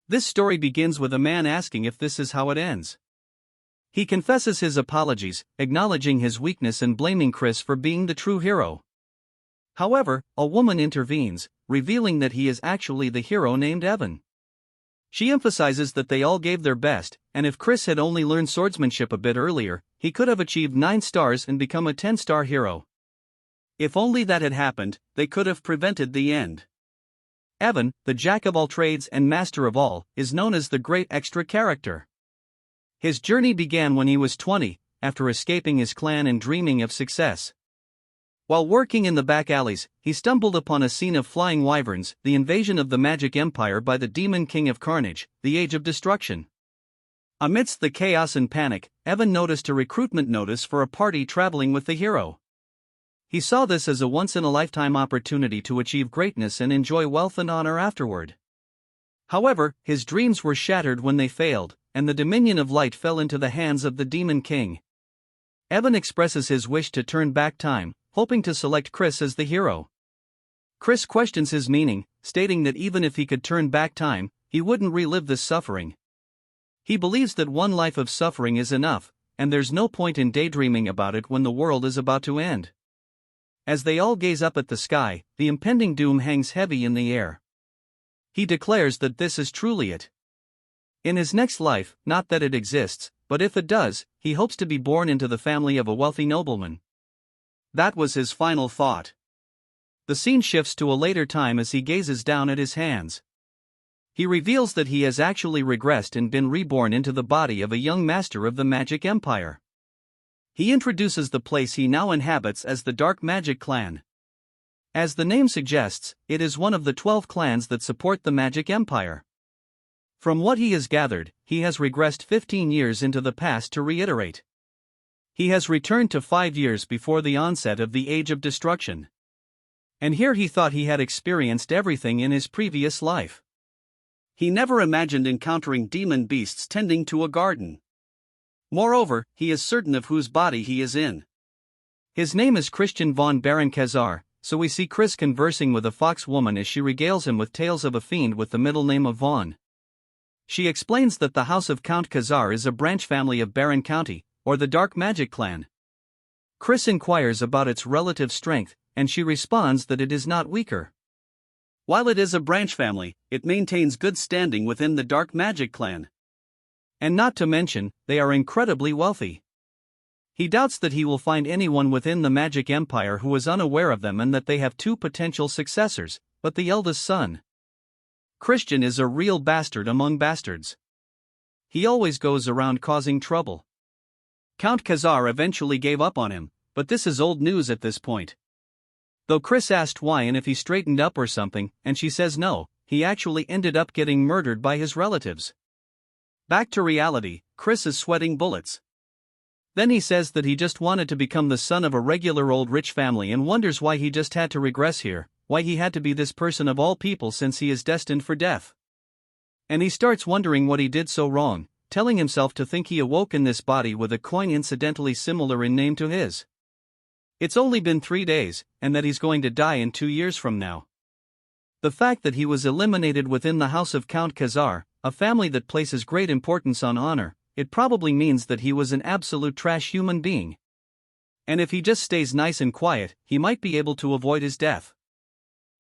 This story begins with a man asking if this is how it ends. He confesses his apologies, acknowledging his weakness and blaming Chris for being the true hero. However, a woman intervenes, revealing that he is actually the hero named Evan. She emphasizes that they all gave their best, and if Chris had only learned swordsmanship a bit earlier, he could have achieved 9 stars and become a 10-star hero. If only that had happened, they could have prevented the end. Evan, the jack of all trades and master of all, is known as the great extra character. His journey began when he was 20, after escaping his clan and dreaming of success. While working in the back alleys, he stumbled upon a scene of flying wyverns, the invasion of the Magic Empire by the Demon King of Carnage, the Age of Destruction. Amidst the chaos and panic, Evan noticed a recruitment notice for a party traveling with the hero. He saw this as a once-in-a-lifetime opportunity to achieve greatness and enjoy wealth and honor afterward. However, his dreams were shattered when they failed, and the Dominion of Light fell into the hands of the Demon King. Evan expresses his wish to turn back time, hoping to select Chris as the hero. Chris questions his meaning, stating that even if he could turn back time, he wouldn't relive this suffering. He believes that one life of suffering is enough, and there's no point in daydreaming about it when the world is about to end. As they all gaze up at the sky, the impending doom hangs heavy in the air. He declares that this is truly it. In his next life, not that it exists, but if it does, he hopes to be born into the family of a wealthy nobleman. That was his final thought. The scene shifts to a later time as he gazes down at his hands. He reveals that he has actually regressed and been reborn into the body of a young master of the Magic Empire. He introduces the place he now inhabits as the Dark Magic Clan. As the name suggests, it is one of the 12 clans that support the Magic Empire. From what he has gathered, he has regressed 15 years into the past to reiterate. He has returned to 5 years before the onset of the Age of Destruction. And here he thought he had experienced everything in his previous life. He never imagined encountering demon beasts tending to a garden. Moreover, he is certain of whose body he is in. His name is Christian von Baron-Khazar, so we see Chris conversing with a fox woman as she regales him with tales of a fiend with the middle name of Von. She explains that the house of Count Khazar is a branch family of Baron County, or the Dark Magic Clan. Chris inquires about its relative strength, and she responds that it is not weaker. While it is a branch family, it maintains good standing within the Dark Magic Clan. And not to mention, they are incredibly wealthy. He doubts that he will find anyone within the Magic Empire who is unaware of them and that they have 2 potential successors, but the eldest son, Christian, is a real bastard among bastards. He always goes around causing trouble. Count Khazar eventually gave up on him, but this is old news at this point. Though Chris asked why and if he straightened up or something, and she says no, he actually ended up getting murdered by his relatives. Back to reality, Chris is sweating bullets. Then he says that he just wanted to become the son of a regular old rich family and wonders why he just had to regress here, why he had to be this person of all people since he is destined for death. And he starts wondering what he did so wrong, telling himself to think he awoke in this body with a coin incidentally similar in name to his. It's only been 3 days, and that he's going to die in 2 years from now. The fact that he was eliminated within the house of Count Khazar, a family that places great importance on honor, it probably means that he was an absolute trash human being. And if he just stays nice and quiet, he might be able to avoid his death.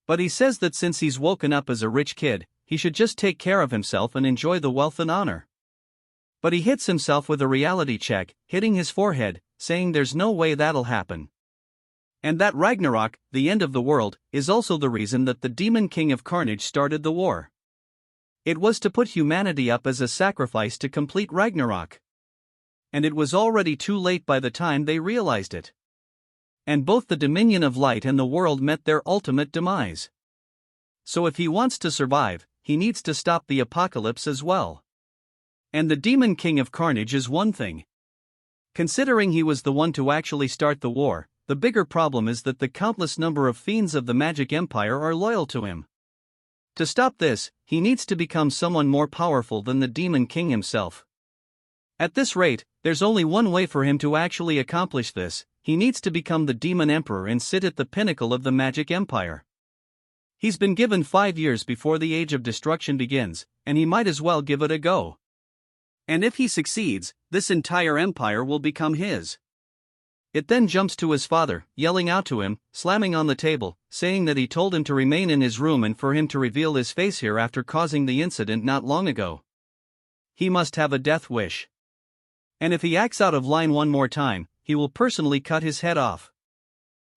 But he says that since he's woken up as a rich kid, he should just take care of himself and enjoy the wealth and honor. But he hits himself with a reality check, hitting his forehead, saying there's no way that'll happen. And that Ragnarok, the end of the world, is also the reason that the Demon King of Carnage started the war. It was to put humanity up as a sacrifice to complete Ragnarok. And it was already too late by the time they realized it. And both the Dominion of Light and the world met their ultimate demise. So if he wants to survive, he needs to stop the apocalypse as well. And the Demon King of Carnage is one thing. Considering he was the one to actually start the war, the bigger problem is that the countless number of fiends of the Magic Empire are loyal to him. To stop this, he needs to become someone more powerful than the Demon King himself. At this rate, there's only one way for him to actually accomplish this: he needs to become the Demon Emperor and sit at the pinnacle of the Magic Empire. He's been given 5 years before the Age of Destruction begins, and he might as well give it a go. And if he succeeds, this entire empire will become his. It then jumps to his father, yelling out to him, slamming on the table, saying that he told him to remain in his room and for him to reveal his face here after causing the incident not long ago. He must have a death wish. And if he acts out of line one more time, he will personally cut his head off.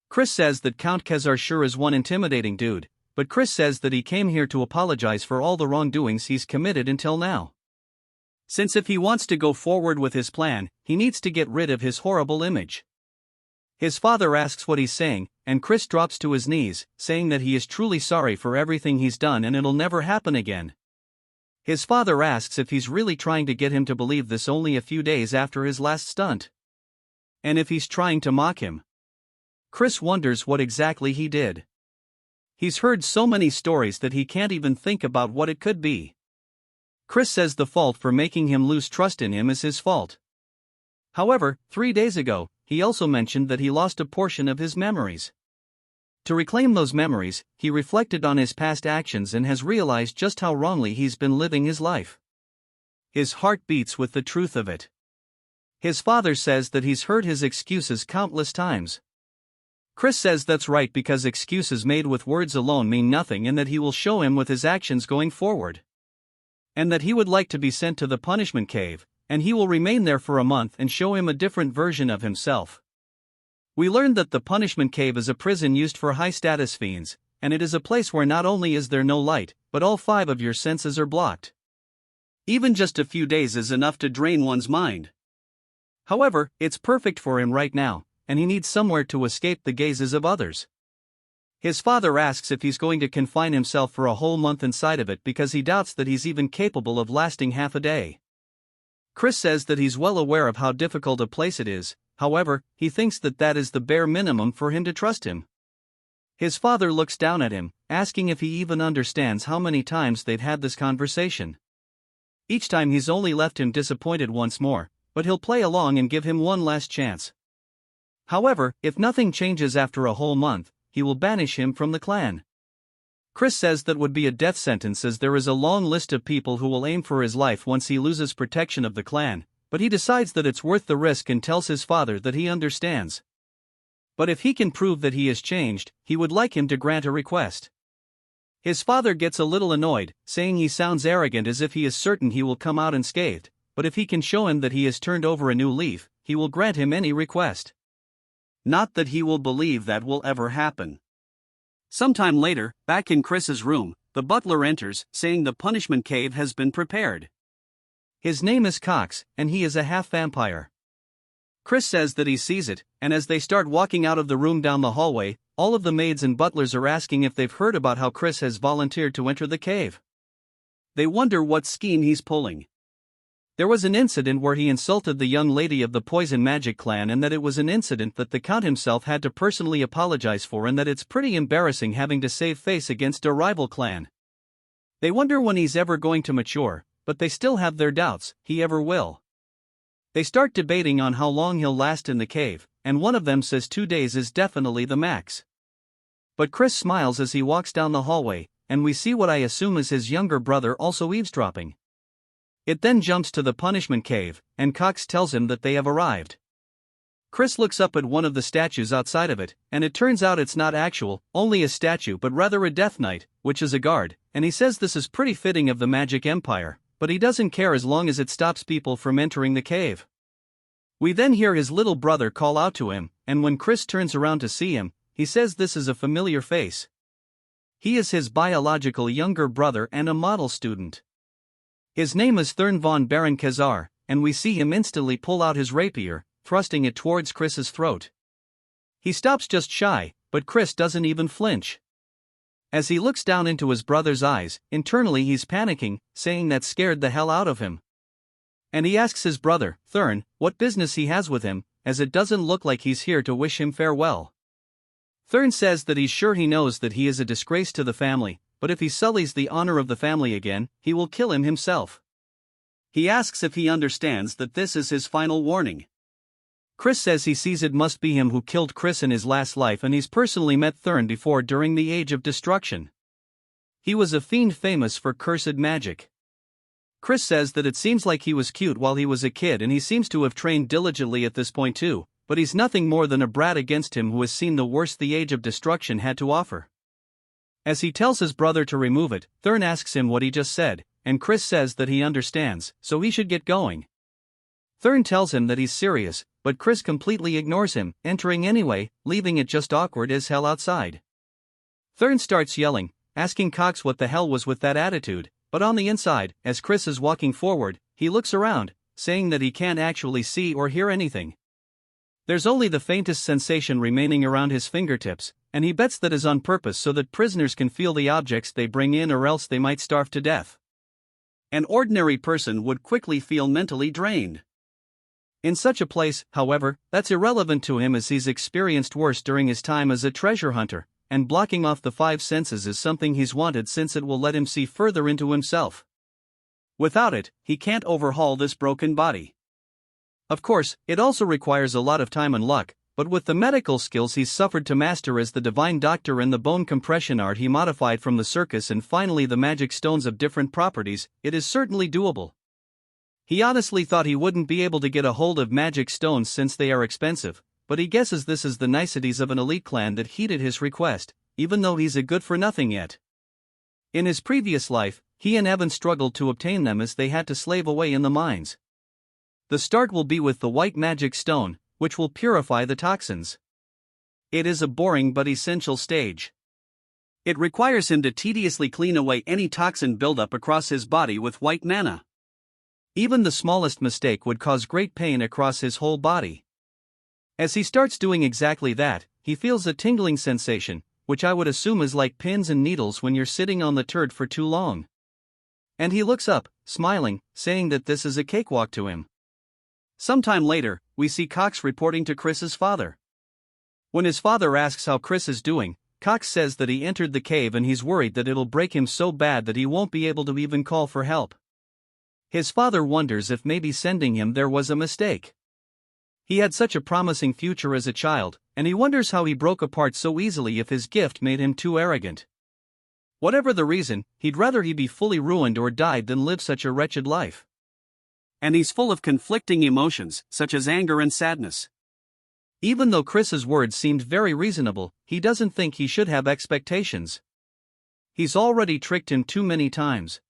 Chris says that Count Khazar sure is one intimidating dude, but Chris says that he came here to apologize for all the wrongdoings he's committed until now. Since if he wants to go forward with his plan, he needs to get rid of his horrible image. His father asks what he's saying, and Chris drops to his knees, saying that he is truly sorry for everything he's done and it'll never happen again. His father asks if he's really trying to get him to believe this only a few days after his last stunt. And if he's trying to mock him. Chris wonders what exactly he did. He's heard so many stories that he can't even think about what it could be. Chris says the fault for making him lose trust in him is his fault. However, 3 days ago, he also mentioned that he lost a portion of his memories. To reclaim those memories, he reflected on his past actions and has realized just how wrongly he's been living his life. His heart beats with the truth of it. His father says that he's heard his excuses countless times. Chris says that's right because excuses made with words alone mean nothing and that he will show him with his actions going forward. And that he would like to be sent to the punishment cave, and he will remain there for a month and show him a different version of himself. We learned that the punishment cave is a prison used for high-status fiends, and it is a place where not only is there no light, but all 5 of your senses are blocked. Even just a few days is enough to drain one's mind. However, it's perfect for him right now, and he needs somewhere to escape the gazes of others. His father asks if he's going to confine himself for a whole month inside of it because he doubts that he's even capable of lasting half a day. Chris says that he's well aware of how difficult a place it is, however, he thinks that that is the bare minimum for him to trust him. His father looks down at him, asking if he even understands how many times they've had this conversation. Each time he's only left him disappointed once more, but he'll play along and give him one last chance. However, if nothing changes after a whole month, he will banish him from the clan. Chris says that would be a death sentence as there is a long list of people who will aim for his life once he loses protection of the clan, but he decides that it's worth the risk and tells his father that he understands. But if he can prove that he has changed, he would like him to grant a request. His father gets a little annoyed, saying he sounds arrogant as if he is certain he will come out unscathed, but if he can show him that he has turned over a new leaf, he will grant him any request. Not that he will believe that will ever happen. Sometime later, back in Chris's room, the butler enters, saying the punishment cave has been prepared. His name is Cox, and he is a half-vampire. Chris says that he sees it, and as they start walking out of the room down the hallway, all of the maids and butlers are asking if they've heard about how Chris has volunteered to enter the cave. They wonder what scheme he's pulling. There was an incident where he insulted the young lady of the Poison Magic clan and that it was an incident that the Count himself had to personally apologize for and that it's pretty embarrassing having to save face against a rival clan. They wonder when he's ever going to mature, but they still have their doubts he ever will. They start debating on how long he'll last in the cave, and one of them says 2 days is definitely the max. But Chris smiles as he walks down the hallway, and we see what I assume is his younger brother also eavesdropping. It then jumps to the punishment cave, and Cox tells him that they have arrived. Chris looks up at one of the statues outside of it, and it turns out it's not only a statue but rather a Death Knight, which is a guard, and he says this is pretty fitting of the Magic Empire, but he doesn't care as long as it stops people from entering the cave. We then hear his little brother call out to him, and when Chris turns around to see him, he says this is a familiar face. He is his biological younger brother and a model student. His name is Thurn von Baron Khazar, and we see him instantly pull out his rapier, thrusting it towards Chris's throat. He stops just shy, but Chris doesn't even flinch. As he looks down into his brother's eyes, internally he's panicking, saying that scared the hell out of him. And he asks his brother, Thurn, what business he has with him, as it doesn't look like he's here to wish him farewell. Thurn says that he's sure he knows that he is a disgrace to the family, but if he sullies the honor of the family again, he will kill him himself. He asks if he understands that this is his final warning. Chris says he sees it must be him who killed Chris in his last life and he's personally met Thurn before during the Age of Destruction. He was a fiend famous for cursed magic. Chris says that it seems like he was cute while he was a kid and he seems to have trained diligently at this point too, but he's nothing more than a brat against him who has seen the worst the Age of Destruction had to offer. As he tells his brother to remove it, Thurn asks him what he just said, and Chris says that he understands, so he should get going. Thurn tells him that he's serious, but Chris completely ignores him, entering anyway, leaving it just awkward as hell outside. Thurn starts yelling, asking Cox what the hell was with that attitude, but on the inside, as Chris is walking forward, he looks around, saying that he can't actually see or hear anything. There's only the faintest sensation remaining around his fingertips, and he bets that is on purpose so that prisoners can feel the objects they bring in or else they might starve to death. An ordinary person would quickly feel mentally drained. In such a place, however, that's irrelevant to him as he's experienced worse during his time as a treasure hunter, and blocking off the five senses is something he's wanted since it will let him see further into himself. Without it, he can't overhaul this broken body. Of course, it also requires a lot of time and luck, but with the medical skills he's suffered to master as the divine doctor and the bone compression art he modified from the circus and finally the magic stones of different properties, it is certainly doable. He honestly thought he wouldn't be able to get a hold of magic stones since they are expensive, but he guesses this is the niceties of an elite clan that heeded his request, even though he's a good-for-nothing yet. In his previous life, he and Evan struggled to obtain them as they had to slave away in the mines. The start will be with the white magic stone, which will purify the toxins. It is a boring but essential stage. It requires him to tediously clean away any toxin buildup across his body with white mana. Even the smallest mistake would cause great pain across his whole body. As he starts doing exactly that, he feels a tingling sensation, which I would assume is like pins and needles when you're sitting on the turd for too long. And he looks up, smiling, saying that this is a cakewalk to him. Sometime later, we see Cox reporting to Chris's father. When his father asks how Chris is doing, Cox says that he entered the cave and he's worried that it'll break him so bad that he won't be able to even call for help. His father wonders if maybe sending him there was a mistake. He had such a promising future as a child, and he wonders how he broke apart so easily if his gift made him too arrogant. Whatever the reason, he'd rather he be fully ruined or died than live such a wretched life. And he's full of conflicting emotions, such as anger and sadness. Even though Chris's words seemed very reasonable, he doesn't think he should have expectations. He's already tricked him too many times.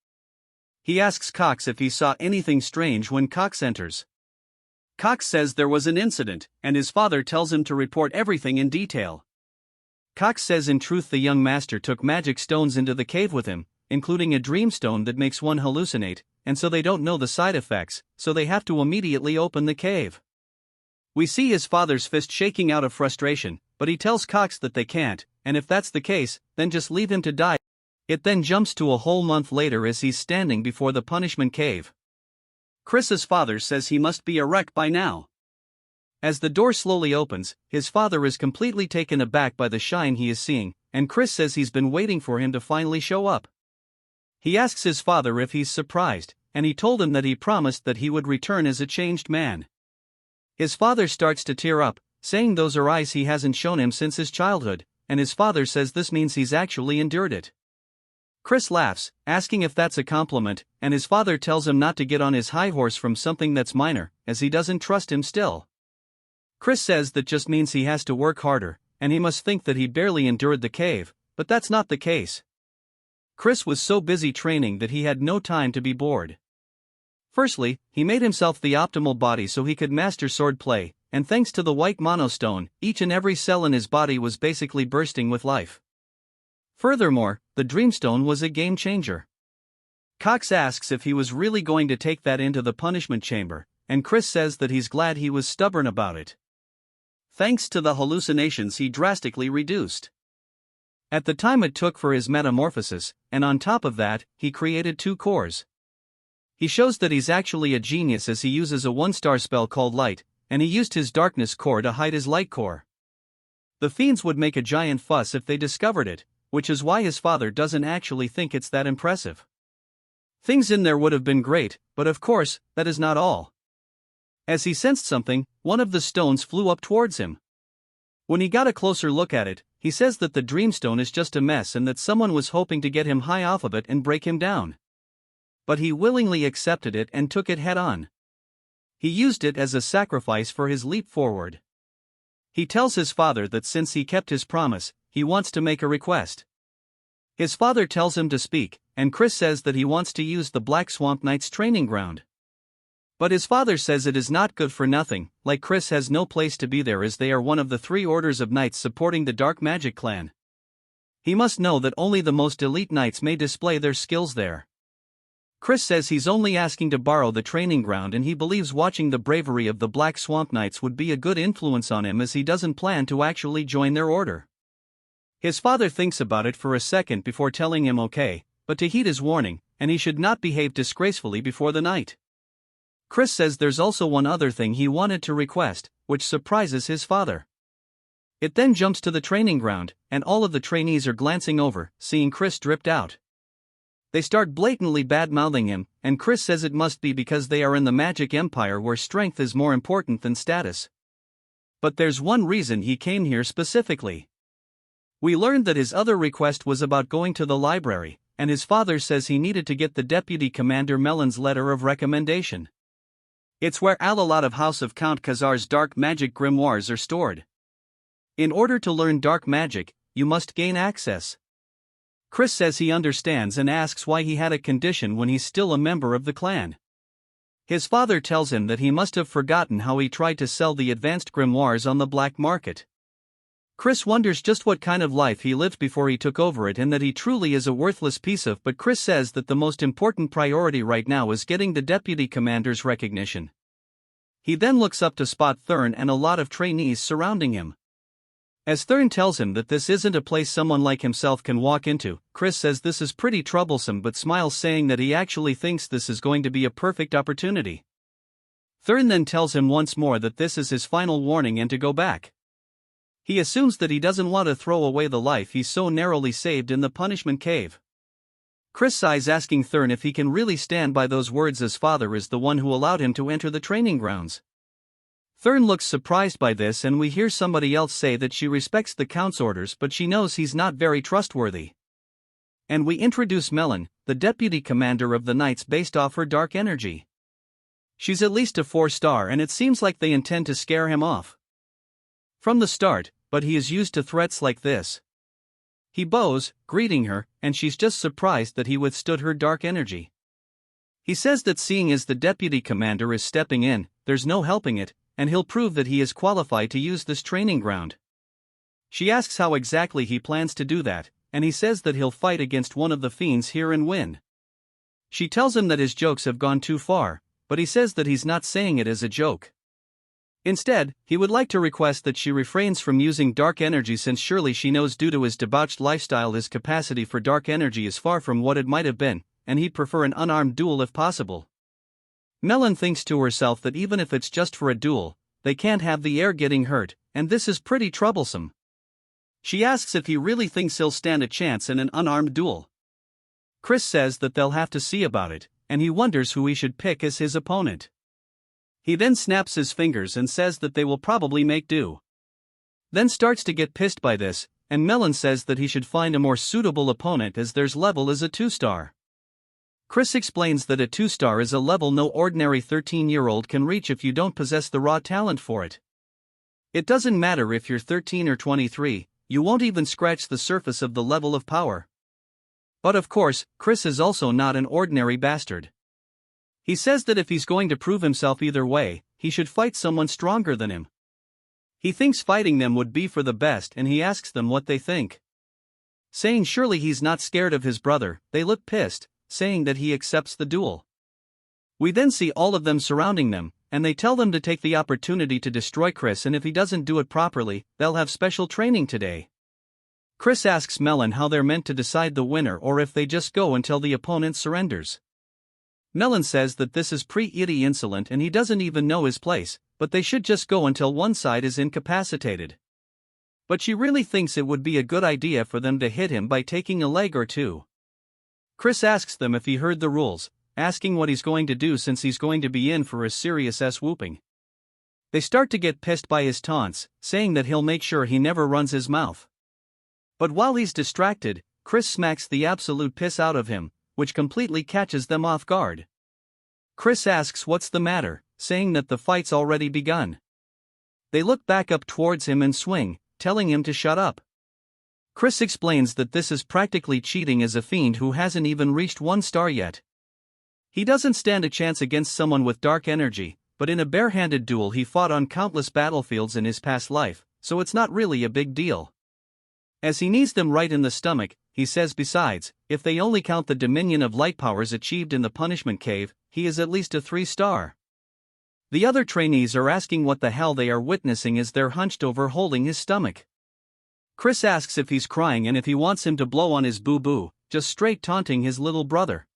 He asks Cox if he saw anything strange when Cox enters. Cox says there was an incident, and his father tells him to report everything in detail. Cox says in truth the young master took magic stones into the cave with him, including a dream stone that makes one hallucinate, and so they don't know the side effects, so they have to immediately open the cave. We see his father's fist shaking out of frustration, but he tells Cox that they can't, and if that's the case, then just leave him to die. It then jumps to a whole month later as he's standing before the punishment cave. Chris's father says he must be a wreck by now. As the door slowly opens, his father is completely taken aback by the shine he is seeing, and Chris says he's been waiting for him to finally show up. He asks his father if he's surprised, and he told him that he promised that he would return as a changed man. His father starts to tear up, saying those are eyes he hasn't shown him since his childhood, and his father says this means he's actually endured it. Chris laughs, asking if that's a compliment, and his father tells him not to get on his high horse from something that's minor, as he doesn't trust him still. Chris says that just means he has to work harder, and he must think that he barely endured the cave, but that's not the case. Chris was so busy training that he had no time to be bored. Firstly, he made himself the optimal body so he could master swordplay, and thanks to the white monostone, each and every cell in his body was basically bursting with life. Furthermore, the Dreamstone was a game changer. Cox asks if he was really going to take that into the punishment chamber, and Chris says that he's glad he was stubborn about it. Thanks to the hallucinations he drastically reduced. At the time it took for his metamorphosis, and on top of that, he created 2 cores. He shows that he's actually a genius as he uses a 1-star spell called Light, and he used his darkness core to hide his light core. The fiends would make a giant fuss if they discovered it, which is why his father doesn't actually think it's that impressive. Things in there would have been great, but of course, that is not all. As he sensed something, one of the stones flew up towards him. When he got a closer look at it, he says that the Dreamstone is just a mess and that someone was hoping to get him high off of it and break him down. But he willingly accepted it and took it head on. He used it as a sacrifice for his leap forward. He tells his father that since he kept his promise, he wants to make a request. His father tells him to speak, and Chris says that he wants to use the Black Swamp Knight's training ground. But his father says it is not good for nothing, like Chris has no place to be there as they are one of the 3 orders of knights supporting the Dark Magic clan. He must know that only the most elite knights may display their skills there. Chris says he's only asking to borrow the training ground and he believes watching the bravery of the Black Swamp Knights would be a good influence on him as he doesn't plan to actually join their order. His father thinks about it for a second before telling him okay, but to heed his warning, and he should not behave disgracefully before the night. Chris says there's also one other thing he wanted to request, which surprises his father. It then jumps to the training ground, and all of the trainees are glancing over, seeing Chris dripped out. They start blatantly bad-mouthing him, and Chris says it must be because they are in the Magic Empire where strength is more important than status. But there's one reason he came here specifically. We learned that his other request was about going to the library, and his father says he needed to get the Deputy Commander Melon's letter of recommendation. It's where a lot of House of Count Khazar's dark magic grimoires are stored. In order to learn dark magic, you must gain access. Chris says he understands and asks why he had a condition when he's still a member of the clan. His father tells him that he must have forgotten how he tried to sell the advanced grimoires on the black market. Chris wonders just what kind of life he lived before he took over it and that he truly is a worthless piece of, but Chris says that the most important priority right now is getting the deputy commander's recognition. He then looks up to spot Thurn and a lot of trainees surrounding him. As Thurn tells him that this isn't a place someone like himself can walk into, Chris says this is pretty troublesome but smiles, saying that he actually thinks this is going to be a perfect opportunity. Thurn then tells him once more that this is his final warning and to go back. He assumes that he doesn't want to throw away the life he's so narrowly saved in the punishment cave. Chris sighs, asking Thurn if he can really stand by those words as father is the one who allowed him to enter the training grounds. Thurn looks surprised by this and we hear somebody else say that she respects the Count's orders but she knows he's not very trustworthy. And we introduce Melon, the deputy commander of the Knights based off her dark energy. She's at least a 4-star and it seems like they intend to scare him off from the start, but he is used to threats like this. He bows, greeting her, and she's just surprised that he withstood her dark energy. He says that seeing as the deputy commander is stepping in, there's no helping it, and he'll prove that he is qualified to use this training ground. She asks how exactly he plans to do that, and he says that he'll fight against one of the fiends here and win. She tells him that his jokes have gone too far, but he says that he's not saying it as a joke. Instead, he would like to request that she refrains from using dark energy since surely she knows due to his debauched lifestyle his capacity for dark energy is far from what it might have been, and he'd prefer an unarmed duel if possible. Melon thinks to herself that even if it's just for a duel, they can't have the heir getting hurt, and this is pretty troublesome. She asks if he really thinks he'll stand a chance in an unarmed duel. Chris says that they'll have to see about it, and he wonders who he should pick as his opponent. He then snaps his fingers and says that they will probably make do. Then starts to get pissed by this, and Melon says that he should find a more suitable opponent as theirs level is a 2-star. Chris explains that a 2-star is a level no ordinary 13-year-old can reach if you don't possess the raw talent for it. It doesn't matter if you're 13 or 23, you won't even scratch the surface of the level of power. But of course, Chris is also not an ordinary bastard. He says that if he's going to prove himself either way, he should fight someone stronger than him. He thinks fighting them would be for the best and he asks them what they think. Saying surely he's not scared of his brother, they look pissed, saying that he accepts the duel. We then see all of them surrounding them, and they tell them to take the opportunity to destroy Chris and if he doesn't do it properly, they'll have special training today. Chris asks Melon how they're meant to decide the winner or if they just go until the opponent surrenders. Melon says that this is pretty insolent and he doesn't even know his place, but they should just go until one side is incapacitated. But she really thinks it would be a good idea for them to hit him by taking a leg or two. Chris asks them if he heard the rules, asking what he's going to do since he's going to be in for a serious whooping. They start to get pissed by his taunts, saying that he'll make sure he never runs his mouth. But while he's distracted, Chris smacks the absolute piss out of him, which completely catches them off guard. Chris asks what's the matter, saying that the fight's already begun. They look back up towards him and swing, telling him to shut up. Chris explains that this is practically cheating as a fiend who hasn't even reached 1 star yet. He doesn't stand a chance against someone with dark energy, but in a barehanded duel he fought on countless battlefields in his past life, so it's not really a big deal. As he knees them right in the stomach, he says besides, if they only count the dominion of light powers achieved in the punishment cave, he is at least a 3 star. The other trainees are asking what the hell they are witnessing as they're hunched over holding his stomach. Chris asks if he's crying and if he wants him to blow on his boo-boo, just straight taunting his little brother.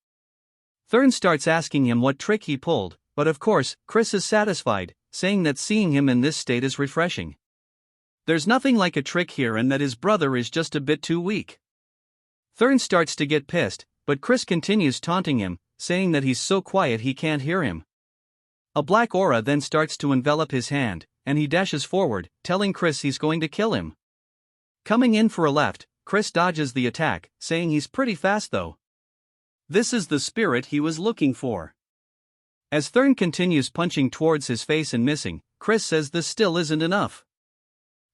Thurn starts asking him what trick he pulled, but of course, Chris is satisfied, saying that seeing him in this state is refreshing. There's nothing like a trick here and that his brother is just a bit too weak. Thurn starts to get pissed, but Chris continues taunting him, saying that he's so quiet he can't hear him. A black aura then starts to envelop his hand, and he dashes forward, telling Chris he's going to kill him. Coming in for a left, Chris dodges the attack, saying he's pretty fast though. This is the spirit he was looking for. As Thurn continues punching towards his face and missing, Chris says this still isn't enough.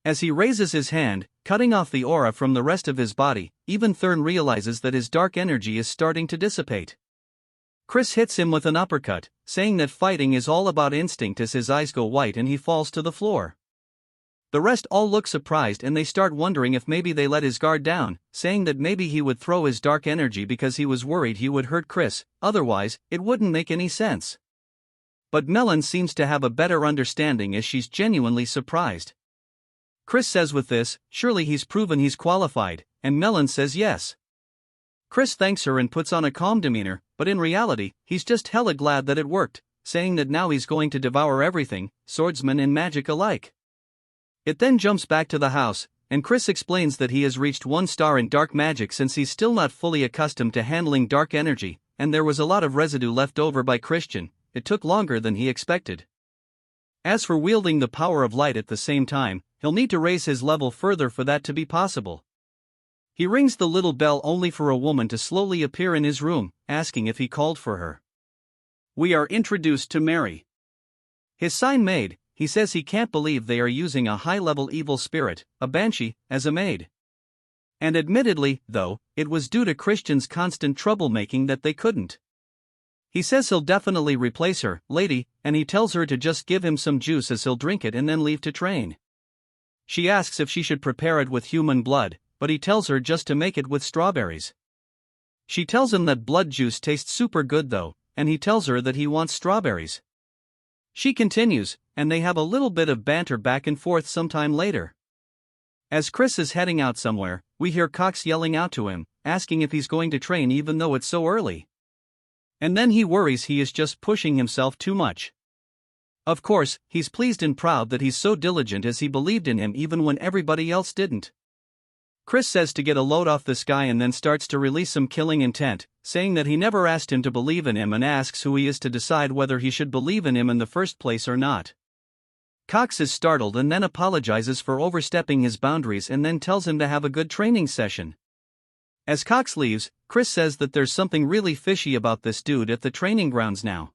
As he raises his hand, cutting off the aura from the rest of his body, even Thurn realizes that his dark energy is starting to dissipate. Chris hits him with an uppercut, saying that fighting is all about instinct as his eyes go white and he falls to the floor. The rest all look surprised and they start wondering if maybe they let his guard down, saying that maybe he would throw his dark energy because he was worried he would hurt Chris, otherwise, it wouldn't make any sense. But Melon seems to have a better understanding as she's genuinely surprised. Chris says with this, surely he's proven he's qualified, and Melon says yes. Chris thanks her and puts on a calm demeanor, but in reality, he's just hella glad that it worked, saying that now he's going to devour everything, swordsman and magic alike. It then jumps back to the house, and Chris explains that he has reached 1 star in dark magic since he's still not fully accustomed to handling dark energy, and there was a lot of residue left over by Christian. It took longer than he expected. As for wielding the power of light at the same time, he'll need to raise his level further for that to be possible. He rings the little bell only for a woman to slowly appear in his room, asking if he called for her. We are introduced to Mary. His sign maid, he says he can't believe they are using a high-level evil spirit, a banshee, as a maid. And admittedly, though, it was due to Christian's constant troublemaking that they couldn't. He says he'll definitely replace her, lady, and he tells her to just give him some juice as he'll drink it and then leave to train. She asks if she should prepare it with human blood, but he tells her just to make it with strawberries. She tells him that blood juice tastes super good though, and he tells her that he wants strawberries. She continues, and they have a little bit of banter back and forth sometime later. As Chris is heading out somewhere, we hear Cox yelling out to him, asking if he's going to train even though it's so early. And then he worries he is just pushing himself too much. Of course, he's pleased and proud that he's so diligent as he believed in him even when everybody else didn't. Chris says to get a load off this guy and then starts to release some killing intent, saying that he never asked him to believe in him and asks who he is to decide whether he should believe in him in the first place or not. Cox is startled and then apologizes for overstepping his boundaries and then tells him to have a good training session. As Cox leaves, Chris says that there's something really fishy about this dude at the training grounds now.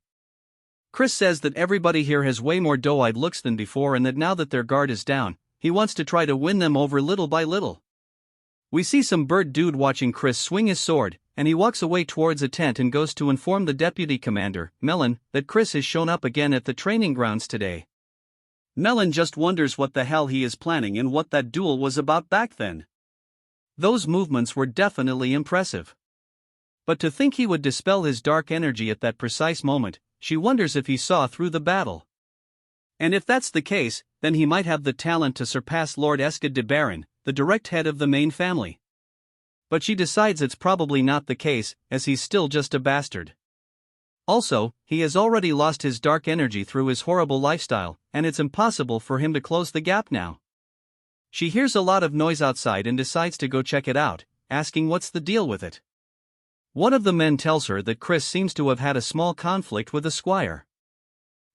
Chris says that everybody here has way more doe-eyed looks than before and that now that their guard is down, he wants to try to win them over little by little. We see some bird dude watching Chris swing his sword, and he walks away towards a tent and goes to inform the deputy commander, Melon, that Chris has shown up again at the training grounds today. Melon just wonders what the hell he is planning and what that duel was about back then. Those movements were definitely impressive. But to think he would dispel his dark energy at that precise moment, she wonders if he saw through the battle. And if that's the case, then he might have the talent to surpass Lord Eskid de Baron, the direct head of the main family. But she decides it's probably not the case, as he's still just a bastard. Also, he has already lost his dark energy through his horrible lifestyle, and it's impossible for him to close the gap now. She hears a lot of noise outside and decides to go check it out, asking what's the deal with it. One of the men tells her that Chris seems to have had a small conflict with a squire.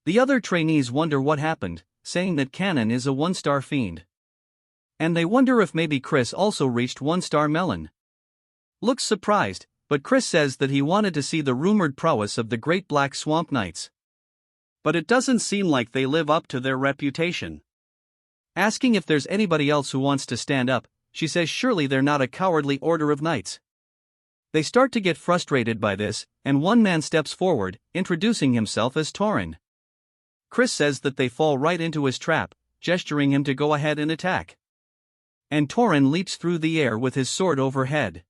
The other trainees wonder what happened, saying that Cannon is a 1-star fiend. and they wonder if maybe Chris also reached 1-star Melon. Looks surprised, but Chris says that he wanted to see the rumored prowess of the Great Black Swamp Knights. But it doesn't seem like they live up to their reputation. Asking if there's anybody else who wants to stand up, she says surely they're not a cowardly order of knights. They start to get frustrated by this, and one man steps forward, introducing himself as Tauren. Chris says that they fall right into his trap, gesturing him to go ahead and attack. And Tauren leaps through the air with his sword overhead.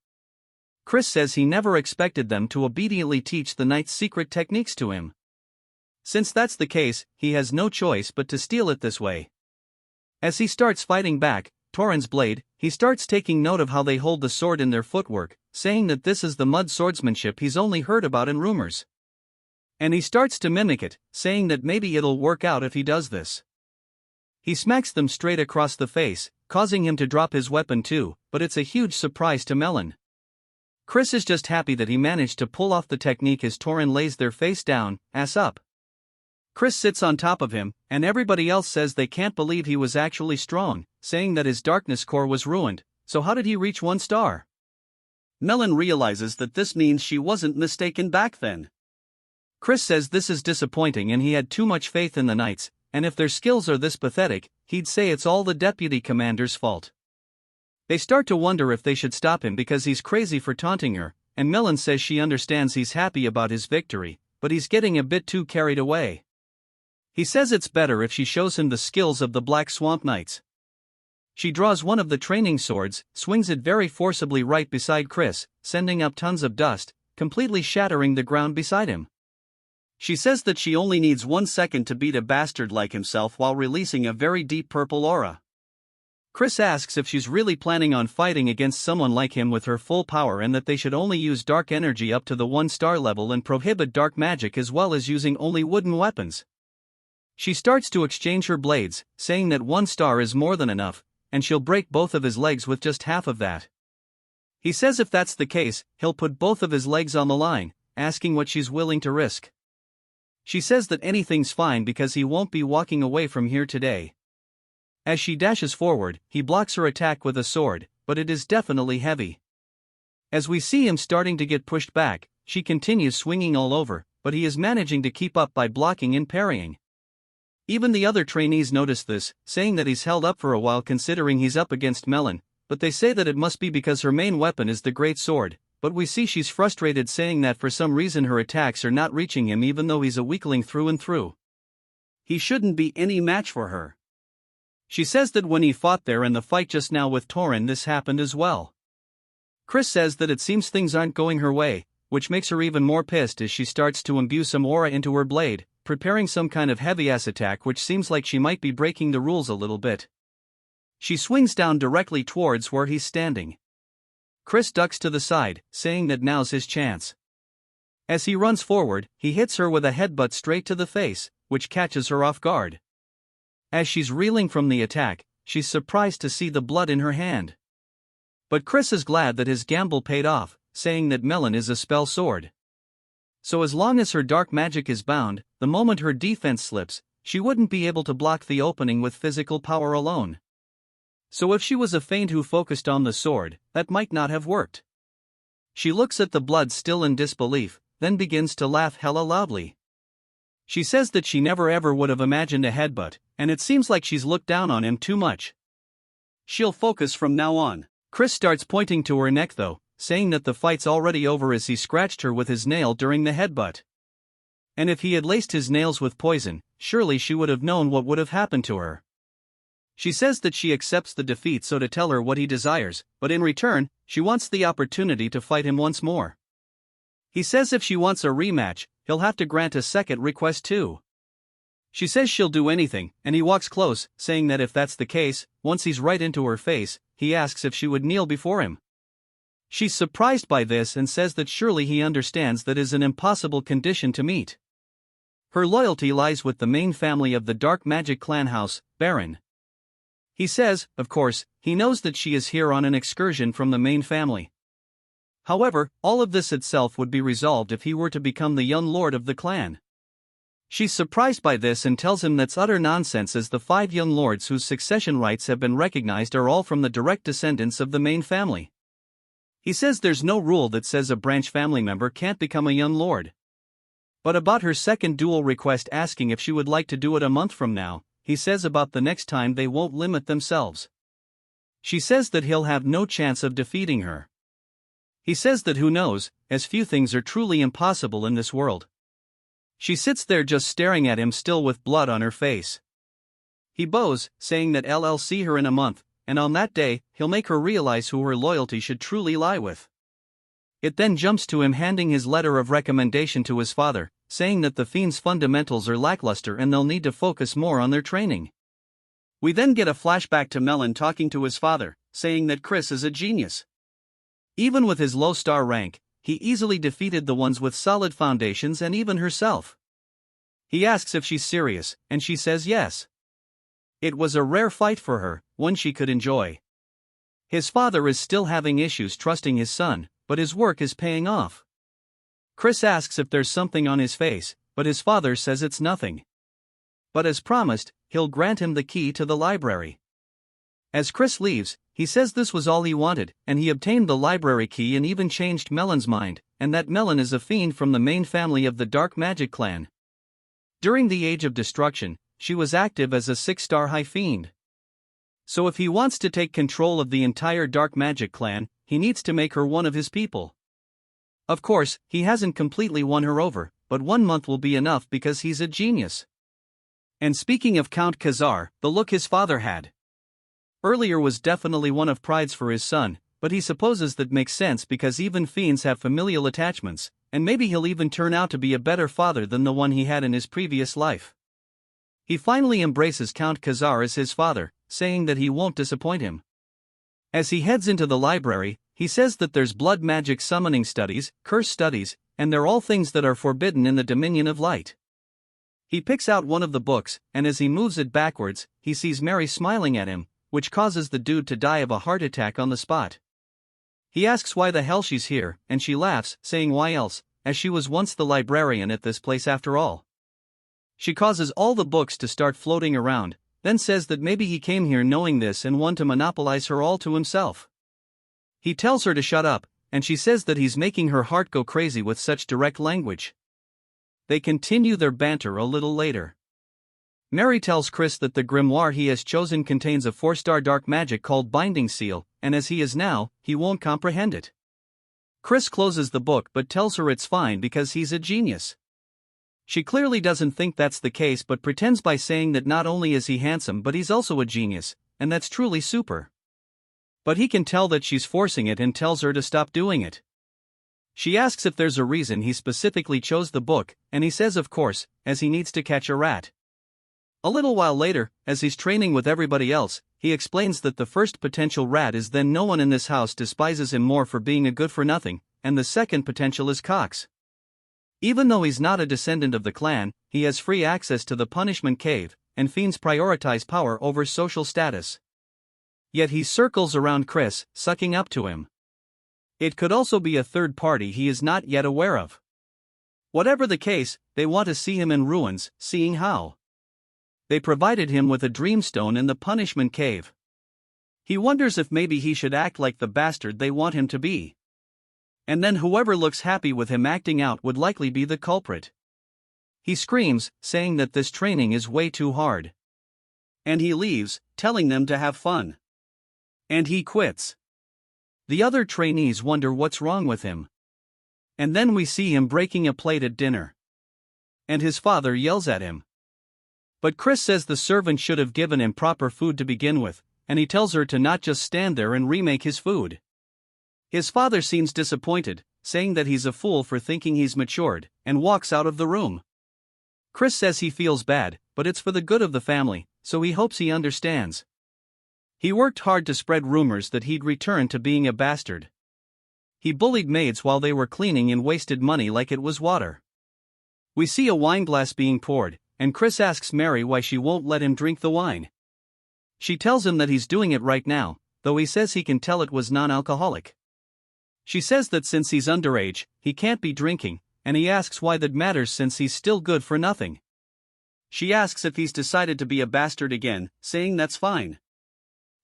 Chris says he never expected them to obediently teach the knight's secret techniques to him. Since that's the case, he has no choice but to steal it this way. As he starts fighting back, Tauren's blade, he starts taking note of how they hold the sword in their footwork, saying that this is the mud swordsmanship he's only heard about in rumors. And he starts to mimic it, saying that maybe it'll work out if he does this. He smacks them straight across the face, causing him to drop his weapon too, but it's a huge surprise to Melon. Chris is just happy that he managed to pull off the technique as Tauren lays their face down, ass up. Chris sits on top of him, and everybody else says they can't believe he was actually strong, saying that his darkness core was ruined, so how did he reach 1 star? Melon realizes that this means she wasn't mistaken back then. Chris says this is disappointing and he had too much faith in the knights, and if their skills are this pathetic, he'd say it's all the deputy commander's fault. They start to wonder if they should stop him because he's crazy for taunting her, and Melon says she understands he's happy about his victory, but he's getting a bit too carried away. He says it's better if she shows him the skills of the Black Swamp Knights. She draws one of the training swords, swings it very forcibly right beside Chris, sending up tons of dust, completely shattering the ground beside him. She says that she only needs 1 second to beat a bastard like himself while releasing a very deep purple aura. Chris asks if she's really planning on fighting against someone like him with her full power and that they should only use dark energy up to the 1-star level and prohibit dark magic as well as using only wooden weapons. She starts to exchange her blades, saying that 1 star is more than enough, and she'll break both of his legs with just half of that. He says if that's the case, he'll put both of his legs on the line, asking what she's willing to risk. She says that anything's fine because he won't be walking away from here today. As she dashes forward, he blocks her attack with a sword, but it is definitely heavy. As we see him starting to get pushed back, she continues swinging all over, but he is managing to keep up by blocking and parrying. Even the other trainees notice this, saying that he's held up for a while considering he's up against Melon, but they say that it must be because her main weapon is the great sword, but we see she's frustrated saying that for some reason her attacks are not reaching him even though he's a weakling through and through. He shouldn't be any match for her. She says that when he fought there in the fight just now with Tauren this happened as well. Chris says that it seems things aren't going her way, which makes her even more pissed as she starts to imbue some aura into her blade, preparing some kind of heavy-ass attack which seems like she might be breaking the rules a little bit. She swings down directly towards where he's standing. Chris ducks to the side, saying that now's his chance. As he runs forward, he hits her with a headbutt straight to the face, which catches her off guard. As she's reeling from the attack, she's surprised to see the blood in her hand. But Chris is glad that his gamble paid off, saying that Melon is a spell sword. So as long as her dark magic is bound, the moment her defense slips, she wouldn't be able to block the opening with physical power alone. So if she was a feint who focused on the sword, that might not have worked. She looks at the blood still in disbelief, then begins to laugh hella loudly. She says that she never ever would have imagined a headbutt, and it seems like she's looked down on him too much. She'll focus from now on. Chris starts pointing to her neck though, saying that the fight's already over as he scratched her with his nail during the headbutt. And if he had laced his nails with poison, surely she would have known what would have happened to her. She says that she accepts the defeat so to tell her what he desires, but in return, she wants the opportunity to fight him once more. He says if she wants a rematch, he'll have to grant a second request too. She says she'll do anything, and he walks close, saying that if that's the case, once he's right into her face, he asks if she would kneel before him. She's surprised by this and says that surely he understands that is an impossible condition to meet. Her loyalty lies with the main family of the dark magic clan house, Baron. He says, of course, he knows that she is here on an excursion from the main family. However, all of this itself would be resolved if he were to become the young lord of the clan. She's surprised by this and tells him that's utter nonsense, as the 5 young lords whose succession rights have been recognized are all from the direct descendants of the main family. He says there's no rule that says a branch family member can't become a young lord. But about her second duel request, asking if she would like to do it a month from now, he says about the next time they won't limit themselves. She says that he'll have no chance of defeating her. He says that who knows, as few things are truly impossible in this world. She sits there just staring at him, still with blood on her face. He bows, saying that he'll see her in a month, and on that day, he'll make her realize who her loyalty should truly lie with. It then jumps to him handing his letter of recommendation to his father, saying that the fiend's fundamentals are lackluster and they'll need to focus more on their training. We then get a flashback to Melon talking to his father, saying that Chris is a genius. Even with his low star rank, he easily defeated the ones with solid foundations and even herself. He asks if she's serious, and she says yes. It was a rare fight for her, one she could enjoy. His father is still having issues trusting his son, but his work is paying off. Chris asks if there's something on his face, but his father says it's nothing. But as promised, he'll grant him the key to the library. As Chris leaves, he says this was all he wanted, and he obtained the library key and even changed Melon's mind, and that Melon is a fiend from the main family of the Dark Magic clan. During the Age of Destruction, she was active as a 6-star high fiend. So if he wants to take control of the entire Dark Magic clan, he needs to make her one of his people. Of course, he hasn't completely won her over, but 1 month will be enough because he's a genius. And speaking of Count Khazar, the look his father had earlier was definitely one of pride's for his son, but he supposes that makes sense because even fiends have familial attachments, and maybe he'll even turn out to be a better father than the one he had in his previous life. He finally embraces Count Khazar as his father, saying that he won't disappoint him. As he heads into the library, he says that there's blood magic summoning studies, curse studies, and they're all things that are forbidden in the Dominion of Light. He picks out one of the books, and as he moves it backwards, he sees Mary smiling at him, which causes the dude to die of a heart attack on the spot. He asks why the hell she's here, and she laughs, saying why else, as she was once the librarian at this place after all. She causes all the books to start floating around, then says that maybe he came here knowing this and want to monopolize her all to himself. He tells her to shut up, and she says that he's making her heart go crazy with such direct language. They continue their banter a little later. Mary tells Chris that the grimoire he has chosen contains a 4-star dark magic called Binding Seal, and as he is now, he won't comprehend it. Chris closes the book but tells her it's fine because he's a genius. She clearly doesn't think that's the case but pretends by saying that not only is he handsome but he's also a genius, and that's truly super. But he can tell that she's forcing it and tells her to stop doing it. She asks if there's a reason he specifically chose the book, and he says of course, as he needs to catch a rat. A little while later, as he's training with everybody else, he explains that the first potential rat is then no one in this house despises him more for being a good-for-nothing, and the second potential is Cox. Even though he's not a descendant of the clan, he has free access to the punishment cave, and fiends prioritize power over social status. Yet he circles around Chris, sucking up to him. It could also be a third party he is not yet aware of. Whatever the case, they want to see him in ruins, seeing how. They provided him with a dreamstone in the punishment cave. He wonders if maybe he should act like the bastard they want him to be. And then whoever looks happy with him acting out would likely be the culprit. He screams, saying that this training is way too hard. And he leaves, telling them to have fun. And he quits. The other trainees wonder what's wrong with him. And then we see him breaking a plate at dinner. And his father yells at him. But Chris says the servant should have given him proper food to begin with, and he tells her to not just stand there and remake his food. His father seems disappointed, saying that he's a fool for thinking he's matured, and walks out of the room. Chris says he feels bad, but it's for the good of the family, so he hopes he understands. He worked hard to spread rumors that he'd return to being a bastard. He bullied maids while they were cleaning and wasted money like it was water. We see a wine glass being poured, and Chris asks Mary why she won't let him drink the wine. She tells him that he's doing it right now, though he says he can tell it was non-alcoholic. She says that since he's underage, he can't be drinking, and he asks why that matters since he's still good for nothing. She asks if he's decided to be a bastard again, saying that's fine.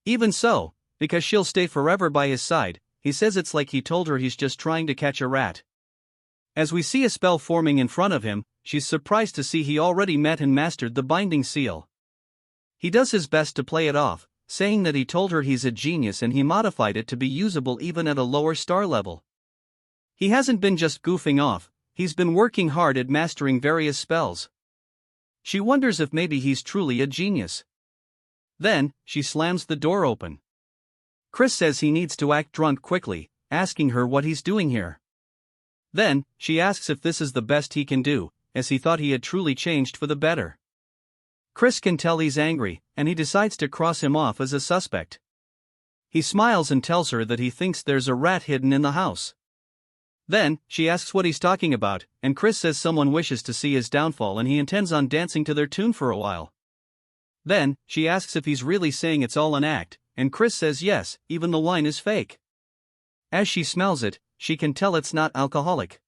Even so, because she'll stay forever by his side, he says it's like he told her he's just trying to catch a rat. As we see a spell forming in front of him, she's surprised to see he already met and mastered the binding seal. He does his best to play it off, saying that he told her he's a genius and he modified it to be usable even at a lower star level. He hasn't been just goofing off, he's been working hard at mastering various spells. She wonders if maybe he's truly a genius. Then, she slams the door open. Chris says he needs to act drunk quickly, asking her what he's doing here. Then, she asks if this is the best he can do, as he thought he had truly changed for the better. Chris can tell he's angry, and he decides to cross him off as a suspect. He smiles and tells her that he thinks there's a rat hidden in the house. Then, she asks what he's talking about, and Chris says someone wishes to see his downfall and he intends on dancing to their tune for a while. Then, she asks if he's really saying it's all an act, and Chris says yes, even the wine is fake. As she smells it, she can tell it's not alcoholic.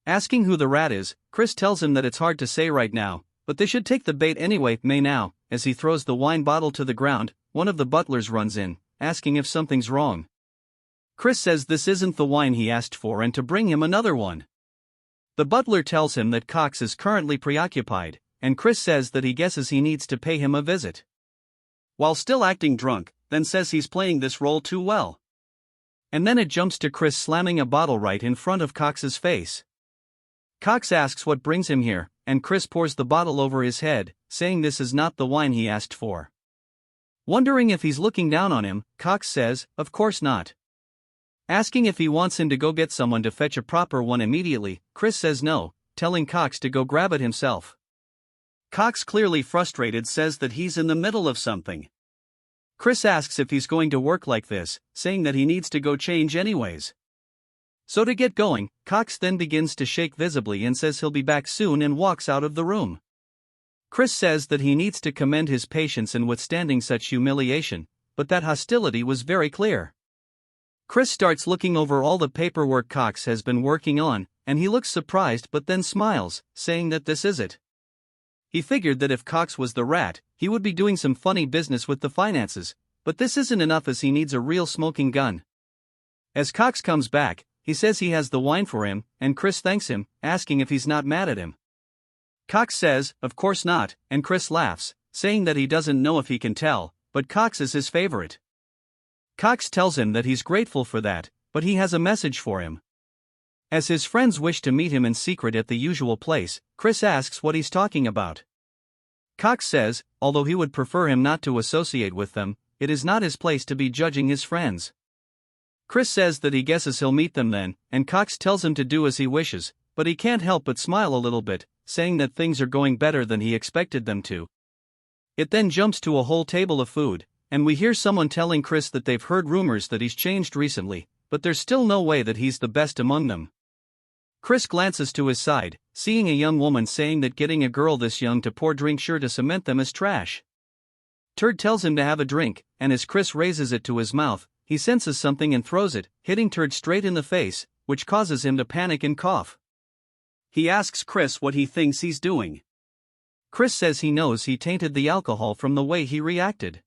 Asking who the rat is, Chris tells him that it's hard to say right now, but they should take the bait anyway. Now, as he throws the wine bottle to the ground, one of the butlers runs in, asking if something's wrong. Chris says this isn't the wine he asked for and to bring him another one. The butler tells him that Cox is currently preoccupied, and Chris says that he guesses he needs to pay him a visit. While still acting drunk, then says he's playing this role too well. And then it jumps to Chris slamming a bottle right in front of Cox's face. Cox asks what brings him here, and Chris pours the bottle over his head, saying this is not the wine he asked for. Wondering if he's looking down on him, Cox says, of course not. Asking if he wants him to go get someone to fetch a proper one immediately, Chris says no, telling Cox to go grab it himself. Cox, clearly frustrated, says that he's in the middle of something. Chris asks if he's going to work like this, saying that he needs to go change anyways. So to get going, Cox then begins to shake visibly and says he'll be back soon and walks out of the room. Chris says that he needs to commend his patience in withstanding such humiliation, but that hostility was very clear. Chris starts looking over all the paperwork Cox has been working on, and he looks surprised but then smiles, saying that this is it. He figured that if Cox was the rat, he would be doing some funny business with the finances, but this isn't enough as he needs a real smoking gun. As Cox comes back, he says he has the wine for him, and Chris thanks him, asking if he's not mad at him. Cox says, of course not, and Chris laughs, saying that he doesn't know if he can tell, but Cox is his favorite. Cox tells him that he's grateful for that, but he has a message for him. As his friends wish to meet him in secret at the usual place, Chris asks what he's talking about. Cox says, although he would prefer him not to associate with them, it is not his place to be judging his friends. Chris says that he guesses he'll meet them then, and Cox tells him to do as he wishes, but he can't help but smile a little bit, saying that things are going better than he expected them to. It then jumps to a whole table of food, and we hear someone telling Chris that they've heard rumors that he's changed recently, but there's still no way that he's the best among them. Chris glances to his side, seeing a young woman saying that getting a girl this young to pour drink sure to cement them as trash. Turd tells him to have a drink, and as Chris raises it to his mouth, he senses something and throws it, hitting Turd straight in the face, which causes him to panic and cough. He asks Chris what he thinks he's doing. Chris says he knows he tainted the alcohol from the way he reacted.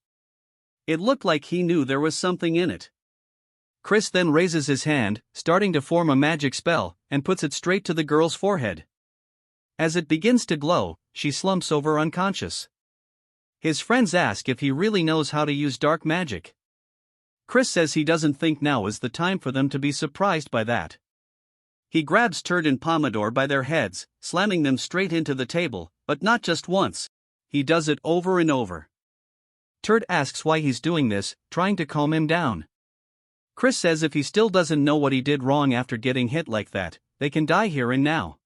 It looked like he knew there was something in it. Chris then raises his hand, starting to form a magic spell, and puts it straight to the girl's forehead. As it begins to glow, she slumps over unconscious. His friends ask if he really knows how to use dark magic. Chris says he doesn't think now is the time for them to be surprised by that. He grabs Turd and Pomodore by their heads, slamming them straight into the table, but not just once. He does it over and over. Turd asks why he's doing this, trying to calm him down. Chris says if he still doesn't know what he did wrong after getting hit like that, they can die here and now.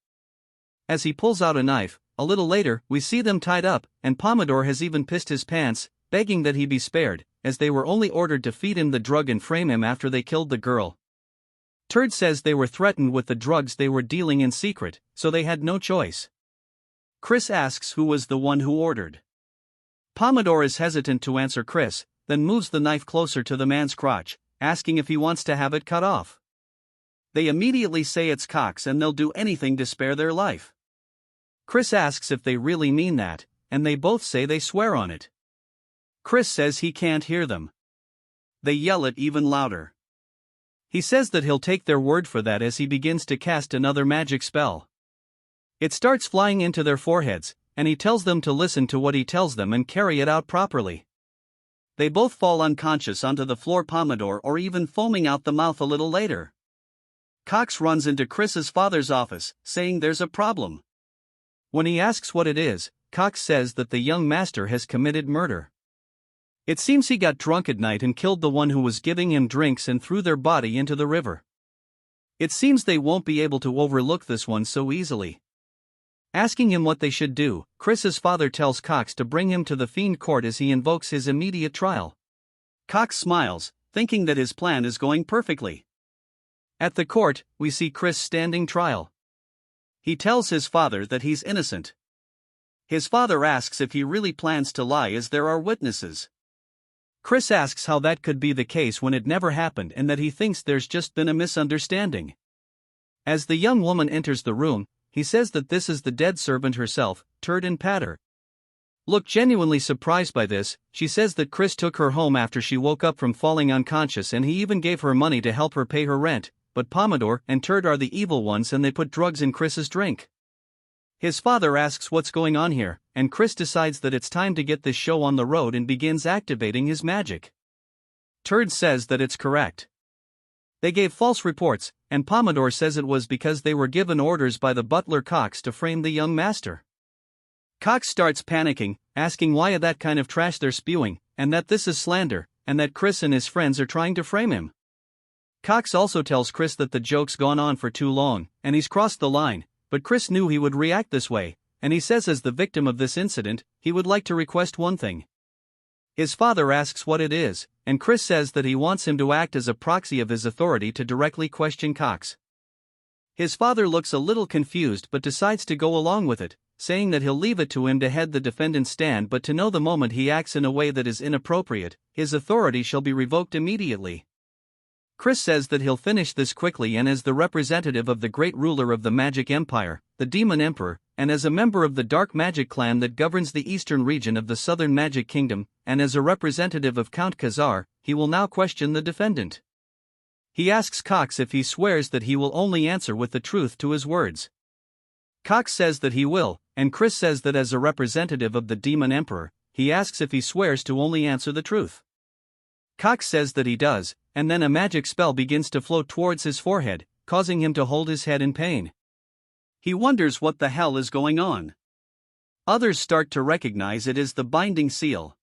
As he pulls out a knife, a little later, we see them tied up, and Pomodore has even pissed his pants, begging that he be spared, as they were only ordered to feed him the drug and frame him after they killed the girl. Turd says they were threatened with the drugs they were dealing in secret, so they had no choice. Chris asks who was the one who ordered. Pomodore is hesitant to answer Chris, then moves the knife closer to the man's crotch, asking if he wants to have it cut off. They immediately say it's Cox and they'll do anything to spare their life. Chris asks if they really mean that, and they both say they swear on it. Chris says he can't hear them. They yell it even louder. He says that he'll take their word for that as he begins to cast another magic spell. It starts flying into their foreheads, and he tells them to listen to what he tells them and carry it out properly. They both fall unconscious onto the floor, Pomodoro or even foaming out the mouth a little later. Cox runs into Chris's father's office, saying there's a problem. When he asks what it is, Cox says that the young master has committed murder. It seems he got drunk at night and killed the one who was giving him drinks and threw their body into the river. It seems they won't be able to overlook this one so easily. Asking him what they should do, Chris's father tells Cox to bring him to the Fiend Court as he invokes his immediate trial. Cox smiles, thinking that his plan is going perfectly. At the court, we see Chris standing trial. He tells his father that he's innocent. His father asks if he really plans to lie as there are witnesses. Chris asks how that could be the case when it never happened and that he thinks there's just been a misunderstanding. As the young woman enters the room, he says that this is the dead servant herself, Turd and Patter. Look genuinely surprised by this, she says that Chris took her home after she woke up from falling unconscious and he even gave her money to help her pay her rent, but Pomodoro and Turd are the evil ones and they put drugs in Chris's drink. His father asks what's going on here, and Chris decides that it's time to get this show on the road and begins activating his magic. Turd says that it's correct. They gave false reports, and Pomodoro says it was because they were given orders by the butler Cox to frame the young master. Cox starts panicking, asking why that kind of trash they're spewing, and that this is slander, and that Chris and his friends are trying to frame him. Cox also tells Chris that the joke's gone on for too long, and he's crossed the line, but Chris knew he would react this way, and he says as the victim of this incident, he would like to request one thing. His father asks what it is, and Chris says that he wants him to act as a proxy of his authority to directly question Cox. His father looks a little confused but decides to go along with it, saying that he'll leave it to him to head the defendant's stand, but to know the moment he acts in a way that is inappropriate, his authority shall be revoked immediately. Chris says that he'll finish this quickly, and as the representative of the great ruler of the magic empire, the Demon Emperor, and as a member of the dark magic clan that governs the eastern region of the southern magic kingdom, and as a representative of Count Khazar, he will now question the defendant. He asks Cox if he swears that he will only answer with the truth to his words. Cox says that he will, and Chris says that as a representative of the Demon Emperor, he asks if he swears to only answer the truth. Cox says that he does, and then a magic spell begins to flow towards his forehead, causing him to hold his head in pain. He wonders what the hell is going on. Others start to recognize it as the binding seal.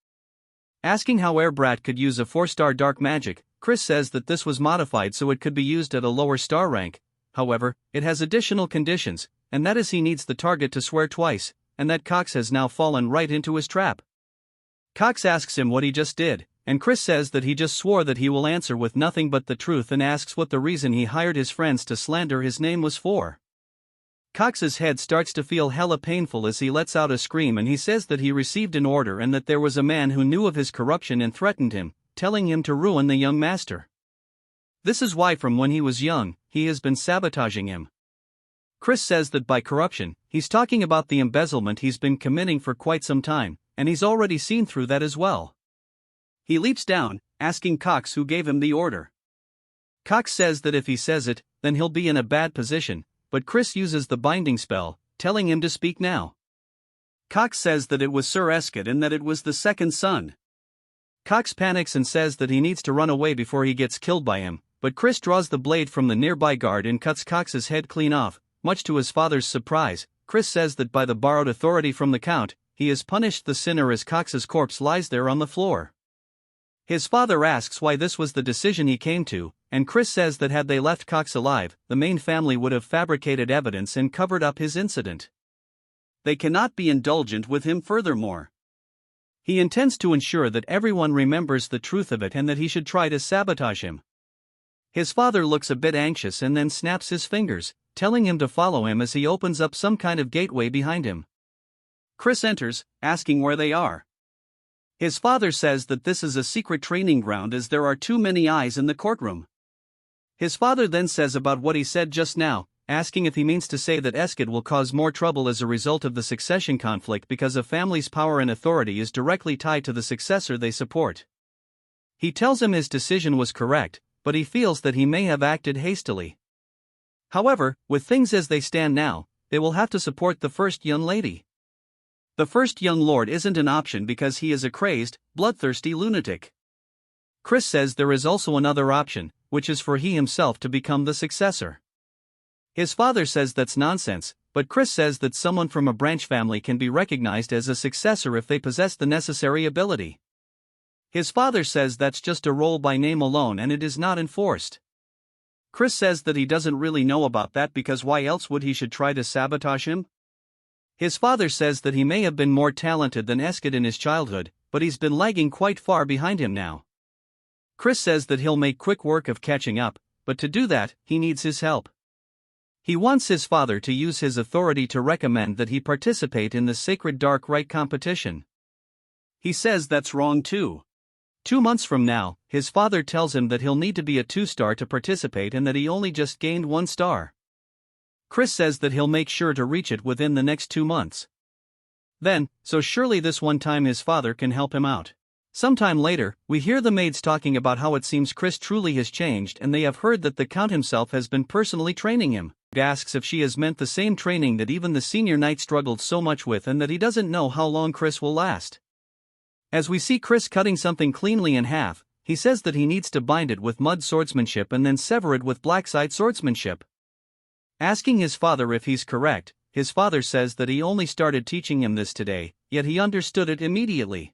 Asking how Airbrat could use a 4-star dark magic, Chris says that this was modified so it could be used at a lower star rank. However, it has additional conditions, and that is he needs the target to swear twice, and that Cox has now fallen right into his trap. Cox asks him what he just did, and Chris says that he just swore that he will answer with nothing but the truth and asks what the reason he hired his friends to slander his name was for. Cox's head starts to feel hella painful as he lets out a scream, and he says that he received an order and that there was a man who knew of his corruption and threatened him, telling him to ruin the young master. This is why from when he was young, he has been sabotaging him. Chris says that by corruption, he's talking about the embezzlement he's been committing for quite some time, and he's already seen through that as well. He leaps down, asking Cox who gave him the order. Cox says that if he says it, then he'll be in a bad position, but Chris uses the binding spell, telling him to speak now. Cox says that it was Sir Escott and that it was the second son. Cox panics and says that he needs to run away before he gets killed by him, but Chris draws the blade from the nearby guard and cuts Cox's head clean off. Much to his father's surprise, Chris says that by the borrowed authority from the Count, he has punished the sinner as Cox's corpse lies there on the floor. His father asks why this was the decision he came to, and Chris says that had they left Cox alive, the main family would have fabricated evidence and covered up his incident. They cannot be indulgent with him furthermore. He intends to ensure that everyone remembers the truth of it and that he should try to sabotage him. His father looks a bit anxious and then snaps his fingers, telling him to follow him as he opens up some kind of gateway behind him. Chris enters, asking where they are. His father says that this is a secret training ground as there are too many eyes in the courtroom. His father then says about what he said just now, asking if he means to say that Eskid will cause more trouble as a result of the succession conflict because a family's power and authority is directly tied to the successor they support. He tells him his decision was correct, but he feels that he may have acted hastily. However, with things as they stand now, they will have to support the first young lady. The first young lord isn't an option because he is a crazed, bloodthirsty lunatic. Chris says there is also another option, which is for he himself to become the successor. His father says that's nonsense, but Chris says that someone from a branch family can be recognized as a successor if they possess the necessary ability. His father says that's just a role by name alone and it is not enforced. Chris says that he doesn't really know about that because why else would he should try to sabotage him? His father says that he may have been more talented than Eskid in his childhood, but he's been lagging quite far behind him now. Chris says that he'll make quick work of catching up, but to do that, he needs his help. He wants his father to use his authority to recommend that he participate in the Sacred Dark Rite competition. He says that's wrong too. 2 months from now, his father tells him that he'll need to be a 2-star to participate and that he only just gained 1 star. Chris says that he'll make sure to reach it within the next 2 months. Then, so surely this one time his father can help him out. Sometime later, we hear the maids talking about how it seems Chris truly has changed and they have heard that the Count himself has been personally training him. He asks if she has meant the same training that even the senior knight struggled so much with and that he doesn't know how long Chris will last. As we see Chris cutting something cleanly in half, he says that he needs to bind it with mud swordsmanship and then sever it with blackside swordsmanship. Asking his father if he's correct, his father says that he only started teaching him this today, yet he understood it immediately.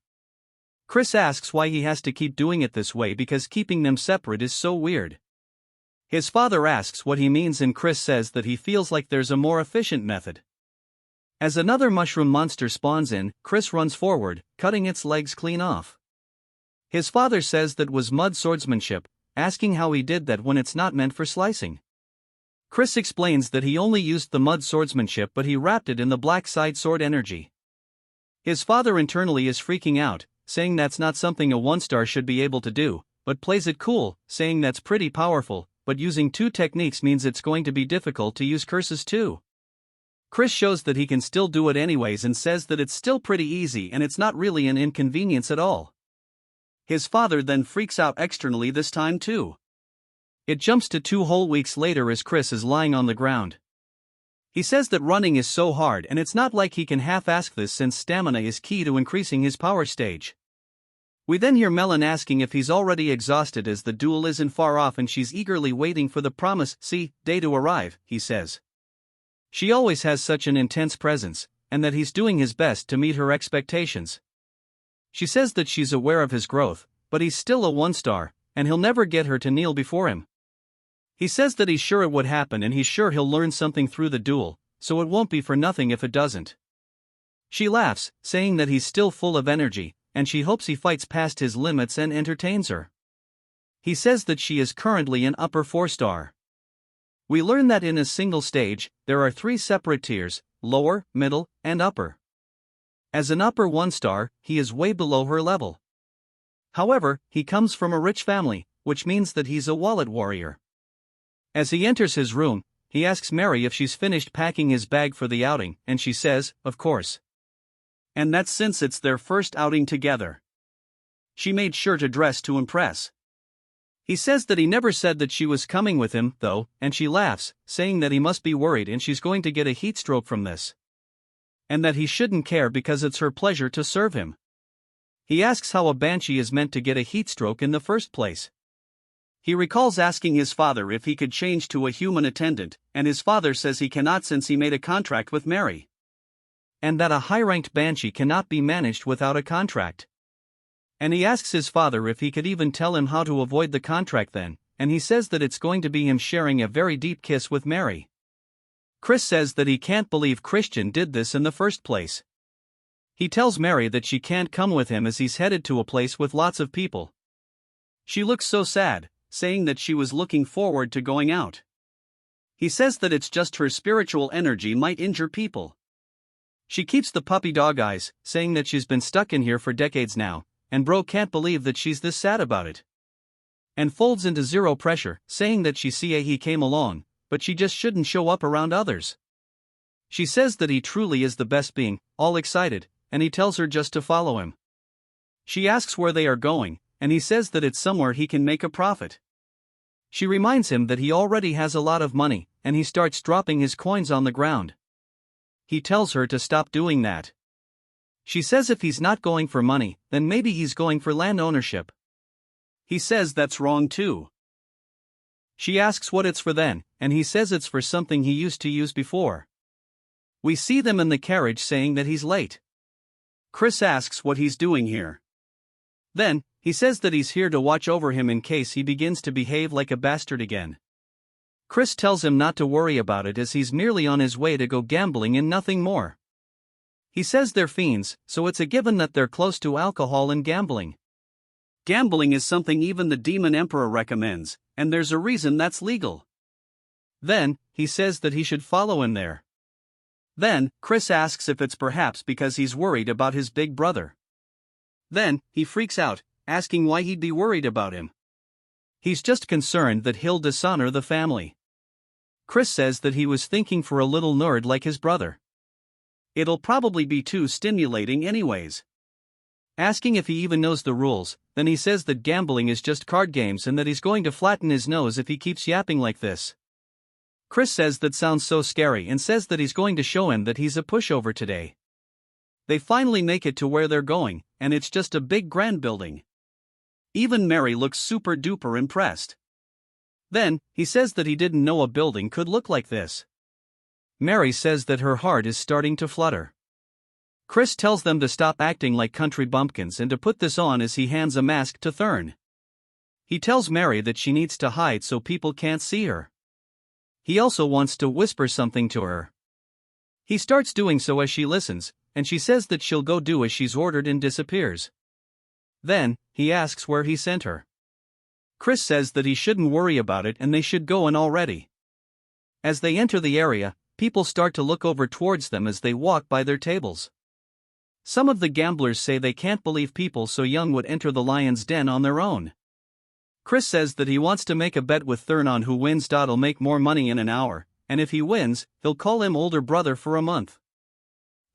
Chris asks why he has to keep doing it this way because keeping them separate is so weird. His father asks what he means and Chris says that he feels like there's a more efficient method. As another mushroom monster spawns in, Chris runs forward, cutting its legs clean off. His father says that was mud swordsmanship, asking how he did that when it's not meant for slicing. Chris explains that he only used the mud swordsmanship but he wrapped it in the black side sword energy. His father internally is freaking out, saying that's not something a 1-star should be able to do, but plays it cool, saying that's pretty powerful, but using 2 techniques means it's going to be difficult to use curses too. Chris shows that he can still do it anyways and says that it's still pretty easy and it's not really an inconvenience at all. His father then freaks out externally this time too. It jumps to 2 whole weeks later as Chris is lying on the ground. He says that running is so hard and it's not like he can half-ask this since stamina is key to increasing his power stage. We then hear Melon asking if he's already exhausted as the duel isn't far off and she's eagerly waiting for the promised day to arrive, he says. She always has such an intense presence, and that he's doing his best to meet her expectations. She says that she's aware of his growth, but he's still a 1-star, and he'll never get her to kneel before him. He says that he's sure it would happen and he's sure he'll learn something through the duel, so it won't be for nothing if it doesn't. She laughs, saying that he's still full of energy, and she hopes he fights past his limits and entertains her. He says that she is currently an upper 4-star. We learn that in a single stage, there are 3 separate tiers, lower, middle, and upper. As an upper 1-star, he is way below her level. However, he comes from a rich family, which means that he's a wallet warrior. As he enters his room, he asks Mary if she's finished packing his bag for the outing, and she says, of course. And that's since it's their first outing together. She made sure to dress to impress. He says that he never said that she was coming with him, though, and she laughs, saying that he must be worried and she's going to get a heat stroke from this. And that he shouldn't care because it's her pleasure to serve him. He asks how a banshee is meant to get a heat stroke in the first place. He recalls asking his father if he could change to a human attendant, and his father says he cannot since he made a contract with Mary. And that a high-ranked banshee cannot be managed without a contract. And he asks his father if he could even tell him how to avoid the contract then, and he says that it's going to be him sharing a very deep kiss with Mary. Chris says that he can't believe Christian did this in the first place. He tells Mary that she can't come with him as he's headed to a place with lots of people. She looks so sad, saying that she was looking forward to going out. He says that it's just her spiritual energy might injure people. She keeps the puppy dog eyes, saying that she's been stuck in here for decades now, and bro can't believe that she's this sad about it. And folds into 0 pressure, saying that he came along, but she just shouldn't show up around others. She says that he truly is the best being, all excited, and he tells her just to follow him. She asks where they are going, and he says that it's somewhere he can make a profit. She reminds him that he already has a lot of money, and he starts dropping his coins on the ground. He tells her to stop doing that. She says if he's not going for money, then maybe he's going for land ownership. He says that's wrong too. She asks what it's for then, and he says it's for something he used to use before. We see them in the carriage saying that he's late. Chris asks what he's doing here. Then, he says that he's here to watch over him in case he begins to behave like a bastard again. Chris tells him not to worry about it as he's merely on his way to go gambling and nothing more. He says they're fiends, so it's a given that they're close to alcohol and gambling. Gambling is something even the Demon Emperor recommends, and there's a reason that's legal. Then, he says that he should follow him there. Then, Chris asks if it's perhaps because he's worried about his big brother. Then, he freaks out, asking why he'd be worried about him. He's just concerned that he'll dishonor the family. Chris says that he was thinking for a little nerd like his brother. It'll probably be too stimulating anyways. Asking if he even knows the rules, then he says that gambling is just card games and that he's going to flatten his nose if he keeps yapping like this. Chris says that sounds so scary and says that he's going to show him that he's a pushover today. They finally make it to where they're going, and it's just a big grand building. Even Mary looks super duper impressed. Then, he says that he didn't know a building could look like this. Mary says that her heart is starting to flutter. Chris tells them to stop acting like country bumpkins and to put this on as he hands a mask to Thurn. He tells Mary that she needs to hide so people can't see her. He also wants to whisper something to her. He starts doing so as she listens, and she says that she'll go do as she's ordered and disappears. Then, he asks where he sent her. Chris says that he shouldn't worry about it and they should go in already. As they enter the area, people start to look over towards them as they walk by their tables. Some of the gamblers say they can't believe people so young would enter the lion's den on their own. Chris says that he wants to make a bet with Thurn on who wins. He'll make more money in an hour, and if he wins, he'll call him older brother for a month.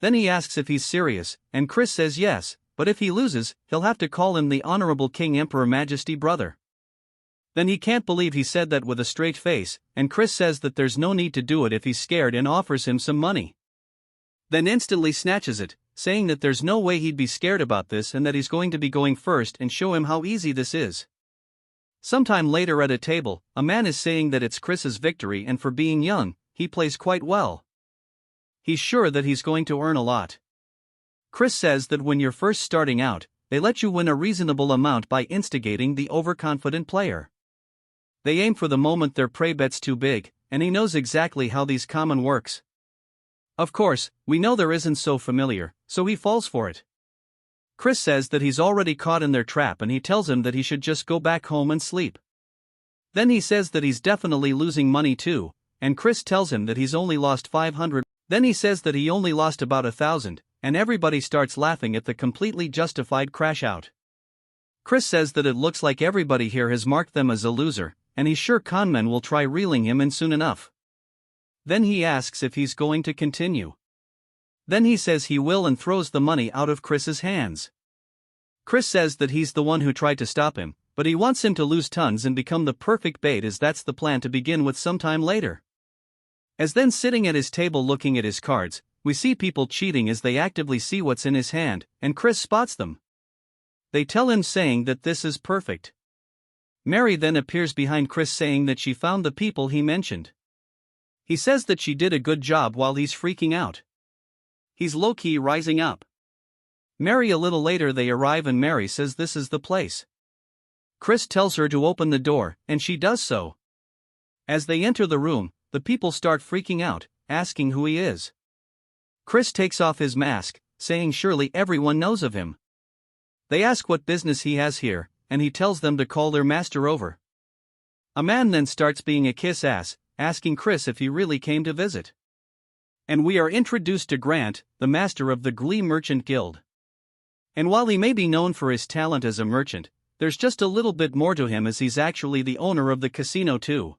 Then he asks if he's serious, and Chris says yes, but if he loses, he'll have to call him the Honorable King Emperor Majesty brother. Then he can't believe he said that with a straight face, and Chris says that there's no need to do it if he's scared and offers him some money. Then instantly snatches it, saying that there's no way he'd be scared about this and that he's going to be going first and show him how easy this is. Sometime later at a table, a man is saying that it's Chris's victory and for being young, he plays quite well. He's sure that he's going to earn a lot. Chris says that when you're first starting out, they let you win a reasonable amount by instigating the overconfident player. They aim for the moment their prey bet's too big, and he knows exactly how these common works. Of course, we know there isn't so familiar, so he falls for it. Chris says that he's already caught in their trap and he tells him that he should just go back home and sleep. Then he says that he's definitely losing money too, and Chris tells him that he's only lost 500. Then he says that he only lost about 1,000, and everybody starts laughing at the completely justified crash out. Chris says that it looks like everybody here has marked them as a loser, and he's sure conmen will try reeling him in soon enough. Then he asks if he's going to continue. Then he says he will and throws the money out of Chris's hands. Chris says that he's the one who tried to stop him, but he wants him to lose tons and become the perfect bait as that's the plan to begin with sometime later. As then sitting at his table looking at his cards, we see people cheating as they actively see what's in his hand, and Chris spots them. They tell him saying that this is perfect. Mary then appears behind Chris saying that she found the people he mentioned. He says that she did a good job while he's freaking out. He's low-key rising up. Mary a little later they arrive and Mary says this is the place. Chris tells her to open the door, and she does so. As they enter the room, the people start freaking out, asking who he is. Chris takes off his mask, saying surely everyone knows of him. They ask what business he has here, and he tells them to call their master over. A man then starts being a kiss-ass, asking Chris if he really came to visit. And we are introduced to Grant, the master of the Glee Merchant Guild. And while he may be known for his talent as a merchant, there's just a little bit more to him as he's actually the owner of the casino too.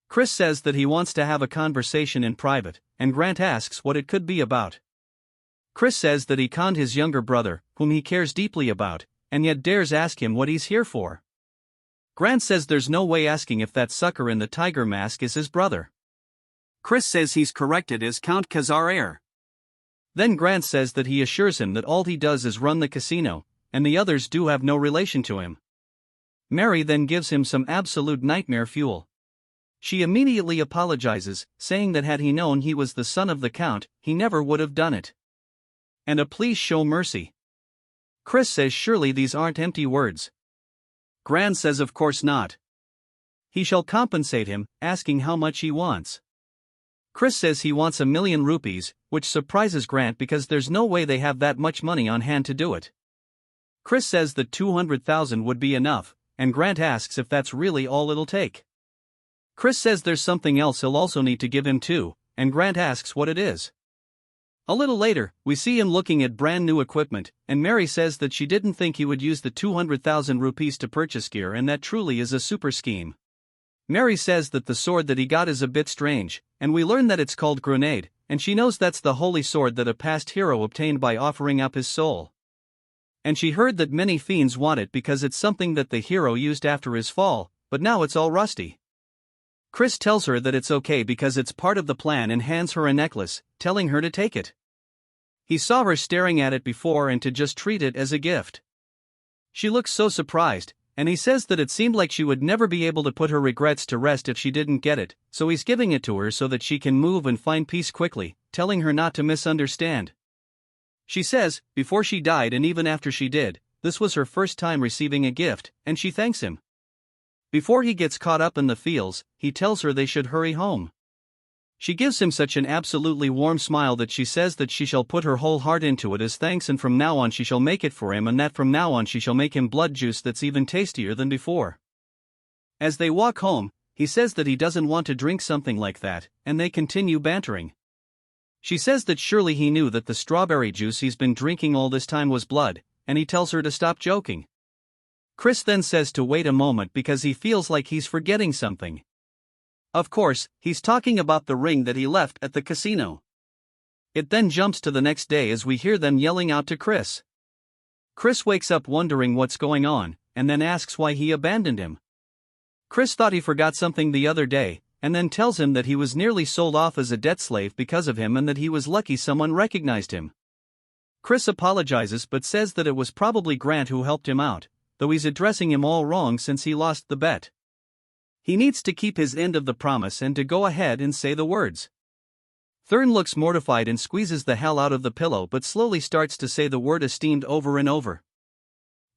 Chris says that he wants to have a conversation in private, and Grant asks what it could be about. Chris says that he conned his younger brother, whom he cares deeply about, and yet dares ask him what he's here for. Grant says there's no way asking if that sucker in the tiger mask is his brother. Chris says he's corrected as Count Khazar heir. Then Grant says that he assures him that all he does is run the casino, and the others do have no relation to him. Mary then gives him some absolute nightmare fuel. She immediately apologizes, saying that had he known he was the son of the Count, he never would have done it. And a please show mercy. Chris says surely these aren't empty words. Grant says of course not. He shall compensate him, asking how much he wants. Chris says he wants 1,000,000 rupees, which surprises Grant because there's no way they have that much money on hand to do it. Chris says that 200,000 would be enough, and Grant asks if that's really all it'll take. Chris says there's something else he'll also need to give him too, and Grant asks what it is. A little later, we see him looking at brand new equipment, and Mary says that she didn't think he would use the 200,000 rupees to purchase gear, and that truly is a super scheme. Mary says that the sword that he got is a bit strange, and we learn that it's called Grenade, and she knows that's the holy sword that a past hero obtained by offering up his soul. And she heard that many fiends want it because it's something that the hero used after his fall, but now it's all rusty. Chris tells her that it's okay because it's part of the plan and hands her a necklace, telling her to take it. He saw her staring at it before and to just treat it as a gift. She looks so surprised, and he says that it seemed like she would never be able to put her regrets to rest if she didn't get it, so he's giving it to her so that she can move and find peace quickly, telling her not to misunderstand. She says, before she died and even after she did, this was her first time receiving a gift, and she thanks him. Before he gets caught up in the feels, he tells her they should hurry home. She gives him such an absolutely warm smile that she says that she shall put her whole heart into it as thanks, and from now on she shall make it for him, and that from now on she shall make him blood juice that's even tastier than before. As they walk home, he says that he doesn't want to drink something like that, and they continue bantering. She says that surely he knew that the strawberry juice he's been drinking all this time was blood, and he tells her to stop joking. Chris then says to wait a moment because he feels like he's forgetting something. Of course, he's talking about the ring that he left at the casino. It then jumps to the next day as we hear them yelling out to Chris. Chris wakes up wondering what's going on, and then asks why he abandoned him. Chris thought he forgot something the other day, and then tells him that he was nearly sold off as a debt slave because of him and that he was lucky someone recognized him. Chris apologizes but says that it was probably Grant who helped him out, though he's addressing him all wrong since he lost the bet. He needs to keep his end of the promise and to go ahead and say the words. Thurn looks mortified and squeezes the hell out of the pillow but slowly starts to say the word esteemed over and over.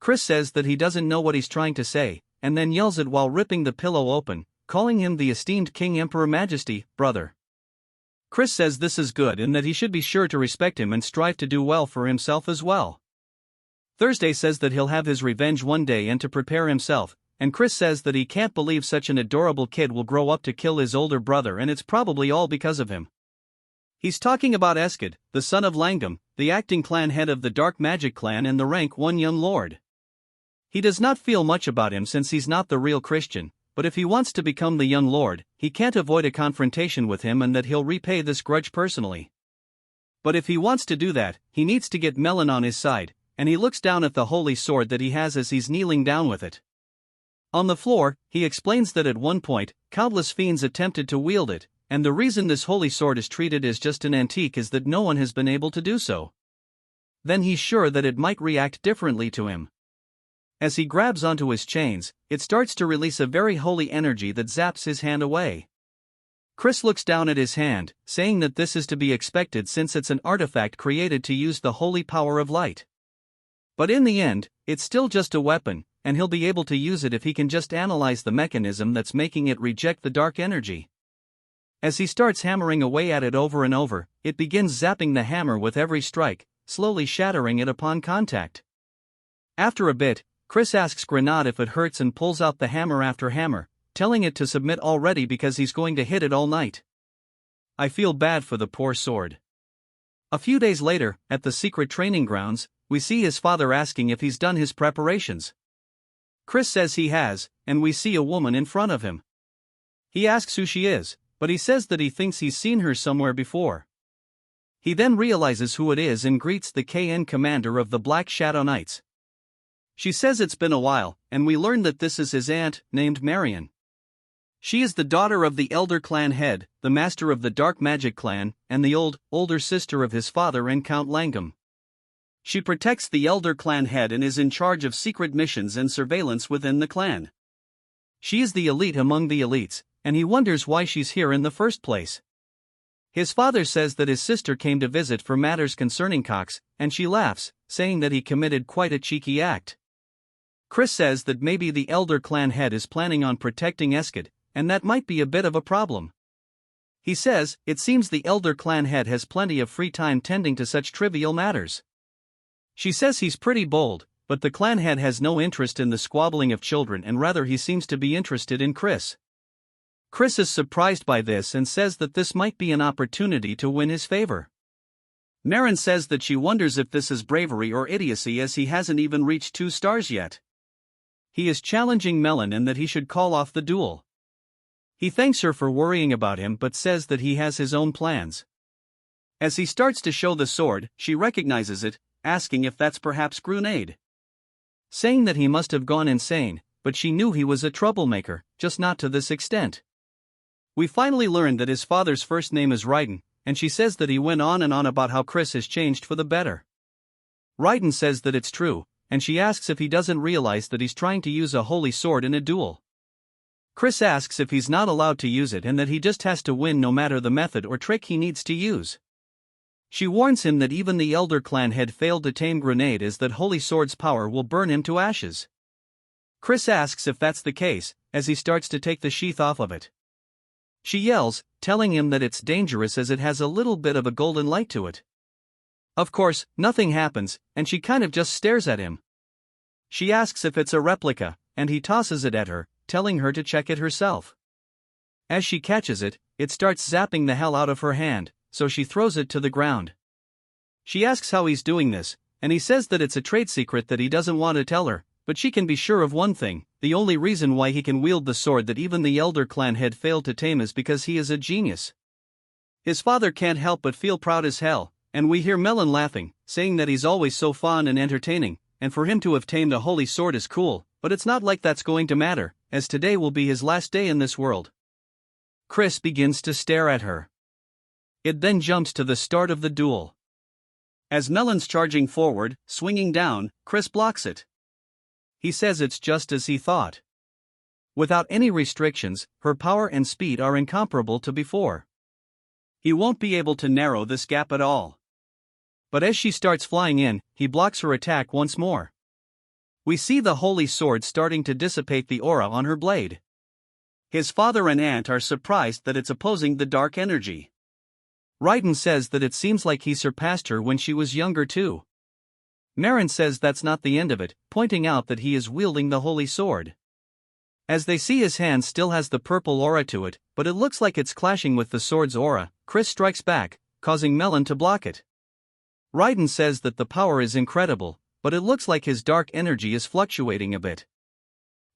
Chris says that he doesn't know what he's trying to say, and then yells it while ripping the pillow open, calling him the esteemed King Emperor Majesty, brother. Chris says this is good and that he should be sure to respect him and strive to do well for himself as well. Thursday says that he'll have his revenge one day and to prepare himself, and Chris says that he can't believe such an adorable kid will grow up to kill his older brother, and it's probably all because of him. He's talking about Eskid, the son of Langam, the acting clan head of the Dark Magic clan and the rank 1 young lord. He does not feel much about him since he's not the real Christian, but if he wants to become the young lord, he can't avoid a confrontation with him and that he'll repay this grudge personally. But if he wants to do that, he needs to get Melon on his side, and he looks down at the holy sword that he has as he's kneeling down with it. On the floor, he explains that at one point, countless fiends attempted to wield it, and the reason this holy sword is treated as just an antique is that no one has been able to do so. Then he's sure that it might react differently to him. As he grabs onto his chains, it starts to release a very holy energy that zaps his hand away. Chris looks down at his hand, saying that this is to be expected since it's an artifact created to use the holy power of light. But in the end, it's still just a weapon, and he'll be able to use it if he can just analyze the mechanism that's making it reject the dark energy. As he starts hammering away at it over and over, it begins zapping the hammer with every strike, slowly shattering it upon contact. After a bit, Chris asks Grenade if it hurts and pulls out the hammer after hammer, telling it to submit already because he's going to hit it all night. I feel bad for the poor sword. A few days later, at the secret training grounds, we see his father asking if he's done his preparations. Chris says he has, and we see a woman in front of him. He asks who she is, but he says that he thinks he's seen her somewhere before. He then realizes who it is and greets the KN commander of the Black Shadow Knights. She says it's been a while, and we learn that this is his aunt, named Marion. She is the daughter of the Elder Clan head, the master of the Dark Magic Clan, and the older sister of his father and Count Langam. She protects the Elder Clan head and is in charge of secret missions and surveillance within the clan. She is the elite among the elites, and he wonders why she's here in the first place. His father says that his sister came to visit for matters concerning Cox, and she laughs, saying that he committed quite a cheeky act. Chris says that maybe the Elder Clan head is planning on protecting Eskid, and that might be a bit of a problem. He says, it seems the Elder Clan head has plenty of free time tending to such trivial matters. She says he's pretty bold, but the clan head has no interest in the squabbling of children and rather he seems to be interested in Chris. Chris is surprised by this and says that this might be an opportunity to win his favor. Marin says that she wonders if this is bravery or idiocy as he hasn't even reached 2 stars yet. He is challenging Melon and that he should call off the duel. He thanks her for worrying about him but says that he has his own plans. As he starts to show the sword, she recognizes it, asking if that's perhaps Grenade. Saying that he must have gone insane, but she knew he was a troublemaker, just not to this extent. We finally learn that his father's first name is Raiden, and she says that he went on and on about how Chris has changed for the better. Raiden says that it's true, and she asks if he doesn't realize that he's trying to use a holy sword in a duel. Chris asks if he's not allowed to use it and that he just has to win no matter the method or trick he needs to use. She warns him that even the Elder Clan had failed to tame Grenade as that holy sword's power will burn him to ashes. Chris asks if that's the case, as he starts to take the sheath off of it. She yells, telling him that it's dangerous as it has a little bit of a golden light to it. Of course, nothing happens, and she kind of just stares at him. She asks if it's a replica, and he tosses it at her, telling her to check it herself. As she catches it, it starts zapping the hell out of her hand, so she throws it to the ground. She asks how he's doing this, and he says that it's a trade secret that he doesn't want to tell her, but she can be sure of one thing: the only reason why he can wield the sword that even the Elder Clan had failed to tame is because he is a genius. His father can't help but feel proud as hell, and we hear Melon laughing, saying that he's always so fun and entertaining, and for him to have tamed a holy sword is cool, but it's not like that's going to matter, as today will be his last day in this world. Chris begins to stare at her. It then jumps to the start of the duel. As Melon's charging forward, swinging down, Chris blocks it. He says it's just as he thought. Without any restrictions, her power and speed are incomparable to before. He won't be able to narrow this gap at all. But as she starts flying in, he blocks her attack once more. We see the holy sword starting to dissipate the aura on her blade. His father and aunt are surprised that it's opposing the dark energy. Raiden says that it seems like he surpassed her when she was younger too. Marin says that's not the end of it, pointing out that he is wielding the holy sword. As they see his hand still has the purple aura to it, but it looks like it's clashing with the sword's aura, Chris strikes back, causing Melon to block it. Raiden says that the power is incredible, but it looks like his dark energy is fluctuating a bit.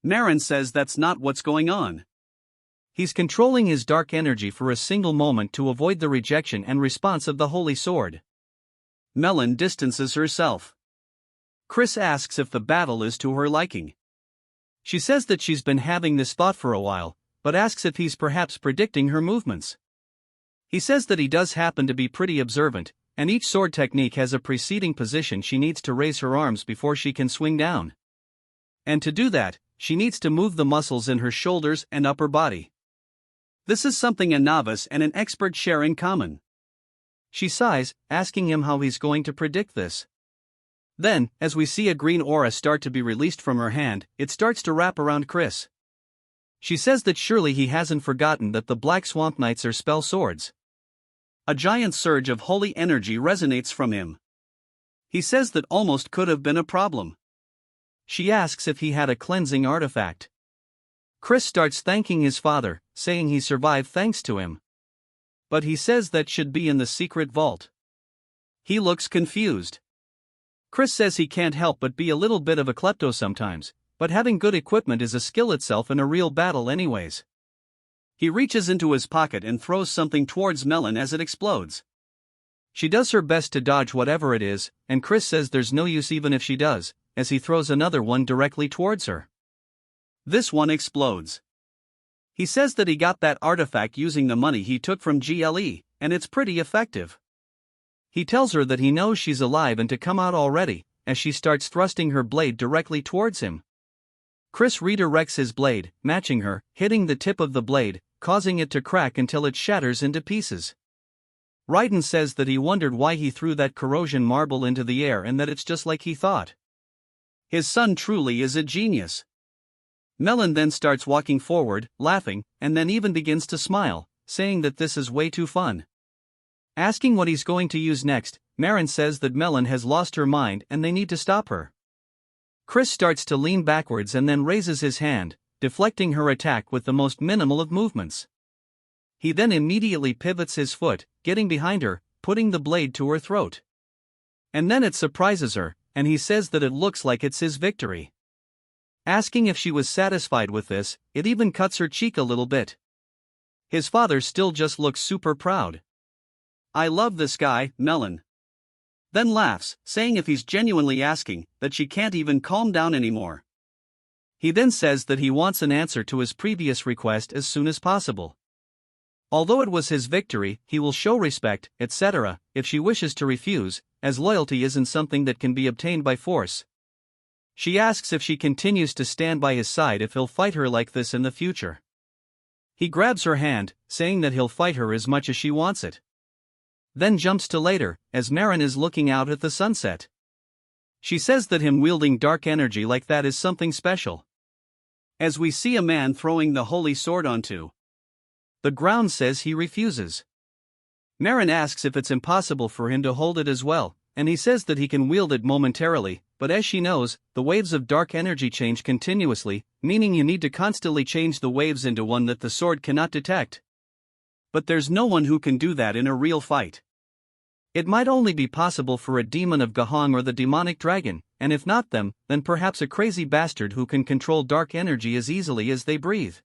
Marin says that's not what's going on. He's controlling his dark energy for a single moment to avoid the rejection and response of the holy sword. Melon distances herself. Chris asks if the battle is to her liking. She says that she's been having this thought for a while, but asks if he's perhaps predicting her movements. He says that he does happen to be pretty observant, and each sword technique has a preceding position she needs to raise her arms before she can swing down. And to do that, she needs to move the muscles in her shoulders and upper body. This is something a novice and an expert share in common. She sighs, asking him how he's going to predict this. Then, as we see a green aura start to be released from her hand, it starts to wrap around Chris. She says that surely he hasn't forgotten that the Black Swamp Knights are spell swords. A giant surge of holy energy resonates from him. He says that almost could have been a problem. She asks if he had a cleansing artifact. Chris starts thanking his father, saying he survived thanks to him. But he says that should be in the secret vault. He looks confused. Chris says he can't help but be a little bit of a klepto sometimes, but having good equipment is a skill itself in a real battle anyways. He reaches into his pocket and throws something towards Melon as it explodes. She does her best to dodge whatever it is, and Chris says there's no use even if she does, as he throws another one directly towards her. This one explodes. He says that he got that artifact using the money he took from GLE, and it's pretty effective. He tells her that he knows she's alive and to come out already, as she starts thrusting her blade directly towards him. Chris redirects his blade, matching her, hitting the tip of the blade, causing it to crack until it shatters into pieces. Raiden says that he wondered why he threw that corrosion marble into the air and that it's just like he thought. His son truly is a genius. Melon then starts walking forward, laughing, and then even begins to smile, saying that this is way too fun. Asking what he's going to use next, Marin says that Melon has lost her mind and they need to stop her. Chris starts to lean backwards and then raises his hand, deflecting her attack with the most minimal of movements. He then immediately pivots his foot, getting behind her, putting the blade to her throat. And then it surprises her, and he says that it looks like it's his victory. Asking if she was satisfied with this, it even cuts her cheek a little bit. His father still just looks super proud. "I love this guy, Melon." Then laughs, saying if he's genuinely asking, that she can't even calm down anymore. He then says that he wants an answer to his previous request as soon as possible. Although it was his victory, he will show respect, etc., if she wishes to refuse, as loyalty isn't something that can be obtained by force. She asks if she continues to stand by his side if he'll fight her like this in the future. He grabs her hand, saying that he'll fight her as much as she wants it. Then jumps to later, as Marin is looking out at the sunset. She says that him wielding dark energy like that is something special. As we see a man throwing the holy sword onto the ground, says he refuses. Marin asks if it's impossible for him to hold it as well, and he says that he can wield it momentarily, but as she knows, the waves of dark energy change continuously, meaning you need to constantly change the waves into one that the sword cannot detect. But there's no one who can do that in a real fight. It might only be possible for a demon of Gahong or the demonic dragon, and if not them, then perhaps a crazy bastard who can control dark energy as easily as they breathe.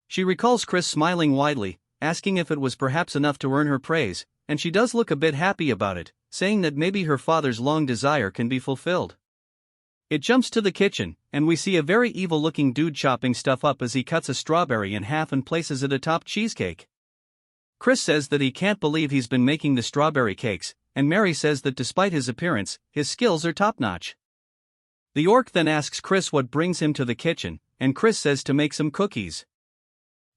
She recalls Chris smiling widely, asking if it was perhaps enough to earn her praise, and she does look a bit happy about it, saying that maybe her father's long desire can be fulfilled. It jumps to the kitchen, and we see a very evil-looking dude chopping stuff up as he cuts a strawberry in half and places it atop cheesecake. Chris says that he can't believe he's been making the strawberry cakes, and Mary says that despite his appearance, his skills are top-notch. The orc then asks Chris what brings him to the kitchen, and Chris says to make some cookies.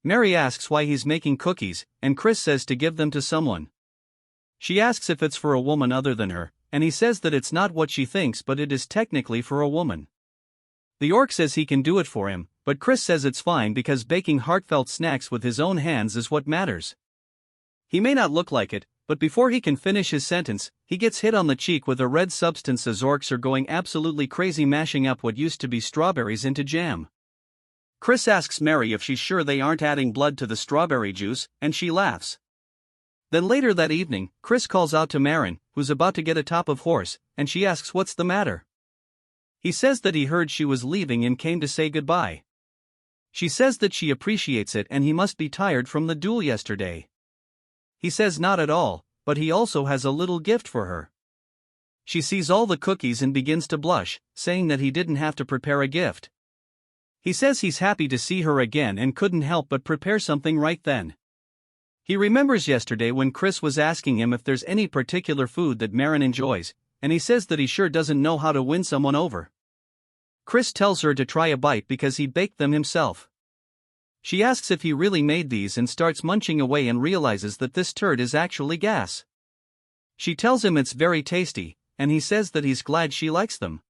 Mary asks why he's making cookies, and Chris says to give them to someone. She asks if it's for a woman other than her, and he says that it's not what she thinks but it is technically for a woman. The orc says he can do it for him, but Chris says it's fine because baking heartfelt snacks with his own hands is what matters. He may not look like it, but before he can finish his sentence, he gets hit on the cheek with a red substance as orcs are going absolutely crazy mashing up what used to be strawberries into jam. Chris asks Mary if she's sure they aren't adding blood to the strawberry juice, and she laughs. Then later that evening, Chris calls out to Marin, who's about to get atop of horse, and she asks what's the matter. He says that he heard she was leaving and came to say goodbye. She says that she appreciates it and he must be tired from the duel yesterday. He says not at all, but he also has a little gift for her. She sees all the cookies and begins to blush, saying that he didn't have to prepare a gift. He says he's happy to see her again and couldn't help but prepare something right then. He remembers yesterday when Chris was asking him if there's any particular food that Marin enjoys, and he says that he sure doesn't know how to win someone over. Chris tells her to try a bite because he baked them himself. She asks if he really made these and starts munching away and realizes that this turd is actually gas. She tells him it's very tasty, and he says that he's glad she likes them.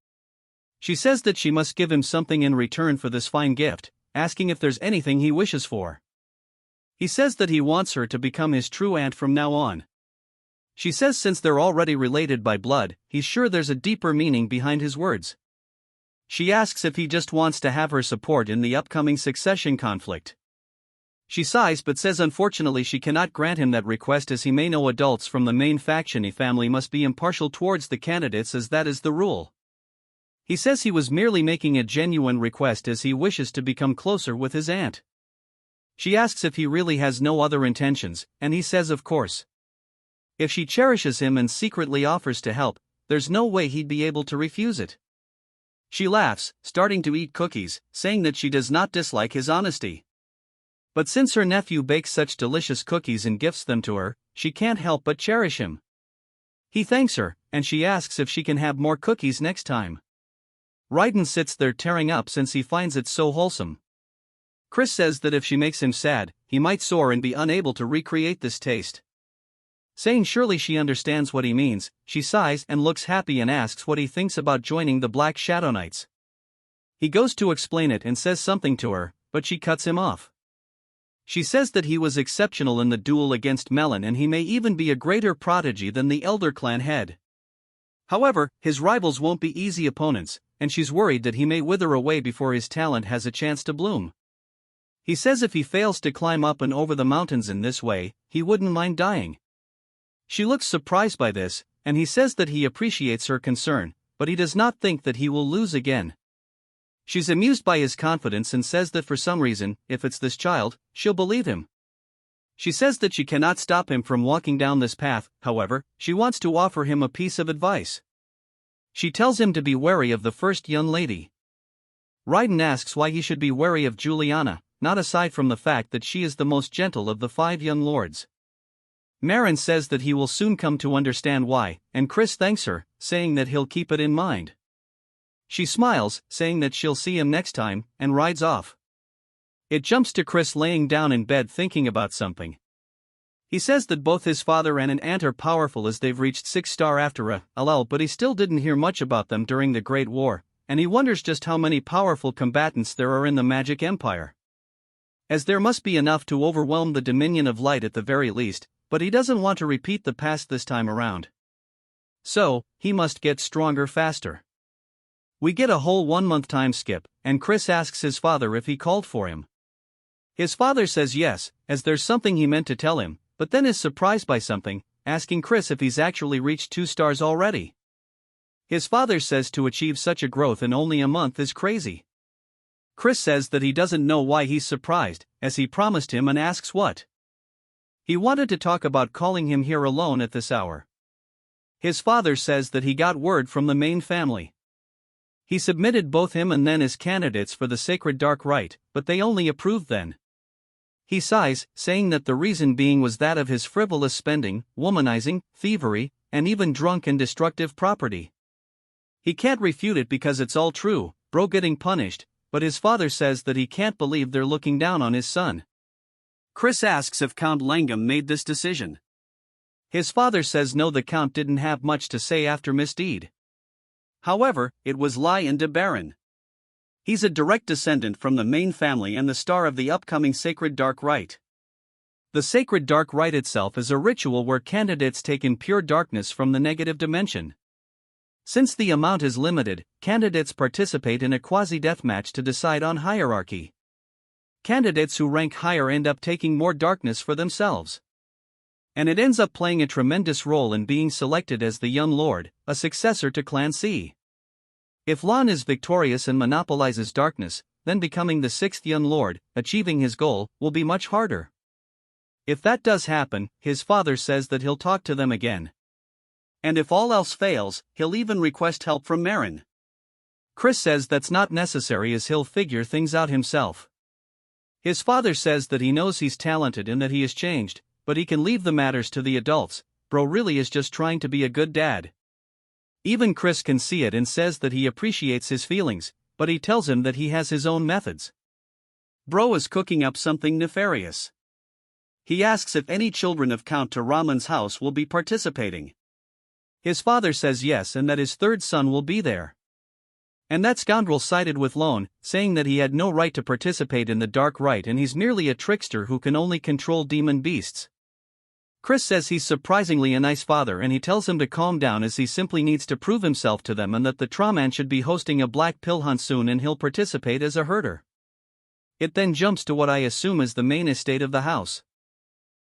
She says that she must give him something in return for this fine gift, asking if there's anything he wishes for. He says that he wants her to become his true aunt from now on. She says since they're already related by blood, he's sure there's a deeper meaning behind his words. She asks if he just wants to have her support in the upcoming succession conflict. She sighs but says unfortunately she cannot grant him that request as he may know adults from the main faction family must be impartial towards the candidates as that is the rule. He says he was merely making a genuine request as he wishes to become closer with his aunt. She asks if he really has no other intentions, and he says of course. If she cherishes him and secretly offers to help, there's no way he'd be able to refuse it. She laughs, starting to eat cookies, saying that she does not dislike his honesty. But since her nephew bakes such delicious cookies and gifts them to her, she can't help but cherish him. He thanks her, and she asks if she can have more cookies next time. Raiden sits there tearing up since he finds it so wholesome. Chris says that if she makes him sad, he might soar and be unable to recreate this taste. Saying surely she understands what he means, she sighs and looks happy and asks what he thinks about joining the Black Shadow Knights. He goes to explain it and says something to her, but she cuts him off. She says that he was exceptional in the duel against Melon and he may even be a greater prodigy than the Elder Clan head. However, his rivals won't be easy opponents, and she's worried that he may wither away before his talent has a chance to bloom. He says if he fails to climb up and over the mountains in this way, he wouldn't mind dying. She looks surprised by this, and he says that he appreciates her concern, but he does not think that he will lose again. She's amused by his confidence and says that for some reason, if it's this child, she'll believe him. She says that she cannot stop him from walking down this path, however, she wants to offer him a piece of advice. She tells him to be wary of the first young lady. Raiden asks why he should be wary of Juliana, not aside from the fact that she is the most gentle of the 5 young lords. Marin says that he will soon come to understand why, and Chris thanks her, saying that he'll keep it in mind. She smiles, saying that she'll see him next time, and rides off. It jumps to Chris laying down in bed thinking about something. He says that both his father and an aunt are powerful as they've reached 6-star after a LL, but he still didn't hear much about them during the Great War, and he wonders just how many powerful combatants there are in the Magic Empire. As there must be enough to overwhelm the Dominion of Light at the very least, but he doesn't want to repeat the past this time around. So, he must get stronger faster. We get a whole 1-month time skip, and Chris asks his father if he called for him. His father says yes, as there's something he meant to tell him, but then is surprised by something, asking Chris if he's actually reached 2 stars already. His father says to achieve such a growth in only a month is crazy. Chris says that he doesn't know why he's surprised, as he promised him and asks what. He wanted to talk about calling him here alone at this hour. His father says that he got word from the main family. He submitted both him and Nen as candidates for the Sacred Dark Rite, but they only approved then. He sighs, saying that the reason being was that of his frivolous spending, womanizing, thievery, and even drunk and destructive property. He can't refute it because it's all true, bro getting punished, but his father says that he can't believe they're looking down on his son. Chris asks if Count Langham made this decision. His father says no, the Count didn't have much to say after misdeed. However, it was Lion de Baron. He's a direct descendant from the main family and the star of the upcoming Sacred Dark Rite. The Sacred Dark Rite itself is a ritual where candidates take in pure darkness from the negative dimension. Since the amount is limited, candidates participate in a quasi-deathmatch to decide on hierarchy. Candidates who rank higher end up taking more darkness for themselves. And it ends up playing a tremendous role in being selected as the Young Lord, a successor to Clan C. If Lan is victorious and monopolizes darkness, then becoming the 6th Young Lord, achieving his goal, will be much harder. If that does happen, his father says that he'll talk to them again. And if all else fails, he'll even request help from Marin. Chris says that's not necessary as he'll figure things out himself. His father says that he knows he's talented and that he has changed, but he can leave the matters to the adults, bro really is just trying to be a good dad. Even Chris can see it and says that he appreciates his feelings, but he tells him that he has his own methods. Bro is cooking up something nefarious. He asks if any children of Count Taraman's house will be participating. His father says yes and that his 3rd son will be there. And that scoundrel sided with Lone, saying that he had no right to participate in the Dark Rite and he's merely a trickster who can only control demon beasts. Chris says he's surprisingly a nice father and he tells him to calm down as he simply needs to prove himself to them and that the Traman should be hosting a black pill hunt soon and he'll participate as a herder. It then jumps to what I assume is the main estate of the house.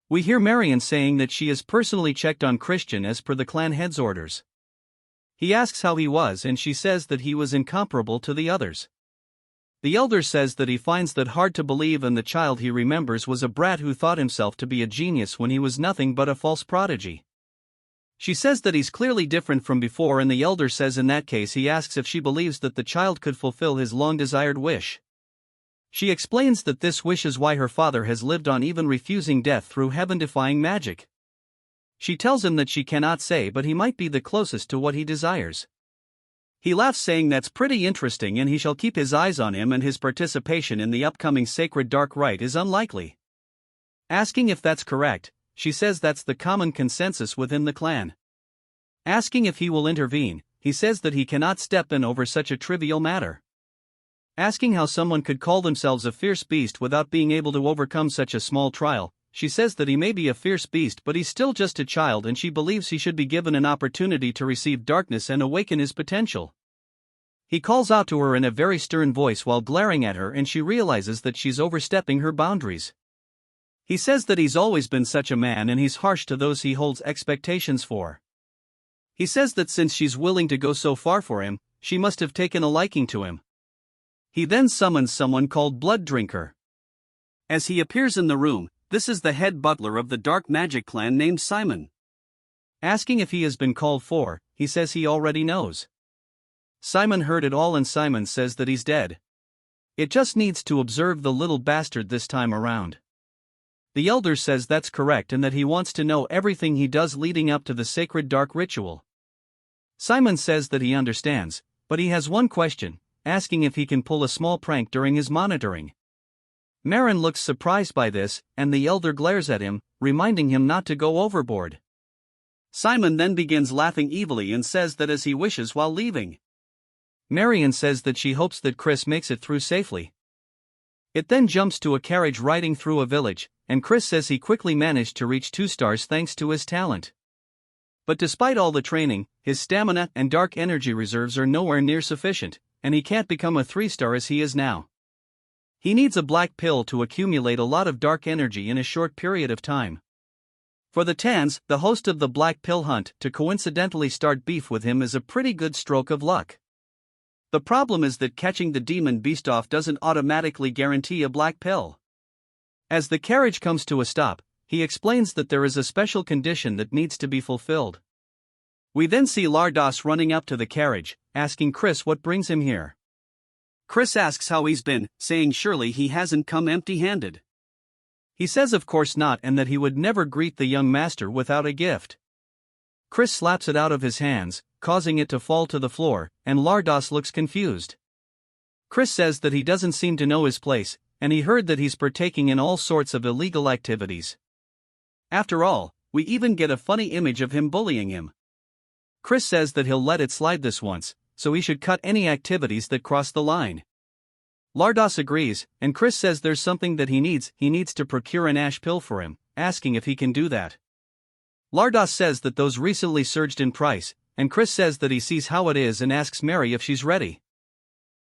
We hear Marion saying that she has personally checked on Christian as per the clan head's orders. He asks how he was and she says that he was incomparable to the others. The elder says that he finds that hard to believe, and the child he remembers was a brat who thought himself to be a genius when he was nothing but a false prodigy. She says that he's clearly different from before, and the elder says in that case he asks if she believes that the child could fulfill his long-desired wish. She explains that this wish is why her father has lived on, even refusing death through heaven-defying magic. She tells him that she cannot say, but he might be the closest to what he desires. He laughs, saying that's pretty interesting and he shall keep his eyes on him, and his participation in the upcoming sacred dark rite is unlikely. Asking if that's correct, she says that's the common consensus within the clan. Asking if he will intervene, he says that he cannot step in over such a trivial matter. Asking how someone could call themselves a fierce beast without being able to overcome such a small trial, she says that he may be a fierce beast, but he's still just a child, and she believes he should be given an opportunity to receive darkness and awaken his potential. He calls out to her in a very stern voice while glaring at her, and she realizes that she's overstepping her boundaries. He says that he's always been such a man and he's harsh to those he holds expectations for. He says that since she's willing to go so far for him, she must have taken a liking to him. He then summons someone called Blood Drinker. As he appears in the room, this is the head butler of the dark magic clan named Simon. Asking if he has been called for, he says he already knows. Simon heard it all, and Simon says that he's dead. It just needs to observe the little bastard this time around. The elder says that's correct and that he wants to know everything he does leading up to the sacred dark ritual. Simon says that he understands, but he has one question, asking if he can pull a small prank during his monitoring. Marin looks surprised by this, and the elder glares at him, reminding him not to go overboard. Simon then begins laughing evilly and says that as he wishes while leaving. Marion says that she hopes that Chris makes it through safely. It then jumps to a carriage riding through a village, and Chris says he quickly managed to reach 2 stars thanks to his talent. But despite all the training, his stamina and dark energy reserves are nowhere near sufficient, and he can't become a 3-star as he is now. He needs a black pill to accumulate a lot of dark energy in a short period of time. For the Tans, the host of the black pill hunt, to coincidentally start beef with him is a pretty good stroke of luck. The problem is that catching the demon beast off doesn't automatically guarantee a black pill. As the carriage comes to a stop, he explains that there is a special condition that needs to be fulfilled. We then see Lardos running up to the carriage, asking Chris what brings him here. Chris asks how he's been, saying surely he hasn't come empty-handed. He says of course not, and that he would never greet the young master without a gift. Chris slaps it out of his hands, causing it to fall to the floor, and Lardos looks confused. Chris says that he doesn't seem to know his place, and he heard that he's partaking in all sorts of illegal activities. After all, we even get a funny image of him bullying him. Chris says that he'll let it slide this once, so he should cut any activities that cross the line. Lardos agrees, and Chris says there's something that he needs to procure an ash pill for him, asking if he can do that. Lardos says that those recently surged in price, and Chris says that he sees how it is and asks Mary if she's ready.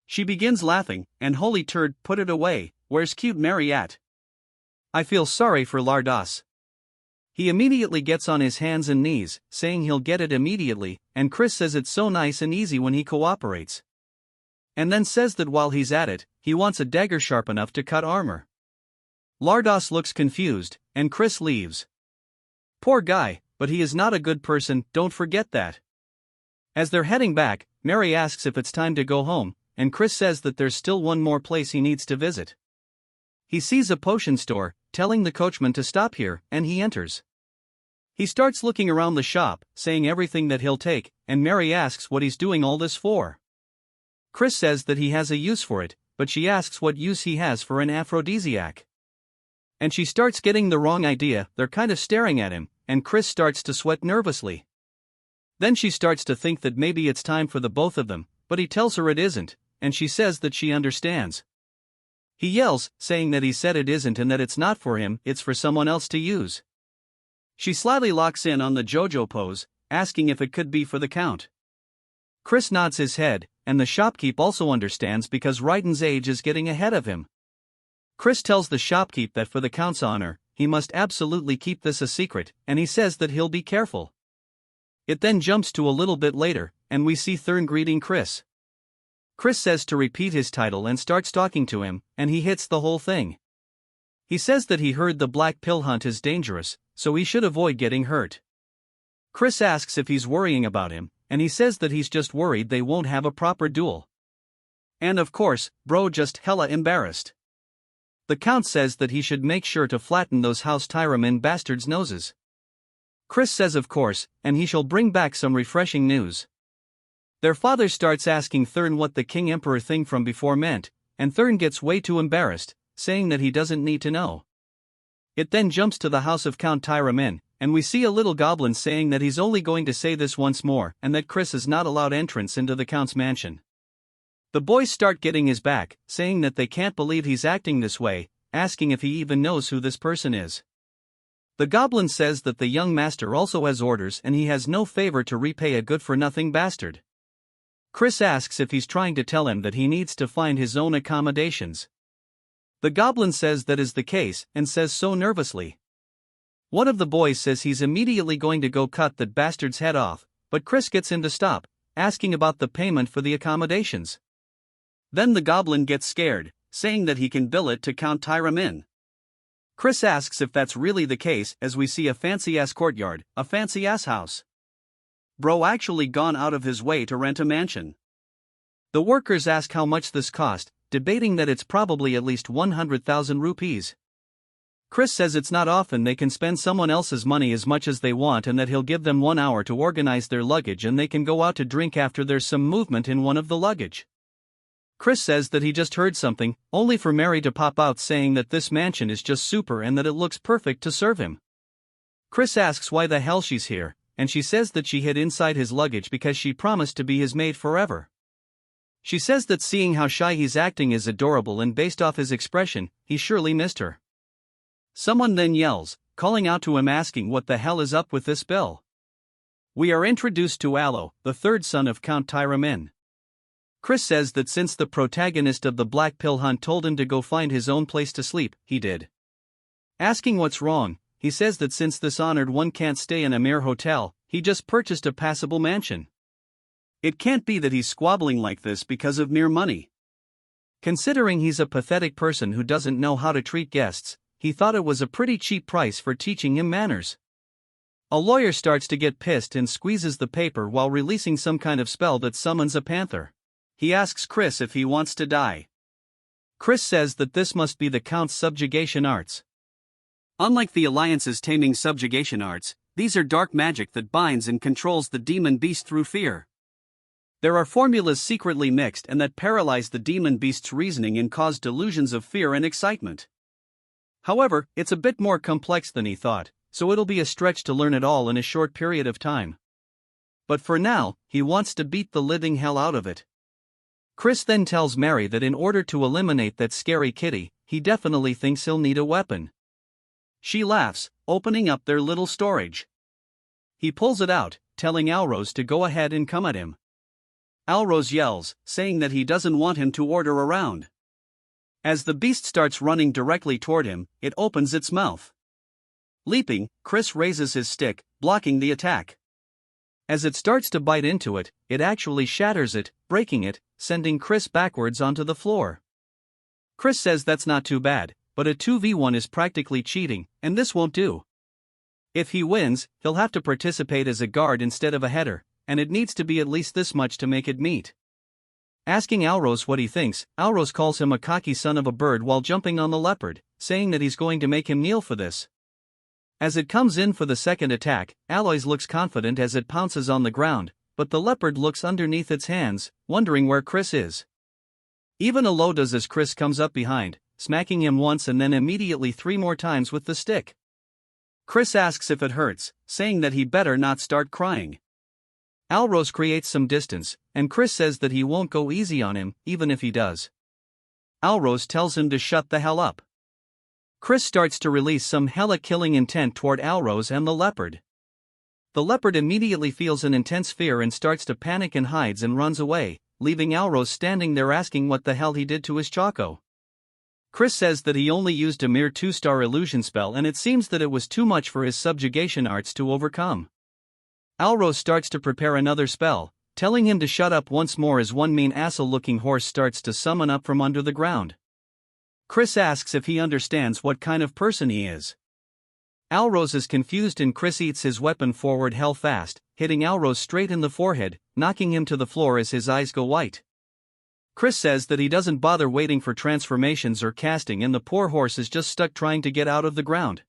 She begins laughing, and holy turd, put it away, where's cute Mary at? I feel sorry for Lardos. He immediately gets on his hands and knees, saying he'll get it immediately, and Chris says it's so nice and easy when he cooperates. And then says that while he's at it, he wants a dagger sharp enough to cut armor. Lardos looks confused, and Chris leaves. Poor guy, but he is not a good person, don't forget that. As they're heading back, Mary asks if it's time to go home, and Chris says that there's still one more place he needs to visit. He sees a potion store, telling the coachman to stop here, and he enters. He starts looking around the shop, saying everything that he'll take, and Mary asks what he's doing all this for. Chris says that he has a use for it, but she asks what use he has for an aphrodisiac. And she starts getting the wrong idea, they're kind of staring at him, and Chris starts to sweat nervously. Then she starts to think that maybe it's time for the both of them, but he tells her it isn't, and she says that she understands. He yells, saying that he said it isn't and that it's not for him, it's for someone else to use. She slyly locks in on the JoJo pose, asking if it could be for the Count. Chris nods his head, and the shopkeep also understands because Raiden's age is getting ahead of him. Chris tells the shopkeep that for the Count's honor, he must absolutely keep this a secret, and he says that he'll be careful. It then jumps to a little bit later, and we see Thurn greeting Chris. Chris says to repeat his title and starts talking to him, and he hits the whole thing. He says that he heard the black pill hunt is dangerous, so he should avoid getting hurt. Chris asks if he's worrying about him, and he says that he's just worried they won't have a proper duel. And of course, bro just hella embarrassed. The Count says that he should make sure to flatten those House Tyramin bastards' noses. Chris says of course, and he shall bring back some refreshing news. Their father starts asking Thurn what the King Emperor thing from before meant, and Thurn gets way too embarrassed, saying that he doesn't need to know. It then jumps to the house of Count Tyramin, and we see a little goblin saying that he's only going to say this once more and that Chris is not allowed entrance into the Count's mansion. The boys start getting his back, saying that they can't believe he's acting this way, asking if he even knows who this person is. The goblin says that the young master also has orders and he has no favor to repay a good-for-nothing bastard. Chris asks if he's trying to tell him that he needs to find his own accommodations. The goblin says that is the case and says so nervously. One of the boys says he's immediately going to go cut that bastard's head off, but Chris gets him to stop, asking about the payment for the accommodations. Then the goblin gets scared, saying that he can bill it to Count Tyramin. Chris asks if that's really the case as we see a fancy-ass courtyard, a fancy-ass house. Bro actually gone out of his way to rent a mansion. The workers ask how much this cost, debating that it's probably at least 100,000 rupees. Chris says it's not often they can spend someone else's money as much as they want and that he'll give them 1 hour to organize their luggage and they can go out to drink after there's some movement in one of the luggage. Chris says that he just heard something, only for Mary to pop out saying that this mansion is just super and that it looks perfect to serve him. Chris asks why the hell she's here, and she says that she hid inside his luggage because she promised to be his maid forever. She says that seeing how shy he's acting is adorable and based off his expression, he surely missed her. Someone then yells, calling out to him asking what the hell is up with this bill. We are introduced to Yahello, the third son of Count Tyramin. Chris says that since the protagonist of the Black Pill Hunt told him to go find his own place to sleep, he did. Asking what's wrong, he says that since this honored one can't stay in a mere hotel, he just purchased a passable mansion. It can't be that he's squabbling like this because of mere money. Considering he's a pathetic person who doesn't know how to treat guests, he thought it was a pretty cheap price for teaching him manners. A lawyer starts to get pissed and squeezes the paper while releasing some kind of spell that summons a panther. He asks Chris if he wants to die. Chris says that this must be the Count's subjugation arts. Unlike the Alliance's taming subjugation arts, these are dark magic that binds and controls the demon beast through fear. There are formulas secretly mixed and that paralyze the demon beast's reasoning and cause delusions of fear and excitement. However, it's a bit more complex than he thought, so it'll be a stretch to learn it all in a short period of time. But for now, he wants to beat the living hell out of it. Chris then tells Mary that in order to eliminate that scary kitty, he definitely thinks he'll need a weapon. She laughs, opening up their little storage. He pulls it out, telling Alrose to go ahead and come at him. Alrose yells, saying that he doesn't want him to order around. As the beast starts running directly toward him, it opens its mouth. Leaping, Chris raises his stick, blocking the attack. As it starts to bite into it, it actually shatters it, breaking it, sending Chris backwards onto the floor. Chris says that's not too bad, but a 2v1 is practically cheating, and this won't do. If he wins, he'll have to participate as a guard instead of a header, and it needs to be at least this much to make it meet. Asking Alrose what he thinks, Alrose calls him a cocky son of a bird while jumping on the leopard, saying that he's going to make him kneel for this. As it comes in for the second attack, Aloys looks confident as it pounces on the ground, but the leopard looks underneath its hands, wondering where Chris is. Even Alo does as Chris comes up behind, smacking him once and then immediately 3 more times with the stick. Chris asks if it hurts, saying that he better not start crying. Alrose creates some distance, and Chris says that he won't go easy on him, even if he does. Alrose tells him to shut the hell up. Chris starts to release some hella killing intent toward Alrose and the leopard. The leopard immediately feels an intense fear and starts to panic and hides and runs away, leaving Alrose standing there asking what the hell he did to his Choco. Chris says that he only used a mere 2-star illusion spell and it seems that it was too much for his subjugation arts to overcome. Alrose starts to prepare another spell, telling him to shut up once more as one mean asshole-looking horse starts to summon up from under the ground. Chris asks if he understands what kind of person he is. Alrose is confused and Chris eats his weapon forward hell fast, hitting Alrose straight in the forehead, knocking him to the floor as his eyes go white. Chris says that he doesn't bother waiting for transformations or casting and the poor horse is just stuck trying to get out of the ground.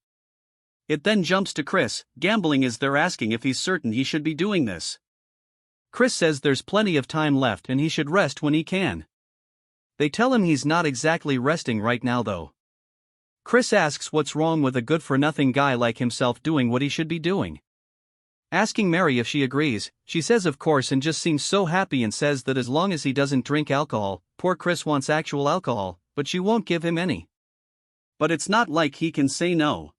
It then jumps to Chris, gambling as they're asking if he's certain he should be doing this. Chris says there's plenty of time left and he should rest when he can. They tell him he's not exactly resting right now though. Chris asks what's wrong with a good-for-nothing guy like himself doing what he should be doing. Asking Mary if she agrees, she says of course and just seems so happy and says that as long as he doesn't drink alcohol, poor Chris wants actual alcohol, but she won't give him any. But it's not like he can say no.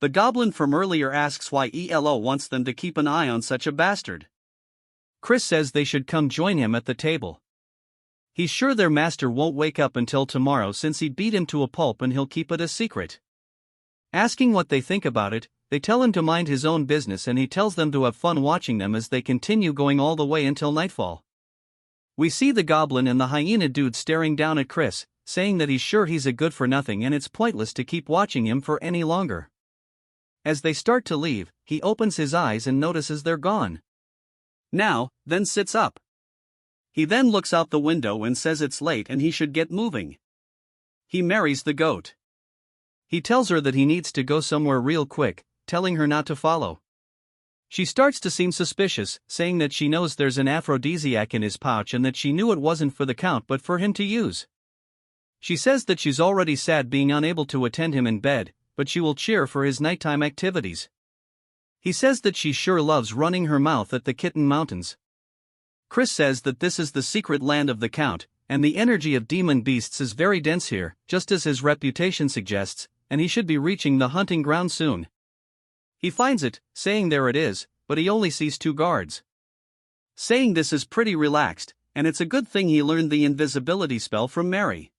The goblin from earlier asks why Yahello wants them to keep an eye on such a bastard. Chris says they should come join him at the table. He's sure their master won't wake up until tomorrow since he beat him to a pulp and he'll keep it a secret. Asking what they think about it, they tell him to mind his own business and he tells them to have fun watching them as they continue going all the way until nightfall. We see the goblin and the hyena dude staring down at Chris, saying that he's sure he's a good-for-nothing and it's pointless to keep watching him for any longer. As they start to leave, he opens his eyes and notices they're gone. Now, then sits up. He then looks out the window and says it's late and he should get moving. He marries the goat. He tells her that he needs to go somewhere real quick, telling her not to follow. She starts to seem suspicious, saying that she knows there's an aphrodisiac in his pouch and that she knew it wasn't for the count but for him to use. She says that she's already sad being unable to attend him in bed, but she will cheer for his nighttime activities. He says that she sure loves running her mouth at the Kitten Mountains. Chris says that this is the secret land of the Count, and the energy of demon beasts is very dense here, just as his reputation suggests, and he should be reaching the hunting ground soon. He finds it, saying there it is, but he only sees 2 guards. Saying this is pretty relaxed, and it's a good thing he learned the invisibility spell from Mary.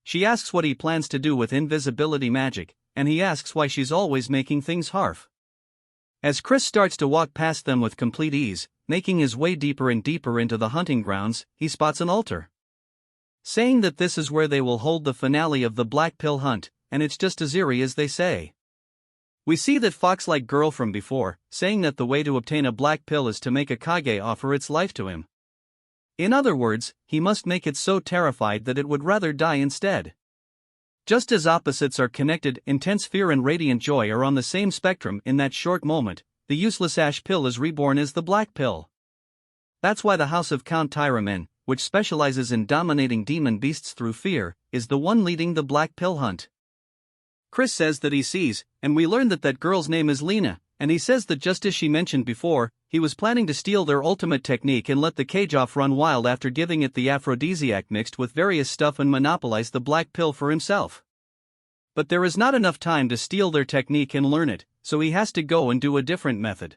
She asks what he plans to do with invisibility magic, and he asks why she's always making things harf. As Chris starts to walk past them with complete ease, making his way deeper and deeper into the hunting grounds, he spots an altar. Saying that this is where they will hold the finale of the Black Pill hunt, and it's just as eerie as they say. We see that fox-like girl from before, saying that the way to obtain a black pill is to make a kage offer its life to him. In other words, he must make it so terrified that it would rather die instead. Just as opposites are connected, intense fear and radiant joy are on the same spectrum in that short moment, the useless ash pill is reborn as the black pill. That's why the house of Count Tyramin, which specializes in dominating demon beasts through fear, is the one leading the black pill hunt. Chris says that he sees, and we learn that that girl's name is Lena, and he says that just as she mentioned before, he was planning to steal their ultimate technique and let the cage off run wild after giving it the aphrodisiac mixed with various stuff and monopolize the black pill for himself. But there is not enough time to steal their technique and learn it, so he has to go and do a different method.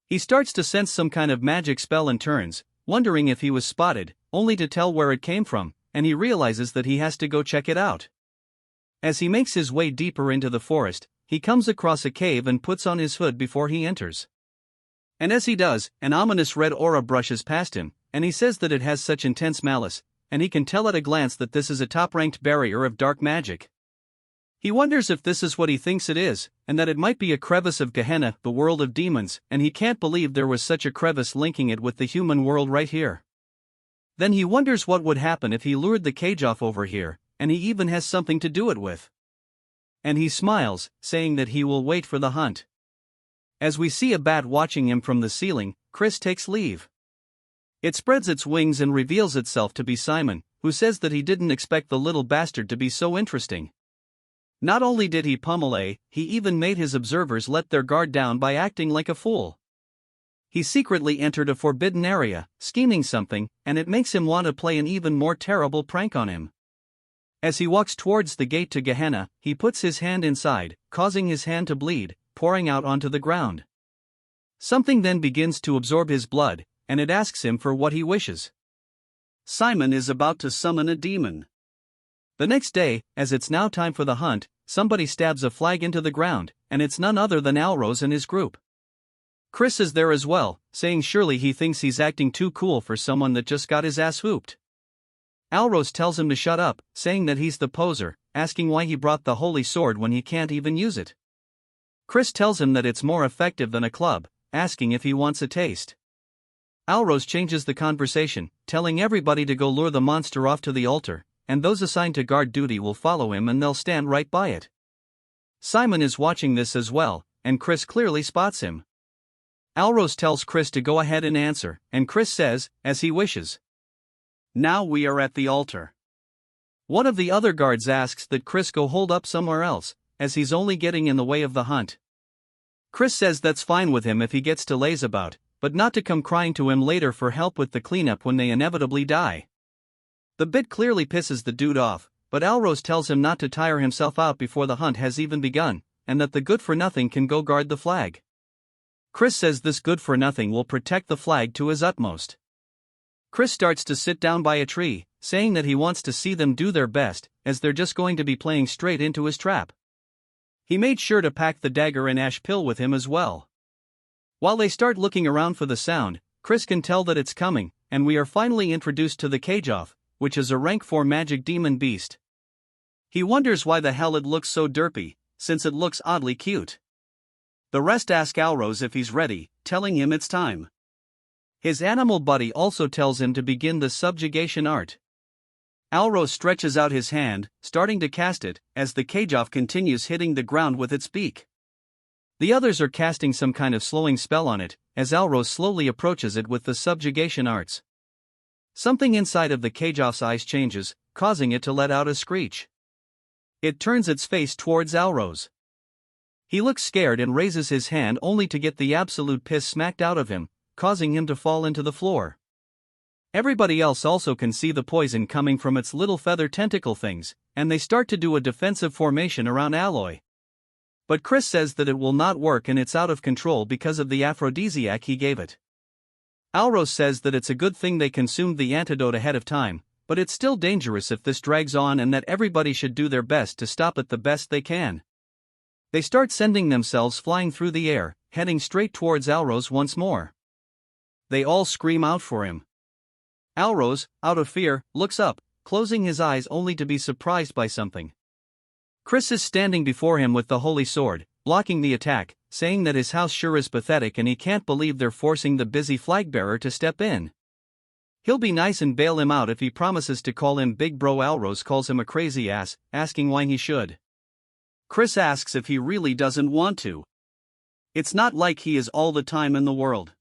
He starts to sense some kind of magic spell and turns, wondering if he was spotted, only to tell where it came from, and he realizes that he has to go check it out. As he makes his way deeper into the forest, he comes across a cave and puts on his hood before he enters. And as he does, an ominous red aura brushes past him, and he says that it has such intense malice, and he can tell at a glance that this is a top-ranked barrier of dark magic. He wonders if this is what he thinks it is, and that it might be a crevice of Gehenna, the world of demons, and he can't believe there was such a crevice linking it with the human world right here. Then he wonders what would happen if he lured the cage off over here, and he even has something to do it with. And he smiles, saying that he will wait for the hunt. As we see a bat watching him from the ceiling, Chris takes leave. It spreads its wings and reveals itself to be Simon, who says that he didn't expect the little bastard to be so interesting. Not only did he pummel he even made his observers let their guard down by acting like a fool. He secretly entered a forbidden area, scheming something, and it makes him want to play an even more terrible prank on him. As he walks towards the gate to Gehenna, he puts his hand inside, causing his hand to bleed, pouring out onto the ground. Something then begins to absorb his blood, and it asks him for what he wishes. Simon is about to summon a demon. The next day, as it's now time for the hunt, somebody stabs a flag into the ground, and it's none other than Alrose and his group. Chris is there as well, saying surely he thinks he's acting too cool for someone that just got his ass whooped. Alros tells him to shut up, saying that he's the poser, asking why he brought the holy sword when he can't even use it. Chris tells him that it's more effective than a club, asking if he wants a taste. Alros changes the conversation, telling everybody to go lure the monster off to the altar, and those assigned to guard duty will follow him and they'll stand right by it. Simon is watching this as well, and Chris clearly spots him. Alros tells Chris to go ahead and answer, and Chris says, as he wishes. Now we are at the altar. One of the other guards asks that Chris go hold up somewhere else, as he's only getting in the way of the hunt. Chris says that's fine with him if he gets to laze about, but not to come crying to him later for help with the cleanup when they inevitably die. The bit clearly pisses the dude off, but Alros tells him not to tire himself out before the hunt has even begun, and that the good-for-nothing can go guard the flag. Chris says this good-for-nothing will protect the flag to his utmost. Chris starts to sit down by a tree, saying that he wants to see them do their best, as they're just going to be playing straight into his trap. He made sure to pack the dagger and ash pill with him as well. While they start looking around for the sound, Chris can tell that it's coming, and we are finally introduced to the Cageoff, which is a rank 4 magic demon beast. He wonders why the hell it looks so derpy, since it looks oddly cute. The rest ask Alros if he's ready, telling him it's time. His animal buddy also tells him to begin the subjugation art. Alros stretches out his hand, starting to cast it, as the Cageoff continues hitting the ground with its beak. The others are casting some kind of slowing spell on it, as Alros slowly approaches it with the subjugation arts. Something inside of the Cageoff's eyes changes, causing it to let out a screech. It turns its face towards Alros. He looks scared and raises his hand only to get the absolute piss smacked out of him, causing him to fall into the floor. Everybody else also can see the poison coming from its little feather tentacle things, and they start to do a defensive formation around Alloy. But Chris says that it will not work and it's out of control because of the aphrodisiac he gave it. Alros says that it's a good thing they consumed the antidote ahead of time, but it's still dangerous if this drags on and that everybody should do their best to stop it the best they can. They start sending themselves flying through the air, heading straight towards Alros once more. They all scream out for him. Alros, out of fear, looks up, closing his eyes only to be surprised by something. Chris is standing before him with the holy sword, blocking the attack, saying that his house sure is pathetic and he can't believe they're forcing the busy flagbearer to step in. He'll be nice and bail him out if he promises to call him Big Bro. Alros calls him a crazy ass, asking why he should. Chris asks if he really doesn't want to. It's not like he is all the time in the world.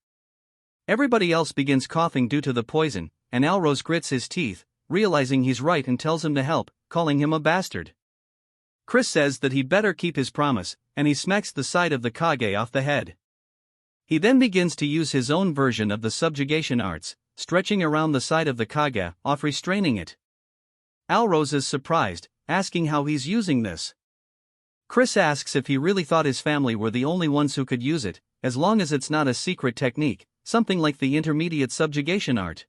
Everybody else begins coughing due to the poison, and Alros grits his teeth, realizing he's right and tells him to help, calling him a bastard. Chris says that he better keep his promise, and he smacks the side of the Kage off the head. He then begins to use his own version of the subjugation arts, stretching around the side of the Kage, off restraining it. Alros is surprised, asking how he's using this. Chris asks if he really thought his family were the only ones who could use it, as long as it's not a secret technique, something like the intermediate subjugation art.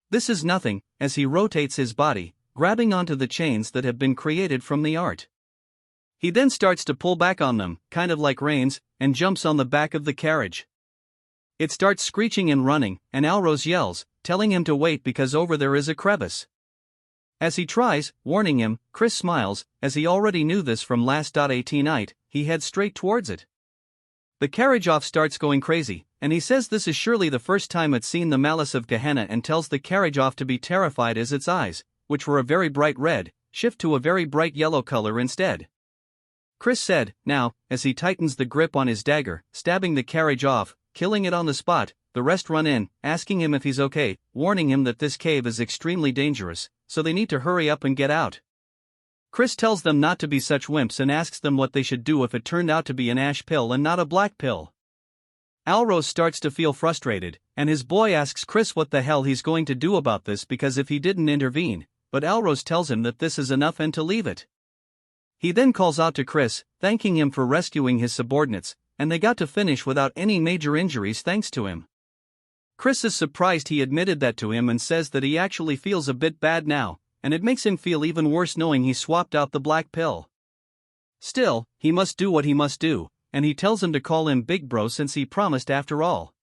This is nothing, as he rotates his body, grabbing onto the chains that have been created from the art. He then starts to pull back on them, kind of like reins, and jumps on the back of the carriage. It starts screeching and running, and Alros yells, telling him to wait because over there is a crevice. As he tries, warning him, Chris smiles, as he already knew this from last 18 night, he heads straight towards it. The carriage off starts going crazy, and he says this is surely the first time it's seen the malice of Gehenna and tells the carriage off to be terrified as its eyes, which were a very bright red, shift to a very bright yellow color instead. Chris said, now, as he tightens the grip on his dagger, stabbing the carriage off, killing it on the spot, the rest run in, asking him if he's okay, warning him that this cave is extremely dangerous, so they need to hurry up and get out. Chris tells them not to be such wimps and asks them what they should do if it turned out to be an ash pill and not a black pill. Alros starts to feel frustrated, and his boy asks Chris what the hell he's going to do about this because if he didn't intervene, but Alros tells him that this is enough and to leave it. He then calls out to Chris, thanking him for rescuing his subordinates, and they got to finish without any major injuries thanks to him. Chris is surprised he admitted that to him and says that he actually feels a bit bad now, and it makes him feel even worse knowing he swapped out the black pill. Still, he must do what he must do, and he tells him to call him Big Bro since he promised after all.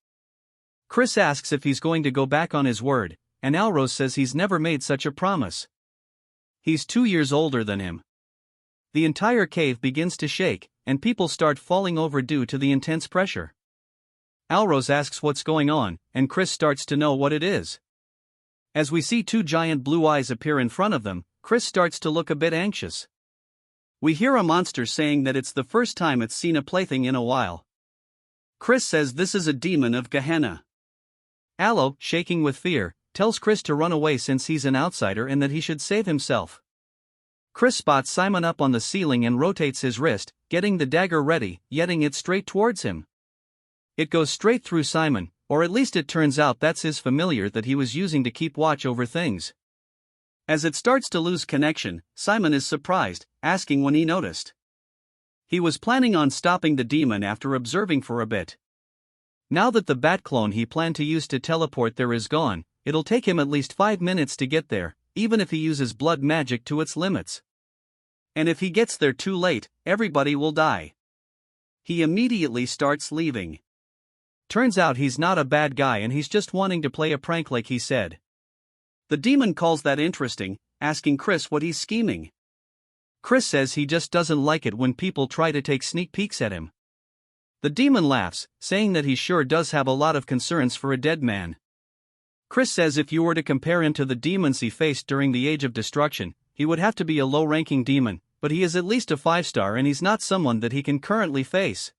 Chris asks if he's going to go back on his word, and Alros says he's never made such a promise. He's 2 years older than him. The entire cave begins to shake, and people start falling over due to the intense pressure. Alros asks what's going on, and Chris starts to know what it is. As we see 2 giant blue eyes appear in front of them, Chris starts to look a bit anxious. We hear a monster saying that it's the first time it's seen a plaything in a while. Chris says this is a demon of Gehenna. Allo, shaking with fear, tells Chris to run away since he's an outsider and that he should save himself. Chris spots Simon up on the ceiling and rotates his wrist, getting the dagger ready, jetting it straight towards him. It goes straight through Simon, or at least it turns out that's his familiar that he was using to keep watch over things. As it starts to lose connection, Simon is surprised, asking when he noticed. He was planning on stopping the demon after observing for a bit. Now that the bat clone he planned to use to teleport there is gone, it'll take him at least 5 minutes to get there, even if he uses blood magic to its limits. And if he gets there too late, everybody will die. He immediately starts leaving. Turns out he's not a bad guy and he's just wanting to play a prank like he said. The demon calls that interesting, asking Chris what he's scheming. Chris says he just doesn't like it when people try to take sneak peeks at him. The demon laughs, saying that he sure does have a lot of concerns for a dead man. Chris says if you were to compare him to the demons he faced during the Age of Destruction, he would have to be a low-ranking demon, but he is at least a 5-star and he's not someone that he can currently face.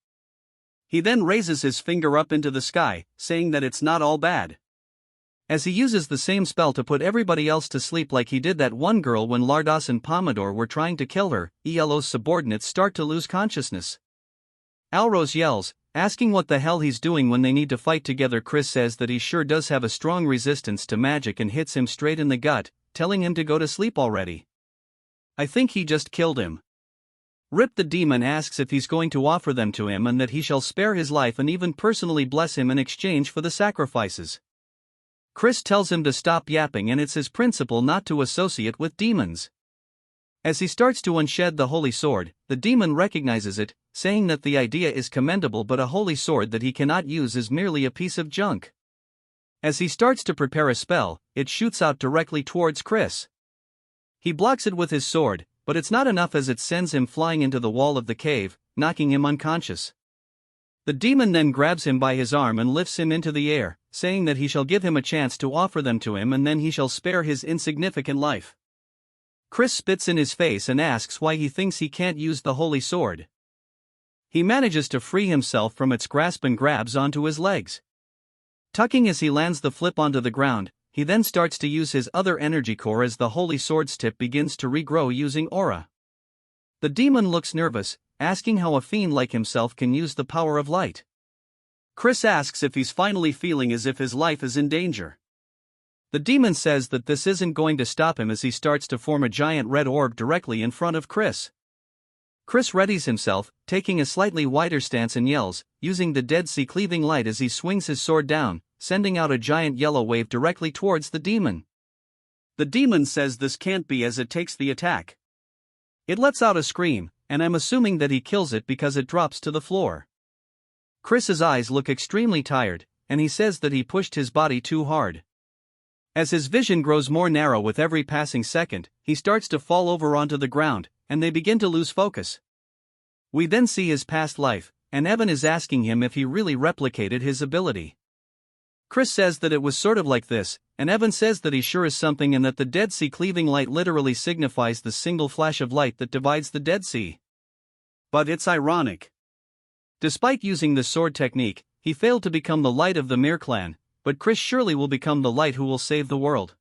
He then raises his finger up into the sky, saying that it's not all bad. As he uses the same spell to put everybody else to sleep like he did that one girl when Lardos and Pomodore were trying to kill her, Yahello's subordinates start to lose consciousness. Alros yells, asking what the hell he's doing when they need to fight together. Chris says that he sure does have a strong resistance to magic and hits him straight in the gut, telling him to go to sleep already. I think he just killed him. Rip the demon asks if he's going to offer them to him and that he shall spare his life and even personally bless him in exchange for the sacrifices. Chris tells him to stop yapping and it's his principle not to associate with demons. As he starts to unshed the holy sword, the demon recognizes it, saying that the idea is commendable but a holy sword that he cannot use is merely a piece of junk. As he starts to prepare a spell, it shoots out directly towards Chris. He blocks it with his sword, but it's not enough as it sends him flying into the wall of the cave, knocking him unconscious. The demon then grabs him by his arm and lifts him into the air, saying that he shall give him a chance to offer them to him and then he shall spare his insignificant life. Chris spits in his face and asks why he thinks he can't use the holy sword. He manages to free himself from its grasp and grabs onto his legs. Tucking as he lands the flip onto the ground, he then starts to use his other energy core as the holy sword's tip begins to regrow using aura. The demon looks nervous, asking how a fiend like himself can use the power of light. Chris asks if he's finally feeling as if his life is in danger. The demon says that this isn't going to stop him as he starts to form a giant red orb directly in front of Chris. Chris readies himself, taking a slightly wider stance and yells, using the Dead Sea cleaving light as he swings his sword down, sending out a giant yellow wave directly towards the demon. The demon says this can't be as it takes the attack. It lets out a scream, and I'm assuming that he kills it because it drops to the floor. Chris's eyes look extremely tired, and he says that he pushed his body too hard. As his vision grows more narrow with every passing second, he starts to fall over onto the ground, and they begin to lose focus. We then see his past life, and Evan is asking him if he really replicated his ability. Chris says that it was sort of like this, and Evan says that he sure is something and that the Dead Sea cleaving light literally signifies the single flash of light that divides the Dead Sea. But it's ironic. Despite using the sword technique, he failed to become the light of the Mir clan, but Chris surely will become the light who will save the world.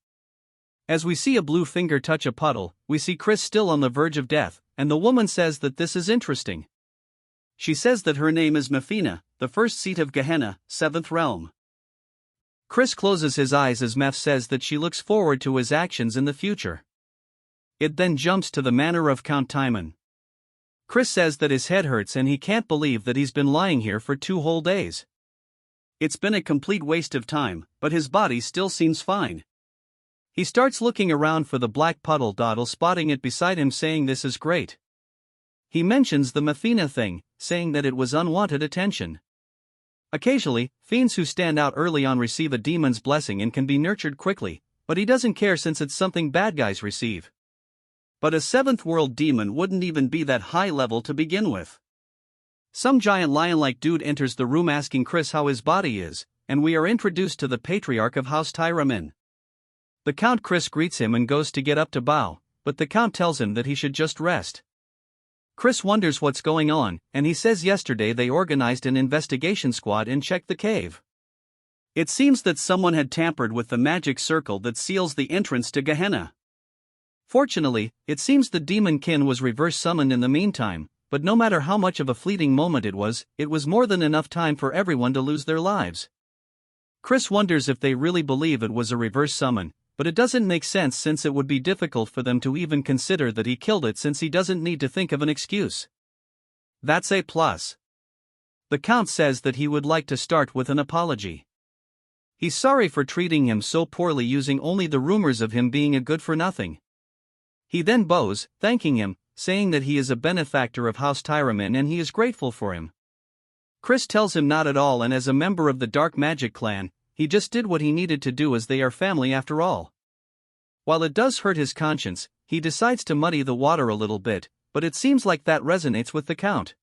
As we see a blue finger touch a puddle, we see Chris still on the verge of death, and the woman says that this is interesting. She says that her name is Mefina, the first seat of Gehenna, 7th realm. Chris closes his eyes as Meph says that she looks forward to his actions in the future. It then jumps to the manor of Count Timon. Chris says that his head hurts and he can't believe that he's been lying here for 2 whole days. It's been a complete waste of time, but his body still seems fine. He starts looking around for the black puddle, spotting it beside him saying this is great. He mentions the Mefina thing, saying that it was unwanted attention. Occasionally, fiends who stand out early on receive a demon's blessing and can be nurtured quickly, but he doesn't care since it's something bad guys receive. But a seventh world demon wouldn't even be that high level to begin with. Some giant lion-like dude enters the room asking Chris how his body is, and we are introduced to the patriarch of House Tyramin. The Count Chris greets him and goes to get up to bow, but the Count tells him that he should just rest. Chris wonders what's going on, and he says yesterday they organized an investigation squad and checked the cave. It seems that someone had tampered with the magic circle that seals the entrance to Gehenna. Fortunately, it seems the demon kin was reverse summoned in the meantime, but no matter how much of a fleeting moment it was more than enough time for everyone to lose their lives. Chris wonders if they really believe it was a reverse summon, but it doesn't make sense since it would be difficult for them to even consider that he killed it since he doesn't need to think of an excuse. That's a plus. The Count says that he would like to start with an apology. He's sorry for treating him so poorly using only the rumors of him being a good-for-nothing. He then bows, thanking him, saying that he is a benefactor of House Tyramin and he is grateful for him. Chris tells him not at all, and as a member of the Dark Magic clan, he just did what he needed to do as they are family after all. While it does hurt his conscience, he decides to muddy the water a little bit, but it seems like that resonates with the Count.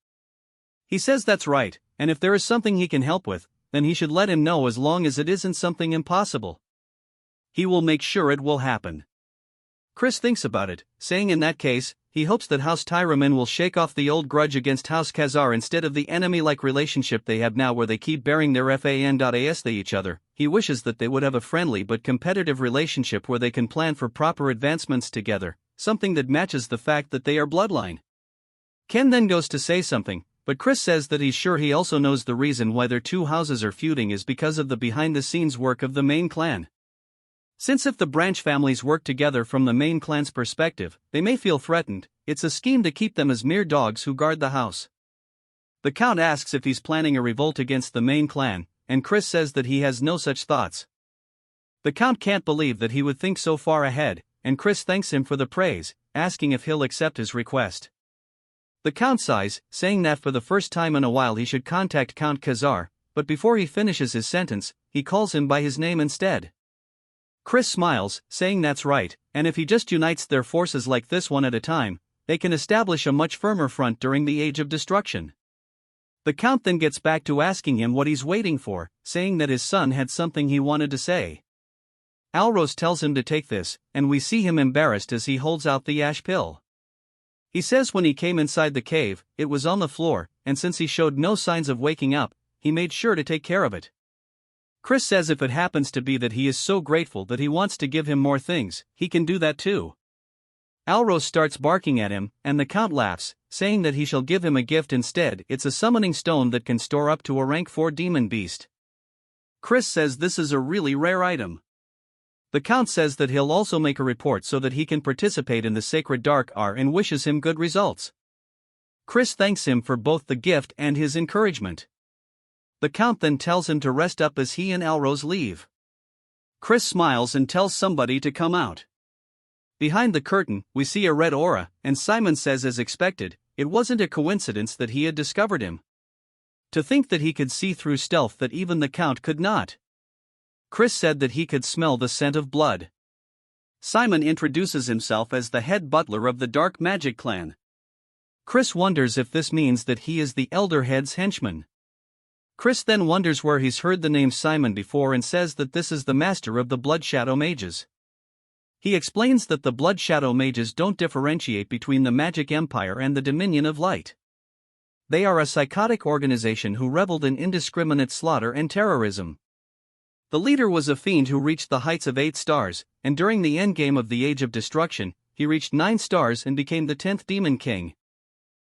He says that's right, and if there is something he can help with, then he should let him know as long as it isn't something impossible. He will make sure it will happen. Chris thinks about it, saying in that case, he hopes that House Tyramin will shake off the old grudge against House Khazar instead of the enemy-like relationship they have now where they keep bearing their fan.as they each other. He wishes that they would have a friendly but competitive relationship where they can plan for proper advancements together, something that matches the fact that they are bloodline. Ken then goes to say something, but Chris says that he's sure he also knows the reason why their two houses are feuding is because of the behind-the-scenes work of the main clan. Since if the branch families work together from the main clan's perspective, they may feel threatened, it's a scheme to keep them as mere dogs who guard the house. The Count asks if he's planning a revolt against the main clan, and Chris says that he has no such thoughts. The Count can't believe that he would think so far ahead, and Chris thanks him for the praise, asking if he'll accept his request. The Count sighs, saying that for the first time in a while he should contact Count Khazar, but before he finishes his sentence, he calls him by his name instead. Chris smiles, saying that's right, and if he just unites their forces like this one at a time, they can establish a much firmer front during the Age of Destruction. The Count then gets back to asking him what he's waiting for, saying that his son had something he wanted to say. Alros tells him to take this, and we see him embarrassed as he holds out the ash pill. He says when he came inside the cave, it was on the floor, and since he showed no signs of waking up, he made sure to take care of it. Chris says if it happens to be that he is so grateful that he wants to give him more things, he can do that too. Alros starts barking at him, and the Count laughs, saying that he shall give him a gift instead. It's a summoning stone that can store up to a rank 4 demon beast. Chris says this is a really rare item. The Count says that he'll also make a report so that he can participate in the Sacred Dark Hour and wishes him good results. Chris thanks him for both the gift and his encouragement. The Count then tells him to rest up as he and Alros leave. Chris smiles and tells somebody to come out. Behind the curtain, we see a red aura, and Simon says as expected, it wasn't a coincidence that he had discovered him. To think that he could see through stealth that even the Count could not. Chris said that he could smell the scent of blood. Simon introduces himself as the head butler of the Dark Magic clan. Chris wonders if this means that he is the Elder Head's henchman. Chris then wonders where he's heard the name Simon before and says that this is the master of the Blood Shadow Mages. He explains that the Blood Shadow Mages don't differentiate between the Magic Empire and the Dominion of Light. They are a psychotic organization who reveled in indiscriminate slaughter and terrorism. The leader was a fiend who reached the heights of 8 stars, and during the endgame of the Age of Destruction, he reached 9 stars and became the 10th Demon King.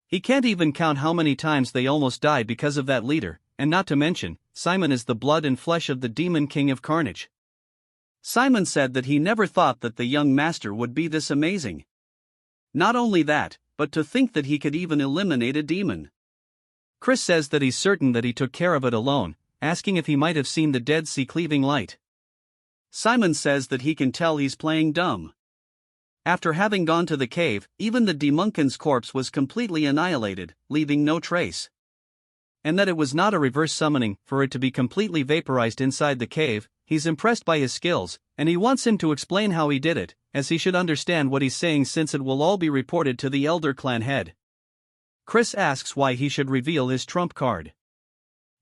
He can't even count how many times they almost died because of that leader. And not to mention, Simon is the blood and flesh of the Demon King of Carnage. Simon said that he never thought that the young master would be this amazing. Not only that, but to think that he could even eliminate a demon. Chris says that he's certain that he took care of it alone, asking if he might have seen the Dead Sea cleaving light. Simon says that he can tell he's playing dumb. After having gone to the cave, even the demonkin's corpse was completely annihilated, leaving no trace. And that it was not a reverse summoning, for it to be completely vaporized inside the cave. He's impressed by his skills, and he wants him to explain how he did it, as he should understand what he's saying since it will all be reported to the Elder Clan head. Chris asks why he should reveal his trump card.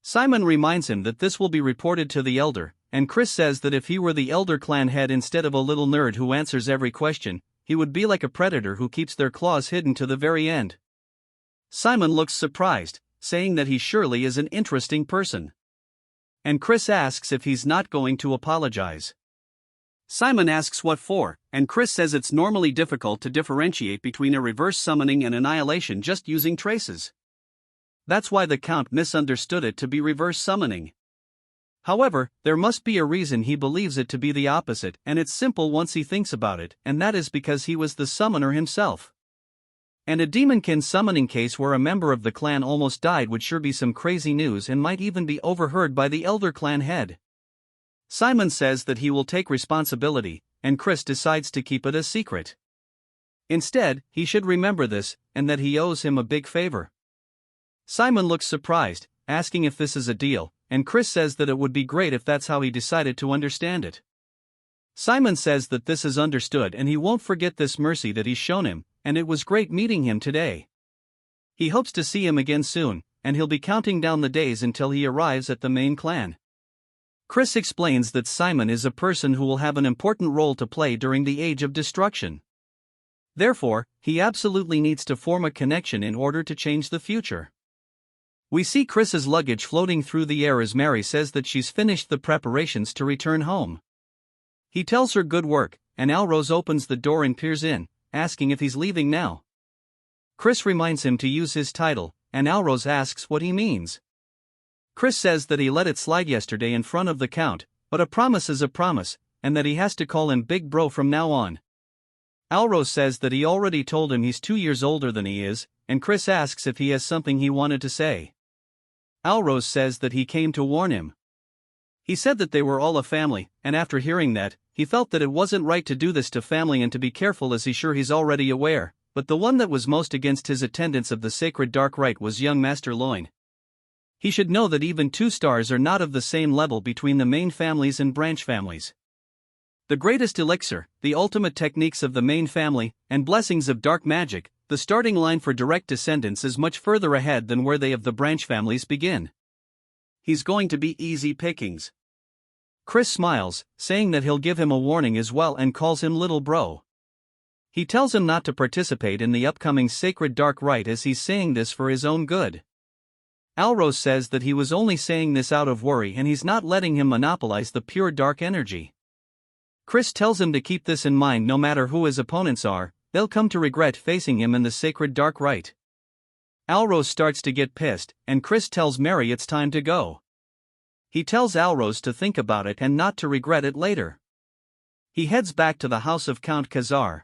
Simon reminds him that this will be reported to the Elder, and Chris says that if he were the Elder Clan head instead of a little nerd who answers every question, he would be like a predator who keeps their claws hidden to the very end. Simon looks surprised, saying that he surely is an interesting person. And Chris asks if he's not going to apologize. Simon asks what for, and Chris says it's normally difficult to differentiate between a reverse summoning and annihilation just using traces. That's why the Count misunderstood it to be reverse summoning. However, there must be a reason he believes it to be the opposite, and it's simple once he thinks about it, and that is because he was the summoner himself. And a demonkin summoning case where a member of the clan almost died would sure be some crazy news and might even be overheard by the Elder Clan head. Simon says that he will take responsibility, and Chris decides to keep it a secret. Instead, he should remember this, and that he owes him a big favor. Simon looks surprised, asking if this is a deal, and Chris says that it would be great if that's how he decided to understand it. Simon says that this is understood and he won't forget this mercy that he's shown him, and it was great meeting him today. He hopes to see him again soon, and he'll be counting down the days until he arrives at the main clan. Chris explains that Simon is a person who will have an important role to play during the Age of Destruction. Therefore, he absolutely needs to form a connection in order to change the future. We see Chris's luggage floating through the air as Mary says that she's finished the preparations to return home. He tells her good work, and Alrose opens the door and peers in, asking if he's leaving now. Chris reminds him to use his title, and Alrose asks what he means. Chris says that he let it slide yesterday in front of the Count, but a promise is a promise, and that he has to call him Big Bro from now on. Alrose says that he already told him he's 2 years older than he is, and Chris asks if he has something he wanted to say. Alrose says that he came to warn him. He said that they were all a family, and after hearing that, he felt that it wasn't right to do this to family and to be careful as he's already aware, but the one that was most against his attendance of the sacred dark rite was young Master Loin. He should know that even 2 stars are not of the same level between the main families and branch families. The greatest elixir, the ultimate techniques of the main family, and blessings of dark magic, the starting line for direct descendants is much further ahead than where they of the branch families begin. He's going to be easy pickings. Chris smiles, saying that he'll give him a warning as well and calls him Little Bro. He tells him not to participate in the upcoming sacred dark rite as he's saying this for his own good. Alrose says that he was only saying this out of worry and he's not letting him monopolize the pure dark energy. Chris tells him to keep this in mind no matter who his opponents are, they'll come to regret facing him in the sacred dark rite. Alrose starts to get pissed, and Chris tells Mary it's time to go. He tells Alrose to think about it and not to regret it later. He heads back to the house of Count Khazar.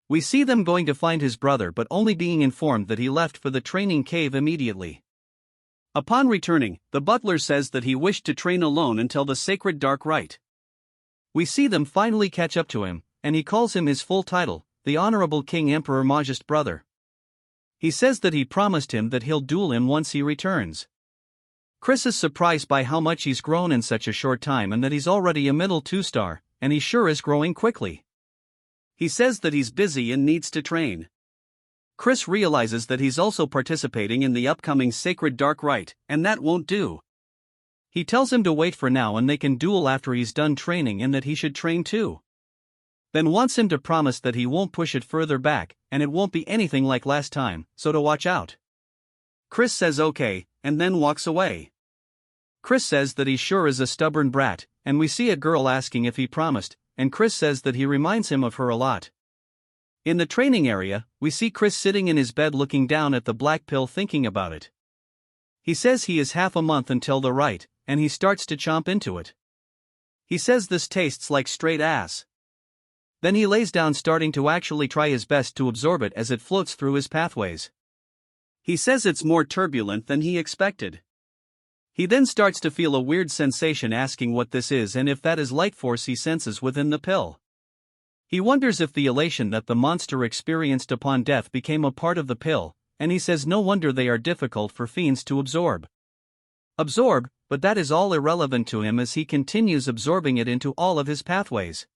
We see them going to find his brother but only being informed that he left for the training cave immediately. Upon returning, the butler says that he wished to train alone until the sacred dark rite. We see them finally catch up to him, and he calls him his full title, the Honorable King Emperor Majest brother. He says that he promised him that he'll duel him once he returns. Chris is surprised by how much he's grown in such a short time and that he's already a middle 2-star, and he sure is growing quickly. He says that he's busy and needs to train. Chris realizes that he's also participating in the upcoming sacred dark rite, and that won't do. He tells him to wait for now and they can duel after he's done training and that he should train too. Then wants him to promise that he won't push it further back, and it won't be anything like last time, so to watch out. Chris says okay, and then walks away. Chris says that he sure is a stubborn brat, and we see a girl asking if he promised, and Chris says that he reminds him of her a lot. In the training area, we see Chris sitting in his bed looking down at the black pill thinking about it. He says he is half a month until the rite, and he starts to chomp into it. He says this tastes like straight ass. Then he lays down starting to actually try his best to absorb it as it floats through his pathways. He says it's more turbulent than he expected. He then starts to feel a weird sensation asking what this is and if that is light force he senses within the pill. He wonders if the elation that the monster experienced upon death became a part of the pill, and he says no wonder they are difficult for fiends to absorb. But that is all irrelevant to him as he continues absorbing it into all of his pathways.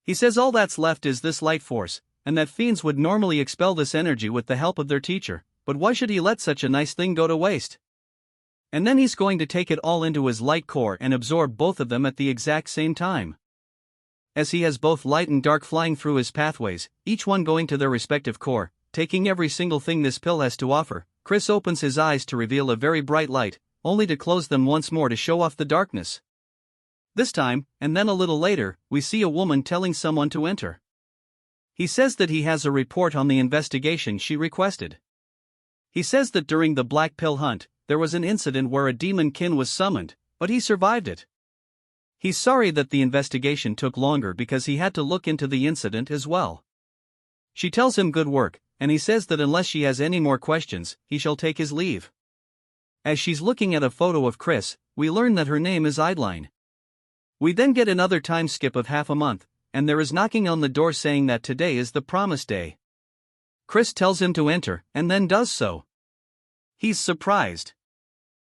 He says all that's left is this light force, and that fiends would normally expel this energy with the help of their teacher, but why should he let such a nice thing go to waste? And then he's going to take it all into his light core and absorb both of them at the exact same time. As he has both light and dark flying through his pathways, each one going to their respective core, taking every single thing this pill has to offer, Chris opens his eyes to reveal a very bright light, only to close them once more to show off the darkness. This time, and then a little later, we see a woman telling someone to enter. He says that he has a report on the investigation she requested. He says that during the black pill hunt, there was an incident where a demon kin was summoned, but he survived it. He's sorry that the investigation took longer because he had to look into the incident as well. She tells him good work, and he says that unless she has any more questions, he shall take his leave. As she's looking at a photo of Chris, we learn that her name is Eidline. We then get another time skip of half a month, and there is knocking on the door saying that today is the promised day. Chris tells him to enter, and then does so. He's surprised.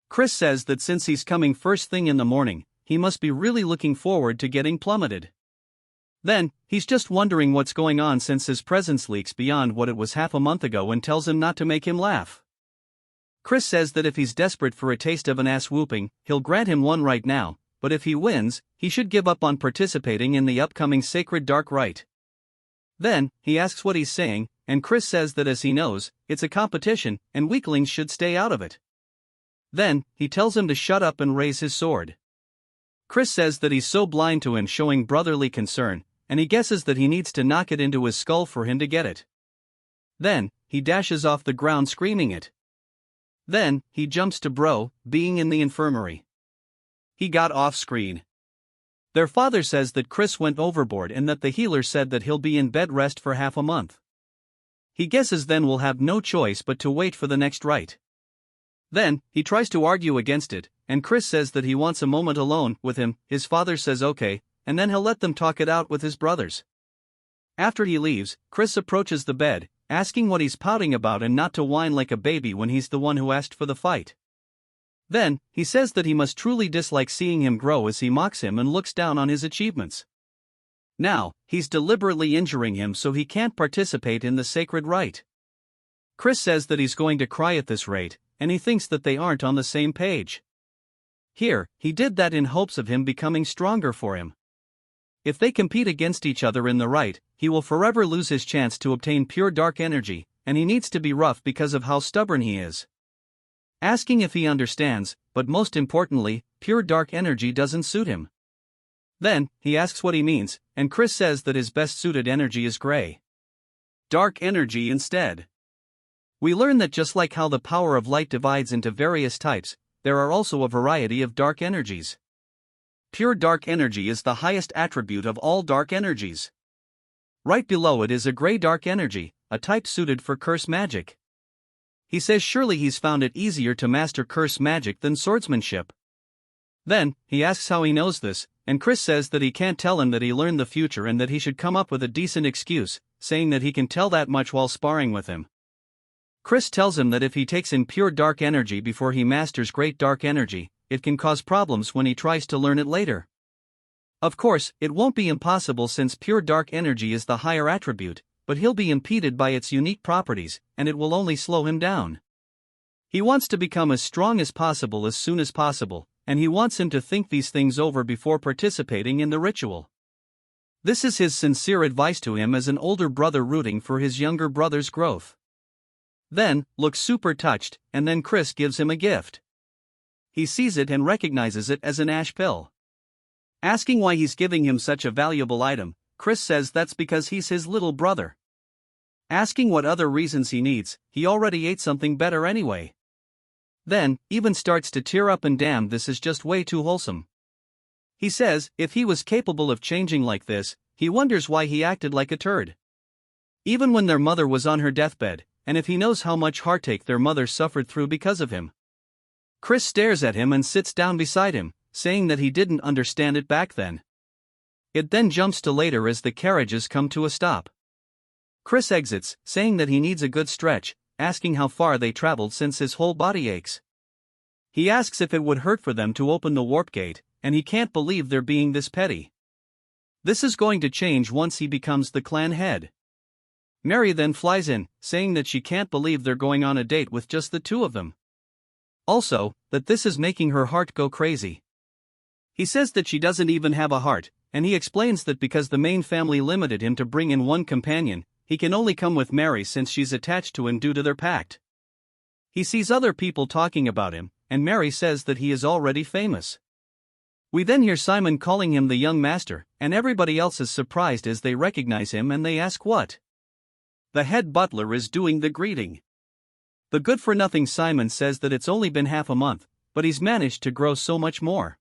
Chris says that since he's coming first thing in the morning, he must be really looking forward to getting plummeted. Then, he's just wondering what's going on since his presence leaks beyond what it was half a month ago and tells him not to make him laugh. Chris says that if he's desperate for a taste of an ass whooping, he'll grant him one right now, but if he wins, he should give up on participating in the upcoming Sacred Dark Rite. Then, he asks what he's saying, and Chris says that as he knows, it's a competition, and weaklings should stay out of it. Then, he tells him to shut up and raise his sword. Chris says that he's so blind to him showing brotherly concern, and he guesses that he needs to knock it into his skull for him to get it. Then, he dashes off the ground screaming it. Then, he jumps to Bro, being in the infirmary. He got off screen. Their father says that Chris went overboard and that the healer said that he'll be in bed rest for half a month. He guesses then we'll have no choice but to wait for the next rite. Then, he tries to argue against it, and Chris says that he wants a moment alone with him. His father says okay, and then he'll let them talk it out with his brothers. After he leaves, Chris approaches the bed, asking what he's pouting about and not to whine like a baby when he's the one who asked for the fight. Then, he says that he must truly dislike seeing him grow as he mocks him and looks down on his achievements. Now, he's deliberately injuring him so he can't participate in the sacred rite. Chris says that he's going to cry at this rate, and he thinks that they aren't on the same page. Here, he did that in hopes of him becoming stronger for him. If they compete against each other in the rite, he will forever lose his chance to obtain pure dark energy, and he needs to be rough because of how stubborn he is. Asking if he understands, but most importantly, pure dark energy doesn't suit him. Then, he asks what he means, and Chris says that his best suited energy is gray. Dark energy instead. We learn that just like how the power of light divides into various types, there are also a variety of dark energies. Pure dark energy is the highest attribute of all dark energies. Right below it is a gray dark energy, a type suited for curse magic. He says surely he's found it easier to master curse magic than swordsmanship. Then, he asks how he knows this, and Chris says that he can't tell him that he learned the future and that he should come up with a decent excuse, saying that he can tell that much while sparring with him. Chris tells him that if he takes in pure dark energy before he masters great dark energy, it can cause problems when he tries to learn it later. Of course, it won't be impossible since pure dark energy is the higher attribute, but he'll be impeded by its unique properties, and it will only slow him down. He wants to become as strong as possible as soon as possible, and he wants him to think these things over before participating in the ritual. This is his sincere advice to him as an older brother rooting for his younger brother's growth. Then, looks super touched, and then Chris gives him a gift. He sees it and recognizes it as an ash pill. Asking why he's giving him such a valuable item, Chris says that's because he's his little brother. Asking what other reasons he needs, he already ate something better anyway. Then, even starts to tear up and damn, this is just way too wholesome. He says, if he was capable of changing like this, he wonders why he acted like a turd. Even when their mother was on her deathbed, and if he knows how much heartache their mother suffered through because of him. Chris stares at him and sits down beside him, saying that he didn't understand it back then. It then jumps to later as the carriages come to a stop. Chris exits, saying that he needs a good stretch, asking how far they traveled since his whole body aches. He asks if it would hurt for them to open the warp gate, and he can't believe they're being this petty. This is going to change once he becomes the clan head. Mary then flies in, saying that she can't believe they're going on a date with just the two of them. Also, that this is making her heart go crazy. He says that she doesn't even have a heart, and he explains that because the main family limited him to bring in one companion, he can only come with Mary since she's attached to him due to their pact. He sees other people talking about him, and Mary says that he is already famous. We then hear Simon calling him the young master, and everybody else is surprised as they recognize him and they ask what the head butler is doing the greeting. The good-for-nothing Simon says that it's only been half a month, but he's managed to grow so much more.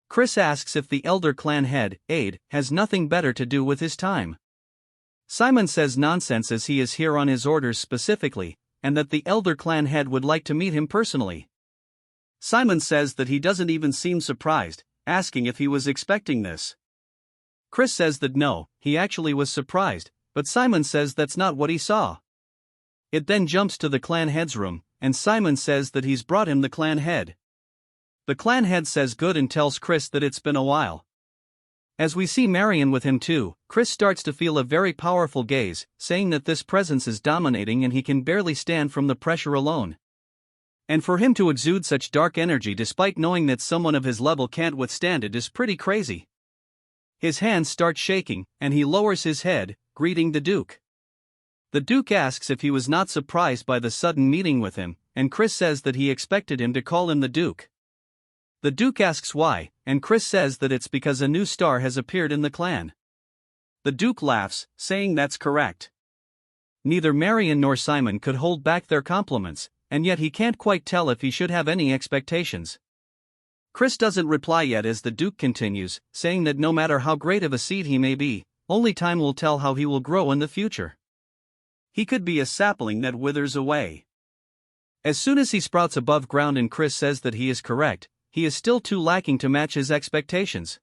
Chris asks if the elder clan head, Aide, has nothing better to do with his time. Simon says nonsense as he is here on his orders specifically, and that the elder clan head would like to meet him personally. Simon says that he doesn't even seem surprised, asking if he was expecting this. Chris says that no, he actually was surprised, but Simon says that's not what he saw. It then jumps to the clan head's room, and Simon says that he's brought him the clan head. The clan head says good and tells Chris that it's been a while. As we see Marion with him too, Chris starts to feel a very powerful gaze, saying that this presence is dominating and he can barely stand from the pressure alone. And for him to exude such dark energy despite knowing that someone of his level can't withstand it is pretty crazy. His hands start shaking, and he lowers his head, greeting the Duke. The Duke asks if he was not surprised by the sudden meeting with him, and Chris says that he expected him to call him the Duke. The Duke asks why, and Chris says that it's because a new star has appeared in the clan. The Duke laughs, saying that's correct. Neither Marion nor Simon could hold back their compliments, and yet he can't quite tell if he should have any expectations. Chris doesn't reply yet as the Duke continues, saying that no matter how great of a seed he may be, only time will tell how he will grow in the future. He could be a sapling that withers away. As soon as he sprouts above ground and Chris says that he is correct, he is still too lacking to match his expectations.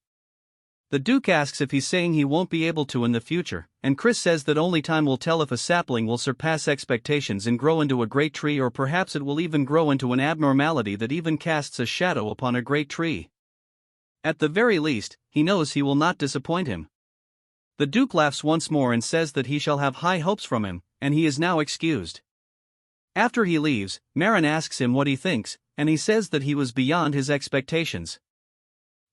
The Duke asks if he's saying he won't be able to in the future, and Chris says that only time will tell if a sapling will surpass expectations and grow into a great tree, or perhaps it will even grow into an abnormality that even casts a shadow upon a great tree. At the very least, he knows he will not disappoint him. The Duke laughs once more and says that he shall have high hopes from him, and he is now excused. After he leaves, Marin asks him what he thinks, and he says that he was beyond his expectations.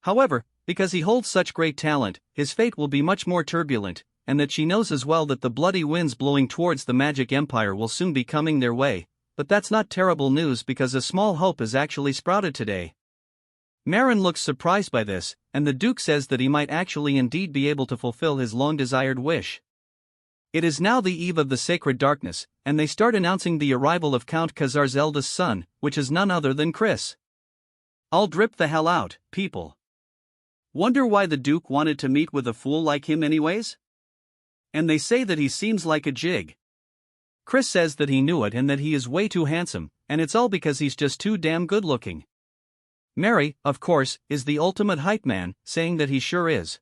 However, because he holds such great talent, his fate will be much more turbulent, and that she knows as well that the bloody winds blowing towards the magic empire will soon be coming their way, but that's not terrible news because a small hope has actually sprouted today. Marin looks surprised by this, and the Duke says that he might actually indeed be able to fulfill his long-desired wish. It is now the eve of the sacred darkness, and they start announcing the arrival of Count Khazar's eldest son, which is none other than Chris. I'll drip the hell out, people. Wonder why the Duke wanted to meet with a fool like him anyways? And they say that he seems like a jig. Chris says that he knew it and that he is way too handsome, and it's all because he's just too damn good looking. Mary, of course, is the ultimate hype man, saying that he sure is.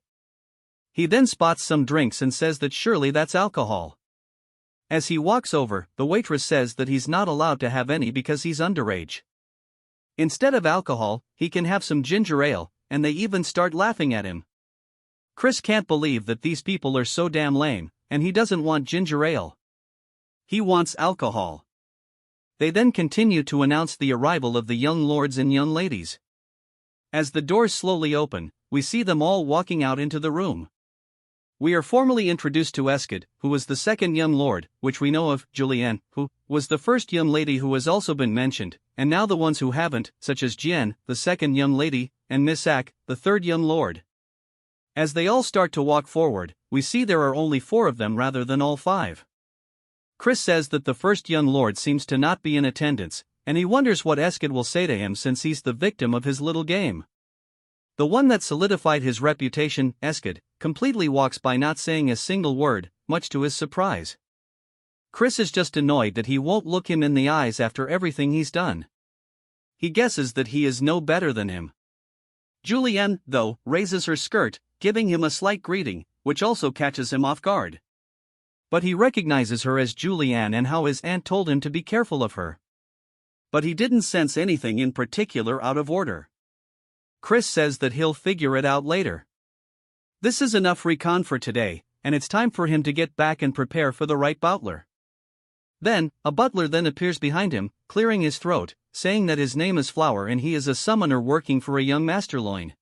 He then spots some drinks and says that surely that's alcohol. As he walks over, the waitress says that he's not allowed to have any because he's underage. Instead of alcohol, he can have some ginger ale, and they even start laughing at him. Chris can't believe that these people are so damn lame, and he doesn't want ginger ale. He wants alcohol. They then continue to announce the arrival of the young lords and young ladies. As the doors slowly open, we see them all walking out into the room. We are formally introduced to Eskid, who was the second young lord, which we know of, Julienne, who was the first young lady who has also been mentioned, and now the ones who haven't, such as Jian, the second young lady, and Misak, the third young lord. As they all start to walk forward, we see there are only 4 of them rather than all 5. Chris says that the first young lord seems to not be in attendance, and he wonders what Eskid will say to him since he's the victim of his little game. The one that solidified his reputation, Eskid, completely walks by not saying a single word, much to his surprise. Chris is just annoyed that he won't look him in the eyes after everything he's done. He guesses that he is no better than him. Julienne, though, raises her skirt, giving him a slight greeting, which also catches him off guard. But he recognizes her as Julianne and how his aunt told him to be careful of her. But he didn't sense anything in particular out of order. Chris says that he'll figure it out later. This is enough recon for today, and it's time for him to get back and prepare for the right butler. Then, a butler then appears behind him, clearing his throat, saying that his name is Flower and he is a summoner working for a young master loin.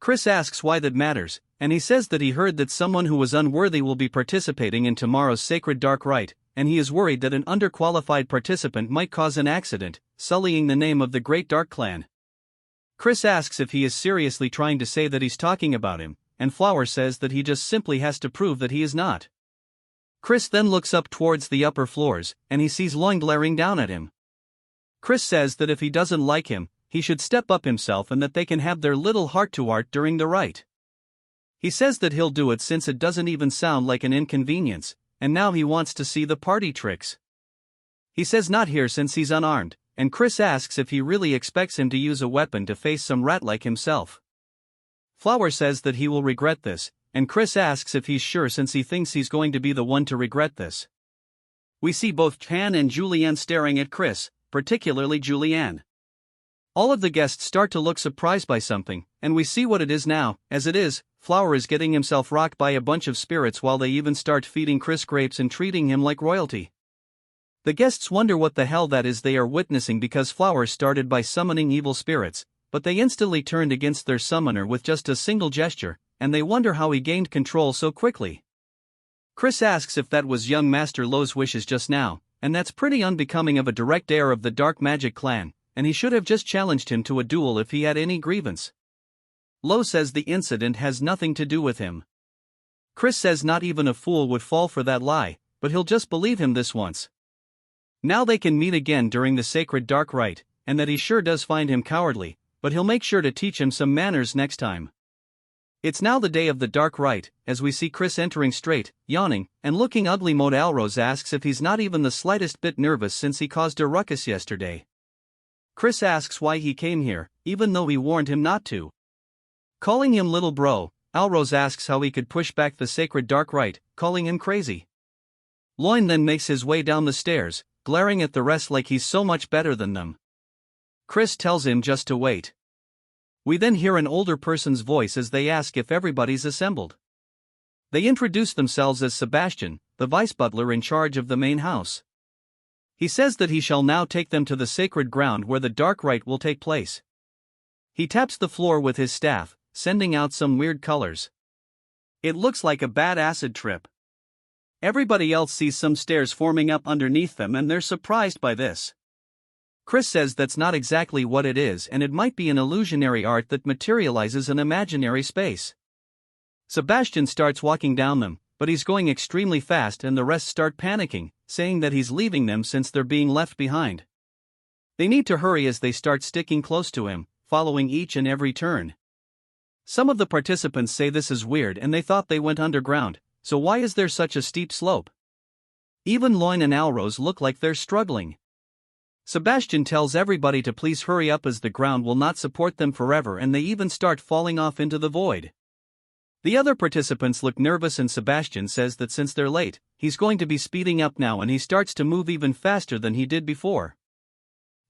Chris asks why that matters, and he says that he heard that someone who was unworthy will be participating in tomorrow's sacred dark rite, and he is worried that an underqualified participant might cause an accident, sullying the name of the Great Dark Clan. Chris asks if he is seriously trying to say that he's talking about him, and Flower says that he just simply has to prove that he is not. Chris then looks up towards the upper floors, and he sees Loin glaring down at him. Chris says that if he doesn't like him, he should step up himself and that they can have their little heart-to-heart during the rite. He says that he'll do it since it doesn't even sound like an inconvenience, and now he wants to see the party tricks. He says not here since he's unarmed, and Chris asks if he really expects him to use a weapon to face some rat like himself. Flower says that he will regret this, and Chris asks if he's sure since he thinks he's going to be the one to regret this. We see both Chan and Julianne staring at Chris, particularly Julianne. All of the guests start to look surprised by something, and we see what it is now. As it is, Flower is getting himself rocked by a bunch of spirits while they even start feeding Chris grapes and treating him like royalty. The guests wonder what the hell that is they are witnessing because Flower started by summoning evil spirits, but they instantly turned against their summoner with just a single gesture, and they wonder how he gained control so quickly. Chris asks if that was young Master Lo's wishes just now, and that's pretty unbecoming of a direct heir of the Dark Magic clan, and he should have just challenged him to a duel if he had any grievance. Lo says the incident has nothing to do with him. Chris says not even a fool would fall for that lie, but he'll just believe him this once. Now they can meet again during the sacred dark rite, and that he sure does find him cowardly, but he'll make sure to teach him some manners next time. It's now the day of the dark rite, as we see Chris entering straight, yawning, and looking ugly. Mode Alrose asks if he's not even the slightest bit nervous since he caused a ruckus yesterday. Chris asks why he came here, even though he warned him not to. Calling him little bro, Alrose asks how he could push back the sacred dark rite, calling him crazy. Loin then makes his way down the stairs, glaring at the rest like he's so much better than them. Chris tells him just to wait. We then hear an older person's voice as they ask if everybody's assembled. They introduce themselves as Sebastian, the vice butler in charge of the main house. He says that he shall now take them to the sacred ground where the dark rite will take place. He taps the floor with his staff, sending out some weird colors. It looks like a bad acid trip. Everybody else sees some stairs forming up underneath them and they're surprised by this. Chris says that's not exactly what it is and it might be an illusionary art that materializes an imaginary space. Sebastian starts walking down them, but he's going extremely fast and the rest start panicking, saying that he's leaving them since they're being left behind. They need to hurry as they start sticking close to him, following each and every turn. Some of the participants say this is weird and they thought they went underground, so why is there such a steep slope? Even Loin and Alrose look like they're struggling. Sebastian tells everybody to please hurry up as the ground will not support them forever and they even start falling off into the void. The other participants look nervous and Sebastian says that since they're late, he's going to be speeding up now and he starts to move even faster than he did before.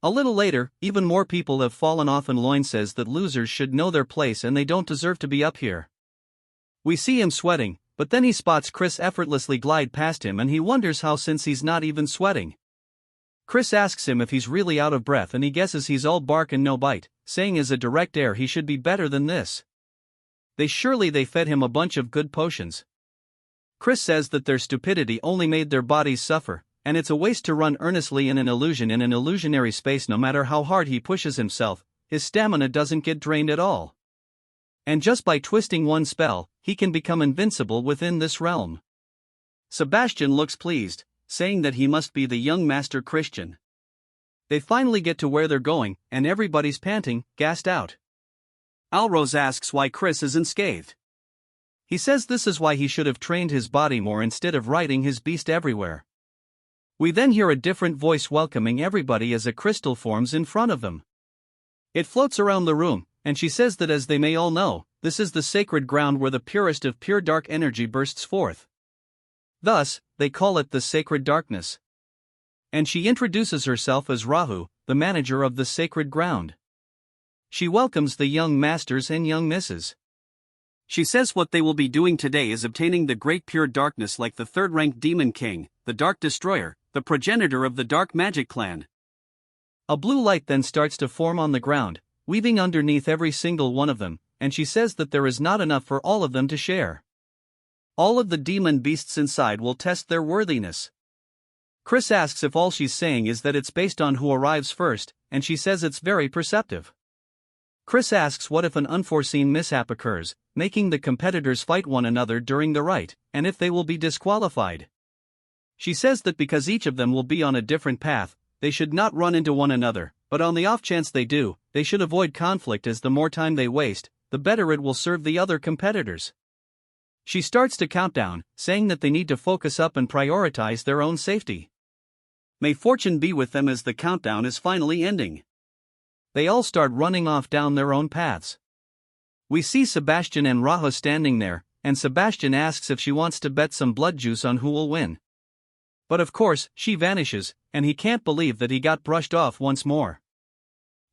A little later, even more people have fallen off and Loin says that losers should know their place and they don't deserve to be up here. We see him sweating, but then he spots Chris effortlessly glide past him and he wonders how since he's not even sweating. Chris asks him if he's really out of breath and he guesses he's all bark and no bite, saying as a direct heir he should be better than this. They fed him a bunch of good potions. Chris says that their stupidity only made their bodies suffer, and it's a waste to run earnestly in an illusionary space no matter how hard he pushes himself, his stamina doesn't get drained at all. And just by twisting one spell, he can become invincible within this realm. Sebastian looks pleased, saying that he must be the young Master Christian. They finally get to where they're going, and everybody's panting, gassed out. Alrose asks why Chris isn't scathed. He says this is why he should have trained his body more instead of riding his beast everywhere. We then hear a different voice welcoming everybody as a crystal forms in front of them. It floats around the room, and she says that as they may all know, this is the sacred ground where the purest of pure dark energy bursts forth. Thus, they call it the sacred darkness. And she introduces herself as Rahu, the manager of the sacred ground. She welcomes the young masters and young misses. She says what they will be doing today is obtaining the great pure darkness like the third-ranked demon king, the Dark Destroyer, the progenitor of the dark magic clan. A blue light then starts to form on the ground, weaving underneath every single one of them, and she says that there is not enough for all of them to share. All of the demon beasts inside will test their worthiness. Chris asks if all she's saying is that it's based on who arrives first, and she says it's very perceptive. Chris asks what if an unforeseen mishap occurs, making the competitors fight one another during the rite, and if they will be disqualified. She says that because each of them will be on a different path, they should not run into one another, but on the off chance they do, they should avoid conflict as the more time they waste, the better it will serve the other competitors. She starts to count down, saying that they need to focus up and prioritize their own safety. May fortune be with them as the countdown is finally ending. They all start running off down their own paths. We see Sebastian and Raha standing there, and Sebastian asks if she wants to bet some blood juice on who will win. But of course, she vanishes, and he can't believe that he got brushed off once more.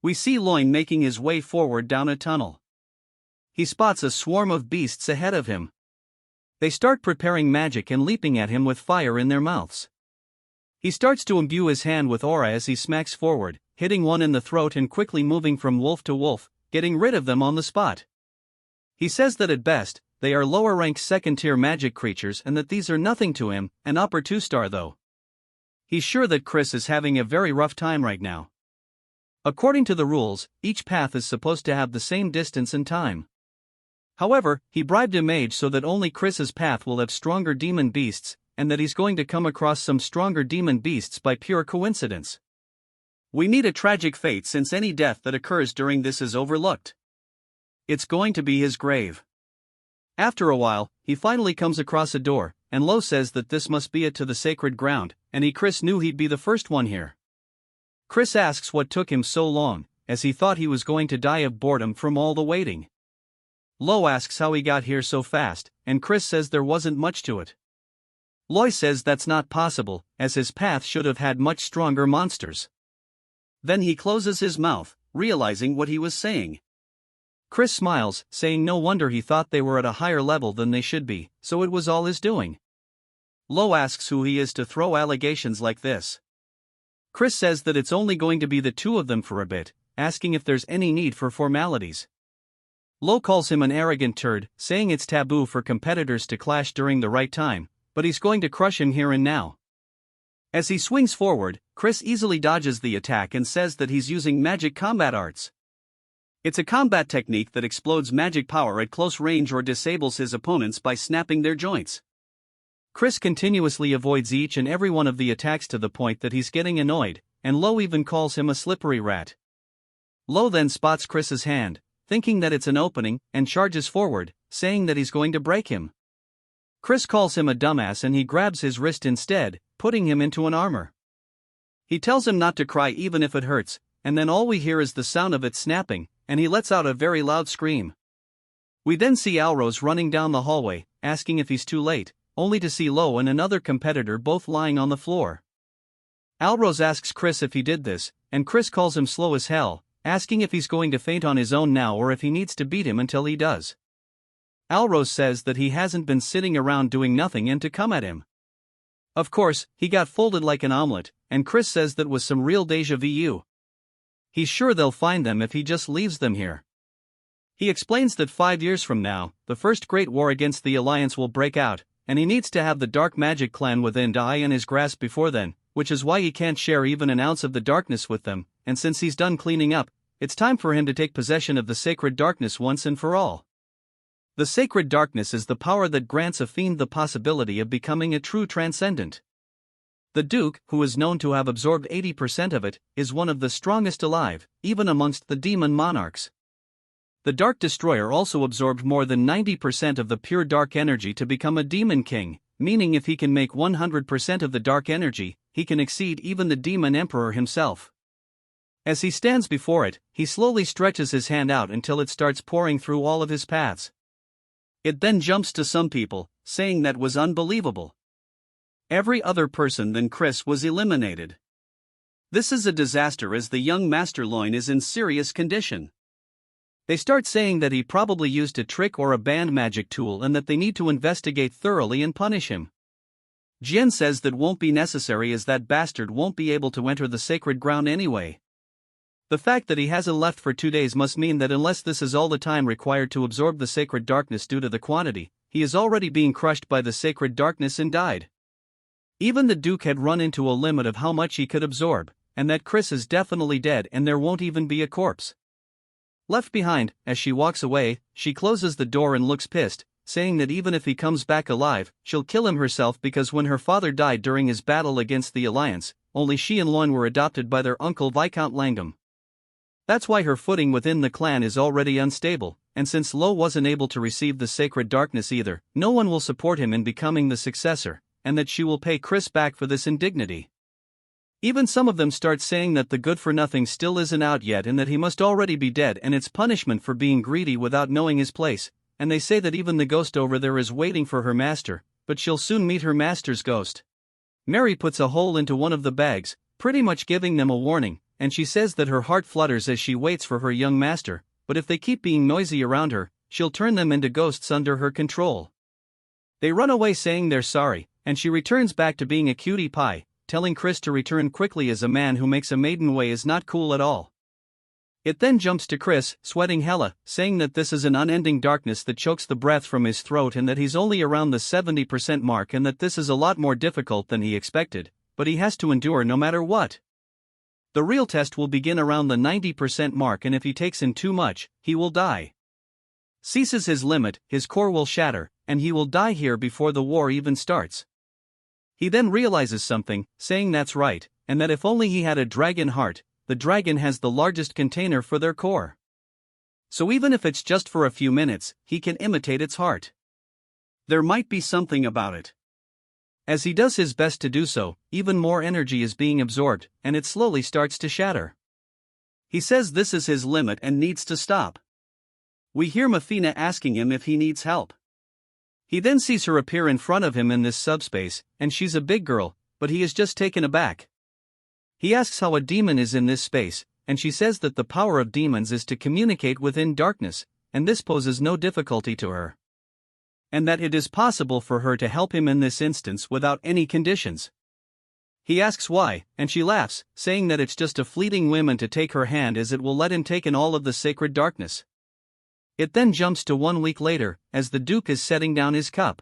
We see Loin making his way forward down a tunnel. He spots a swarm of beasts ahead of him. They start preparing magic and leaping at him with fire in their mouths. He starts to imbue his hand with aura as he smacks forward, hitting one in the throat and quickly moving from wolf to wolf, getting rid of them on the spot. He says that at best, they are lower-ranked second-tier magic creatures and that these are nothing to him, an upper 2-star though. He's sure that Chris is having a very rough time right now. According to the rules, each path is supposed to have the same distance and time. However, he bribed a mage so that only Chris's path will have stronger demon beasts, and that he's going to come across some stronger demon beasts by pure coincidence. We need a tragic fate since any death that occurs during this is overlooked. It's going to be his grave. After a while, he finally comes across a door, and Lo says that this must be it to the sacred ground, and Chris knew he'd be the first one here. Chris asks what took him so long, as he thought he was going to die of boredom from all the waiting. Lo asks how he got here so fast, and Chris says there wasn't much to it. Loy says that's not possible, as his path should have had much stronger monsters. Then he closes his mouth, realizing what he was saying. Chris smiles, saying no wonder he thought they were at a higher level than they should be, so it was all his doing. Lo asks who he is to throw allegations like this. Chris says that it's only going to be the two of them for a bit, asking if there's any need for formalities. Lo calls him an arrogant turd, saying it's taboo for competitors to clash during the right time, but he's going to crush him here and now. As he swings forward, Chris easily dodges the attack and says that he's using magic combat arts. It's a combat technique that explodes magic power at close range or disables his opponents by snapping their joints. Chris continuously avoids each and every one of the attacks to the point that he's getting annoyed, and Lo even calls him a slippery rat. Lo then spots Chris's hand, thinking that it's an opening, and charges forward, saying that he's going to break him. Chris calls him a dumbass and he grabs his wrist instead, putting him into an armor. He tells him not to cry even if it hurts, and then all we hear is the sound of it snapping, and he lets out a very loud scream. We then see Alrose running down the hallway, asking if he's too late, only to see Lo and another competitor both lying on the floor. Alrose asks Chris if he did this, and Chris calls him slow as hell, asking if he's going to faint on his own now or if he needs to beat him until he does. Alrose says that he hasn't been sitting around doing nothing and to come at him. Of course, he got folded like an omelet, and Chris says that was some real déjà vu. He's sure they'll find them if he just leaves them here. He explains that 5 years from now, the first great war against the Alliance will break out, and he needs to have the Dark Magic clan within die in his grasp before then, which is why he can't share even an ounce of the darkness with them, and since he's done cleaning up, it's time for him to take possession of the sacred darkness once and for all. The sacred darkness is the power that grants a fiend the possibility of becoming a true transcendent. The Duke, who is known to have absorbed 80% of it, is one of the strongest alive, even amongst the demon monarchs. The Dark Destroyer also absorbed more than 90% of the pure dark energy to become a demon king, meaning if he can make 100% of the dark energy, he can exceed even the demon emperor himself. As he stands before it, he slowly stretches his hand out until it starts pouring through all of his paths. It then jumps to some people, saying that was unbelievable. Every other person than Chris was eliminated. This is a disaster as the young Master Loin is in serious condition. They start saying that he probably used a trick or a banned magic tool and that they need to investigate thoroughly and punish him. Jian says that won't be necessary as that bastard won't be able to enter the sacred ground anyway. The fact that he hasn't left for 2 days must mean that unless this is all the time required to absorb the sacred darkness due to the quantity, he is already being crushed by the sacred darkness and died. Even the Duke had run into a limit of how much he could absorb, and that Chris is definitely dead and there won't even be a corpse. Left behind, as she walks away, she closes the door and looks pissed, saying that even if he comes back alive, she'll kill him herself because when her father died during his battle against the Alliance, only she and Loin were adopted by their uncle Viscount Langham. That's why her footing within the clan is already unstable, and since Lo wasn't able to receive the sacred darkness either, no one will support him in becoming the successor, and that she will pay Chris back for this indignity. Even some of them start saying that the good-for-nothing still isn't out yet and that he must already be dead and it's punishment for being greedy without knowing his place, and they say that even the ghost over there is waiting for her master, but she'll soon meet her master's ghost. Mary puts a hole into one of the bags, pretty much giving them a warning, and she says that her heart flutters as she waits for her young master, but if they keep being noisy around her, she'll turn them into ghosts under her control. They run away saying they're sorry, and she returns back to being a cutie pie, telling Chris to return quickly as a man who makes a maiden way is not cool at all. It then jumps to Chris, sweating hella, saying that this is an unending darkness that chokes the breath from his throat and that he's only around the 70% mark and that this is a lot more difficult than he expected, but he has to endure no matter what. The real test will begin around the 90% mark and if he takes in too much, he will die. Ceases his limit, his core will shatter, and he will die here before the war even starts. He then realizes something, saying that's right, and that if only he had a dragon heart, the dragon has the largest container for their core. So even if it's just for a few minutes, he can imitate its heart. There might be something about it. As he does his best to do so, even more energy is being absorbed, and it slowly starts to shatter. He says this is his limit and needs to stop. We hear Mafina asking him if he needs help. He then sees her appear in front of him in this subspace, and she's a big girl, but he is just taken aback. He asks how a demon is in this space, and she says that the power of demons is to communicate within darkness, and this poses no difficulty to her. And that it is possible for her to help him in this instance without any conditions. He asks why, and she laughs, saying that it's just a fleeting whim and to take her hand as it will let him take in all of the sacred darkness. It then jumps to 1 week later, as the Duke is setting down his cup.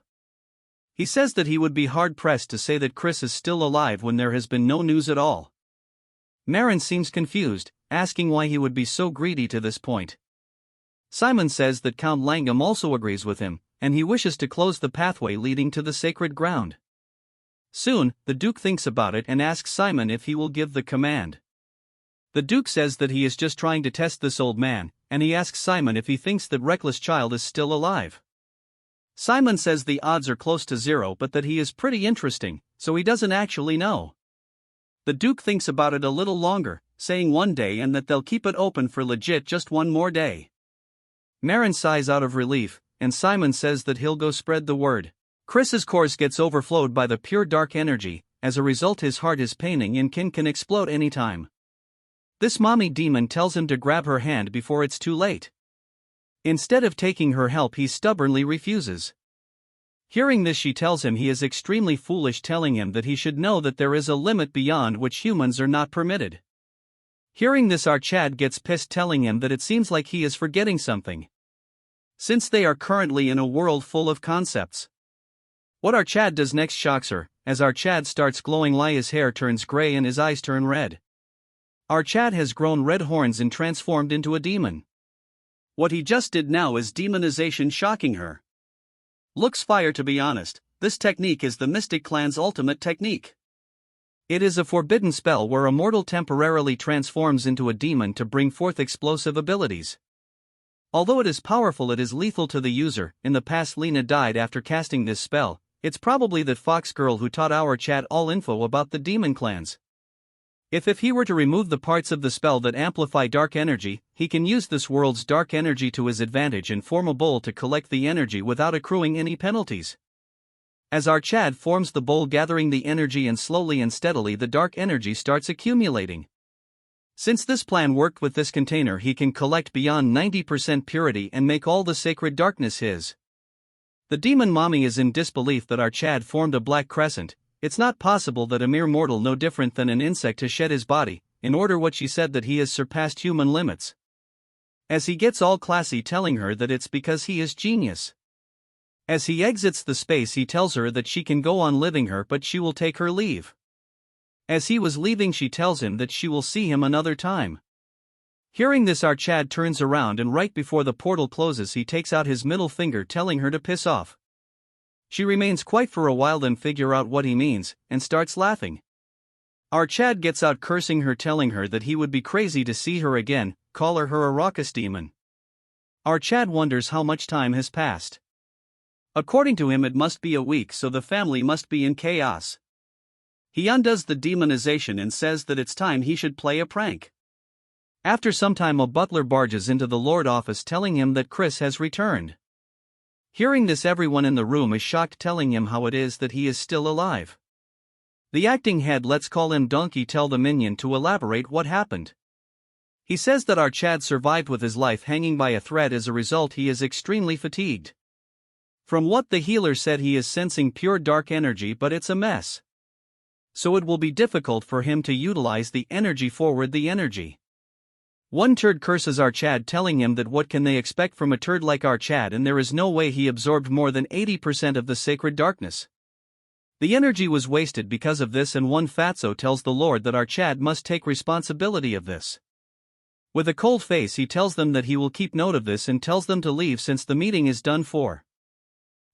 He says that he would be hard-pressed to say that Chris is still alive when there has been no news at all. Marin seems confused, asking why he would be so greedy to this point. Simon says that Count Langham also agrees with him, and he wishes to close the pathway leading to the sacred ground. Soon, the Duke thinks about it and asks Simon if he will give the command. The Duke says that he is just trying to test this old man, and he asks Simon if he thinks that Reckless Child is still alive. Simon says the odds are close to 0 but that he is pretty interesting, so he doesn't actually know. The Duke thinks about it a little longer, saying 1 day and that they'll keep it open for legit just 1 more day. Marin sighs out of relief, and Simon says that he'll go spread the word. Chris's course gets overflowed by the pure dark energy, as a result his heart is paining and can explode anytime. This mommy demon tells him to grab her hand before it's too late. Instead of taking her help he stubbornly refuses. Hearing this she tells him he is extremely foolish, telling him that he should know that there is a limit beyond which humans are not permitted. Hearing this Archad gets pissed, telling him that it seems like he is forgetting something. Since they are currently in a world full of concepts. What Archad does next shocks her, as Archad starts glowing, his hair turns gray and his eyes turn red. Archad has grown red horns and transformed into a demon. What he just did now is demonization, shocking her. Looks fire, to be honest. This technique is the Mystic Clan's ultimate technique. It is a forbidden spell where a mortal temporarily transforms into a demon to bring forth explosive abilities. Although it is powerful, it is lethal to the user. In the past, Lena died after casting this spell. It's probably that Fox girl who taught our chat all info about the demon clans. If he were to remove the parts of the spell that amplify dark energy, he can use this world's dark energy to his advantage and form a bowl to collect the energy without accruing any penalties. As our Chad forms the bowl gathering the energy, and slowly and steadily the dark energy starts accumulating. Since this plan worked with this container, he can collect beyond 90% purity and make all the sacred darkness his. The demon mommy is in disbelief that our Chad formed a black crescent. It's not possible that a mere mortal no different than an insect has shed his body, in order what she said that he has surpassed human limits. As he gets all classy telling her that it's because he is genius. As he exits the space he tells her that she can go on living her but she will take her leave. As he was leaving she tells him that she will see him another time. Hearing this our Chad turns around and right before the portal closes he takes out his middle finger telling her to piss off. She remains quiet for a while, then figure out what he means, and starts laughing. Our Chad gets out cursing her, telling her that he would be crazy to see her again, call her a raucous demon. Our Chad wonders how much time has passed. According to him it must be a week, so the family must be in chaos. He undoes the demonization and says that it's time he should play a prank. After some time a butler barges into the Lord office telling him that Chris has returned. Hearing this everyone in the room is shocked, telling him how it is that he is still alive. The acting head, let's call him Donkey, tell the minion to elaborate what happened. He says that our Chad survived with his life hanging by a thread. As a result he is extremely fatigued. From what the healer said he is sensing pure dark energy, but it's a mess. So it will be difficult for him to utilize the energy forward the energy. One turd curses our Chad, telling him that what can they expect from a turd like our Chad, and there is no way he absorbed more than 80% of the sacred darkness. The energy was wasted because of this, and one fatso tells the Lord that our Chad must take responsibility of this. With a cold face he tells them that he will keep note of this and tells them to leave since the meeting is done for.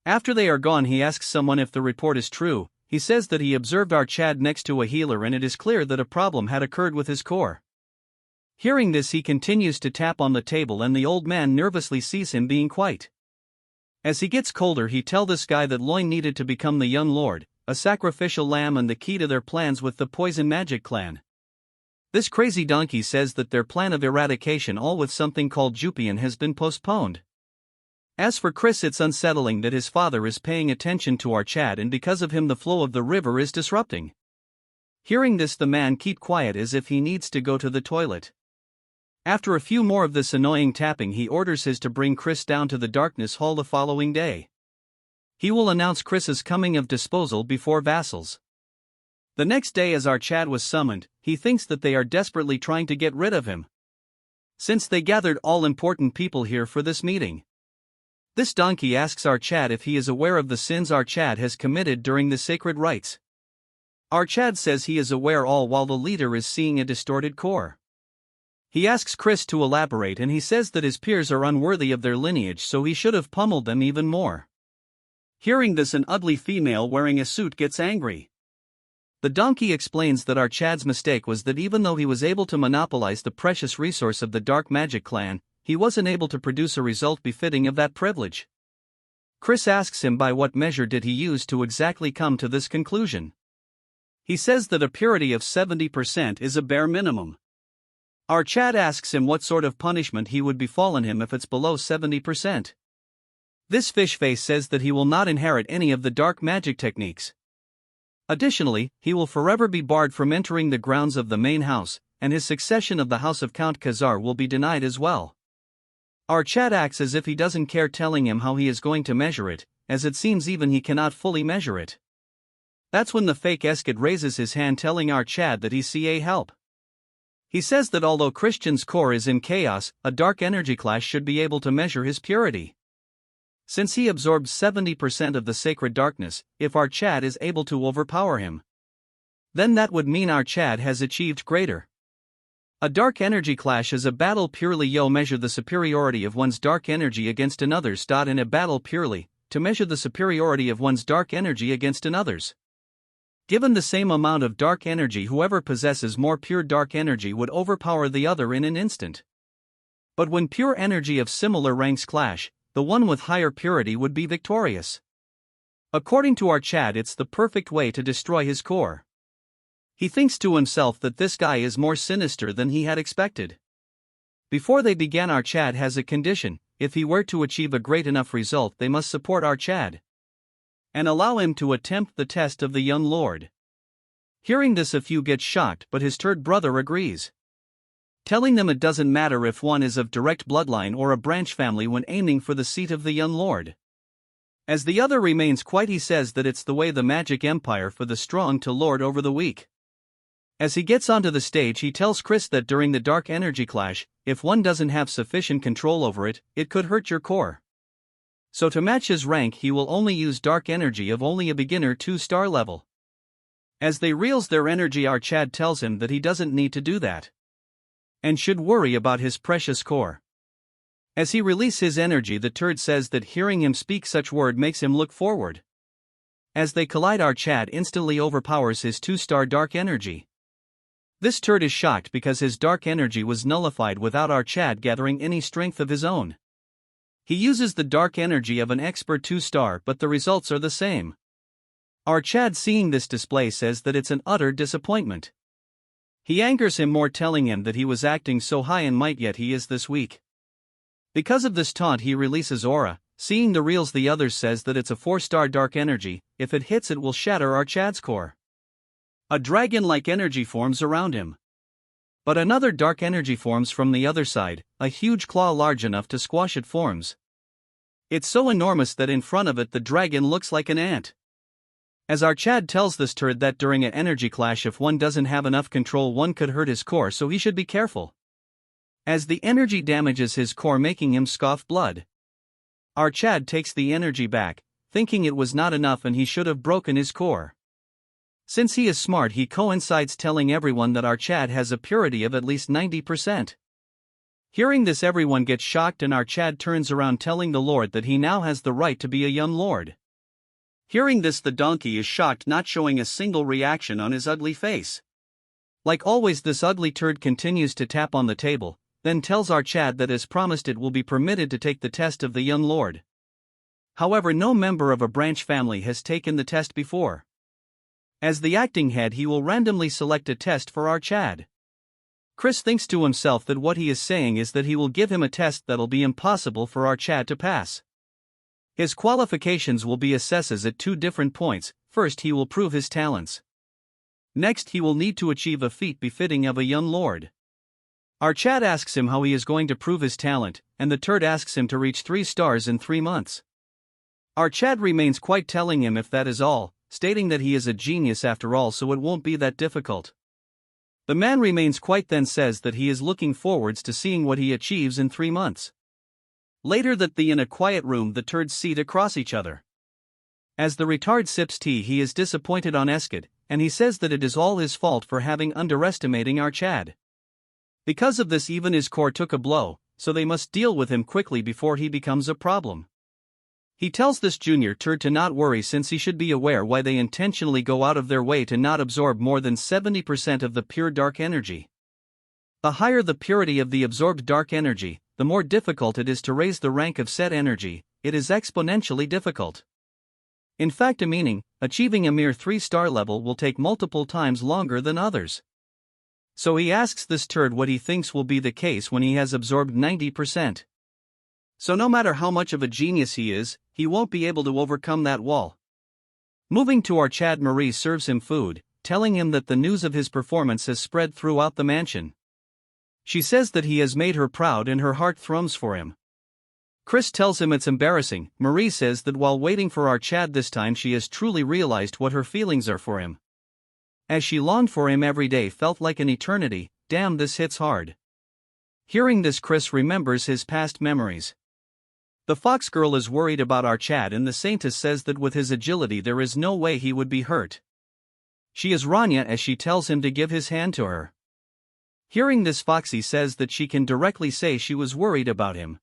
After they are gone he asks someone if the report is true. He says that he observed our Chad next to a healer and it is clear that a problem had occurred with his core. Hearing this he continues to tap on the table and the old man nervously sees him being quiet. As he gets colder he tell this guy that Loin needed to become the young lord, a sacrificial lamb and the key to their plans with the poison magic clan. This crazy donkey says that their plan of eradication all with something called Jupian has been postponed. As for Chris, it's unsettling that his father is paying attention to our Chad and because of him the flow of the river is disrupting. Hearing this the man keep quiet as if he needs to go to the toilet. After a few more of this annoying tapping he orders his to bring Chris down to the darkness hall the following day. He will announce Chris's coming of disposal before vassals. The next day as our Chad was summoned, he thinks that they are desperately trying to get rid of him. Since they gathered all important people here for this meeting. This donkey asks our Chad if he is aware of the sins our Chad has committed during the sacred rites. Our Chad says he is aware all while the leader is seeing a distorted core. He asks Chris to elaborate and he says that his peers are unworthy of their lineage so he should have pummeled them even more. Hearing this an ugly female wearing a suit gets angry. The donkey explains that our Chad's mistake was that even though he was able to monopolize the precious resource of the dark magic clan, he wasn't able to produce a result befitting of that privilege. Chris asks him by what measure did he use to exactly come to this conclusion. He says that a purity of 70% is a bare minimum. Our Chad asks him what sort of punishment he would befallen him if it's below 70%. This fish face says that he will not inherit any of the dark magic techniques. Additionally, he will forever be barred from entering the grounds of the main house, and his succession of the house of Count Khazar will be denied as well. Our Chad acts as if he doesn't care, telling him how he is going to measure it, as it seems even he cannot fully measure it. That's when the fake Eskid raises his hand telling our Chad that he's CA help. He says that although Christian's core is in chaos, a dark energy clash should be able to measure his purity. Since he absorbs 70% of the sacred darkness, if our Chad is able to overpower him, then that would mean our Chad has achieved greater. A dark energy clash is a battle purely measure the superiority of one's dark energy against another's. In a battle purely, to measure the superiority of one's dark energy against another's. Given the same amount of dark energy, whoever possesses more pure dark energy would overpower the other in an instant. But when pure energy of similar ranks clash, the one with higher purity would be victorious. According to our Chad, it's the perfect way to destroy his core. He thinks to himself that this guy is more sinister than he had expected. Before they began, our Chad has a condition: if he were to achieve a great enough result, they must support our Chad and allow him to attempt the test of the young lord. Hearing this, a few get shocked, but his third brother agrees, telling them it doesn't matter if one is of direct bloodline or a branch family when aiming for the seat of the young lord. As the other remains quiet, he says that it's the way the magic empire for the strong to lord over the weak. As he gets onto the stage, he tells Chris that during the dark energy clash, if one doesn't have sufficient control over it, it could hurt your core. So to match his rank, he will only use dark energy of only a beginner 2-star level. As they reels their energy, our Chad tells him that he doesn't need to do that and should worry about his precious core. As he releases his energy, the turd says that hearing him speak such word makes him look forward. As they collide, our Chad instantly overpowers his 2-star dark energy. This turd is shocked because his dark energy was nullified without our Chad gathering any strength of his own. He uses the dark energy of an expert 2-star, but the results are the same. Our Chad, seeing this display, says that it's an utter disappointment. He angers him more, telling him that he was acting so high in might yet he is this weak. Because of this taunt, he releases aura. Seeing the reels, the others says that it's a 4-star dark energy. If it hits, it will shatter our Chad's core. A dragon-like energy forms around him. But another dark energy forms from the other side. A huge claw large enough to squash it forms. It's so enormous that in front of it the dragon looks like an ant. As our Chad tells this turd that during an energy clash, if one doesn't have enough control, one could hurt his core, so he should be careful, as the energy damages his core, making him scoff blood. Our Chad takes the energy back, thinking it was not enough and he should have broken his core. Since he is smart, he coincides telling everyone that our Chad has a purity of at least 90%. Hearing this, everyone gets shocked and our Chad turns around telling the Lord that he now has the right to be a young lord. Hearing this, the donkey is shocked, not showing a single reaction on his ugly face. Like always, this ugly turd continues to tap on the table, then tells our Chad that as promised it will be permitted to take the test of the young lord. However, no member of a branch family has taken the test before. As the acting head, he will randomly select a test for our Chad. Chris thinks to himself that what he is saying is that he will give him a test that'll be impossible for our Chad to pass. His qualifications will be assesses at 2 different points. First, he will prove his talents. Next, he will need to achieve a feat befitting of a young lord. Our Chad asks him how he is going to prove his talent, and the turd asks him to reach 3 stars in 3 months. Our Chad remains quiet, telling him if that is all, stating that he is a genius after all, so it won't be that difficult. The man remains quiet, then says that he is looking forwards to seeing what he achieves in 3 months. Later that in a quiet room, the turds sit across each other. As the retard sips tea, he is disappointed on Eskid, and he says that it is all his fault for having underestimating our Chad. Because of this, even his core took a blow, so they must deal with him quickly before he becomes a problem. He tells this junior turd to not worry, since he should be aware why they intentionally go out of their way to not absorb more than 70% of the pure dark energy. The higher the purity of the absorbed dark energy, the more difficult it is to raise the rank of said energy. It is exponentially difficult. In fact, achieving a mere 3-star level will take multiple times longer than others. So he asks this turd what he thinks will be the case when he has absorbed 90%. So no matter how much of a genius he is, he won't be able to overcome that wall. Moving to our Chad, Marie serves him food, telling him that the news of his performance has spread throughout the mansion. She says that he has made her proud and her heart thrums for him. Chris tells him it's embarrassing. Marie says that while waiting for our Chad this time, she has truly realized what her feelings are for him. As she longed for him every day felt like an eternity. Damn, this hits hard. Hearing this, Chris remembers his past memories. The fox girl is worried about our Chad, and the saintess says that with his agility there is no way he would be hurt. She is Rania, as she tells him to give his hand to her. Hearing this, Foxy says that she can directly say she was worried about him.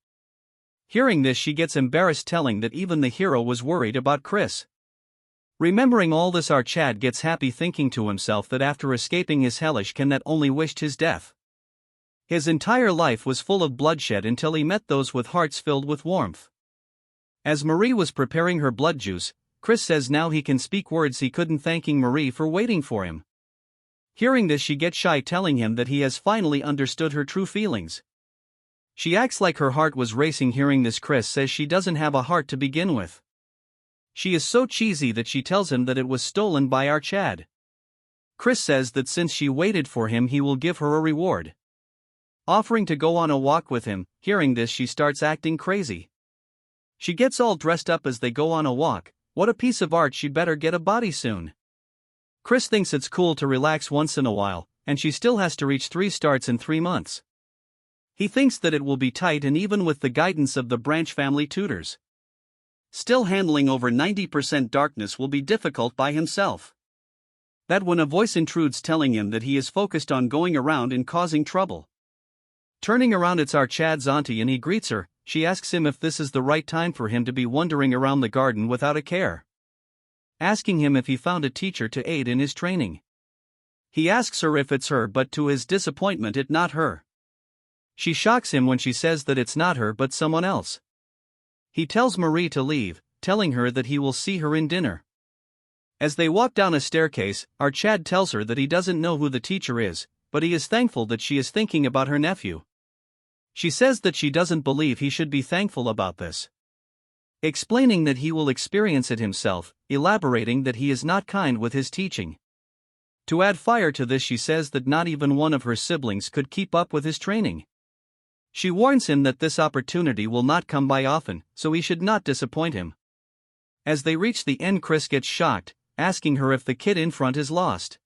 Hearing this, she gets embarrassed, telling that even the hero was worried about Chris. Remembering all this, our Chad gets happy, thinking to himself that after escaping his hellish can that only wished his death. His entire life was full of bloodshed until he met those with hearts filled with warmth. As Marie was preparing her blood juice, Chris says now he can speak words he couldn't, thanking Marie for waiting for him. Hearing this, she gets shy, telling him that he has finally understood her true feelings. She acts like her heart was racing. Hearing this, Chris says she doesn't have a heart to begin with. She is so cheesy that she tells him that it was stolen by our Chad. Chris says that since she waited for him, he will give her a reward, offering to go on a walk with him. Hearing this, she starts acting crazy. She gets all dressed up as they go on a walk. What a piece of art, she'd better get a body soon. Chris thinks it's cool to relax once in a while, and she still has to reach 3 starts in 3 months. He thinks that it will be tight, and even with the guidance of the Branch family tutors, still handling over 90% darkness will be difficult by himself. That when a voice intrudes, telling him that he is focused on going around and causing trouble. Turning around, it's our Chad's auntie, and he greets her. She asks him if this is the right time for him to be wandering around the garden without a care, asking him if he found a teacher to aid in his training. He asks her if it's her, but to his disappointment, it's not her. She shocks him when she says that it's not her but someone else. He tells Marie to leave, telling her that he will see her in dinner. As they walk down a staircase, our Chad tells her that he doesn't know who the teacher is, but he is thankful that she is thinking about her nephew. She says that she doesn't believe he should be thankful about this, explaining that he will experience it himself, elaborating that he is not kind with his teaching. To add fire to this, she says that not even one of her siblings could keep up with his training. She warns him that this opportunity will not come by often, so he should not disappoint him. As they reach the end, Chris gets shocked, asking her if the kid in front is lost.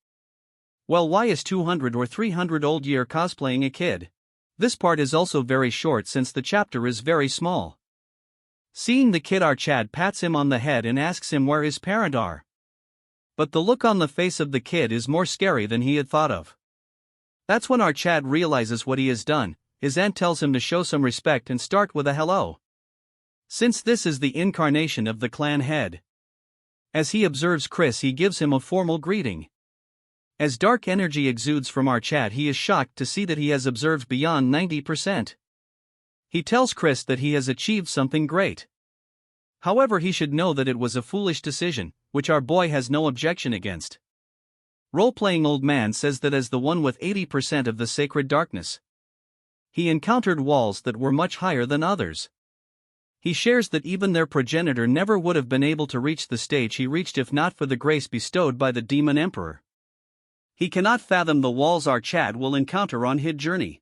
Well, why is 200 or 300 old year cosplaying a kid? This part is also very short since the chapter is very small. Seeing the kid, our Chad pats him on the head and asks him where his parents are. But the look on the face of the kid is more scary than he had thought of. That's when our Chad realizes what he has done. His aunt tells him to show some respect and start with a hello, since this is the incarnation of the clan head. As he observes Chris, he gives him a formal greeting. As dark energy exudes from our Chad, he is shocked to see that he has observed beyond 90%. He tells Chris that he has achieved something great. However, he should know that it was a foolish decision, which our boy has no objection against. Role-playing old man says that as the one with 80% of the sacred darkness, he encountered walls that were much higher than others. He shares that even their progenitor never would have been able to reach the stage he reached if not for the grace bestowed by the demon emperor. He cannot fathom the walls our Chad will encounter on his journey.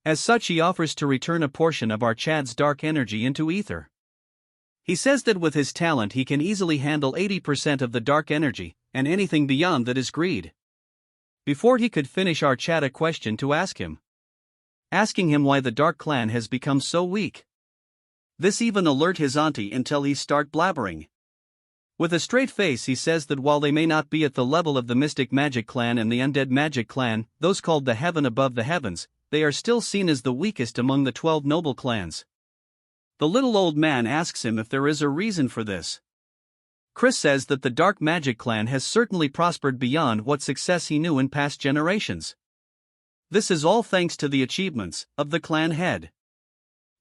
As such, he offers to return a portion of our Chad's dark energy into ether. He says that with his talent he can easily handle 80% of the dark energy, and anything beyond that is greed. Before he could finish, our Chad a question to ask him, asking him why the Dark Clan has become so weak. This even alert his auntie until he start blabbering. With a straight face, he says that while they may not be at the level of the Mystic Magic Clan and the Undead Magic Clan, those called the Heaven Above the Heavens, they are still seen as the weakest among the 12 noble clans. The little old man asks him if there is a reason for this. Chris says that the Dark Magic Clan has certainly prospered beyond what success he knew in past generations. This is all thanks to the achievements of the clan head.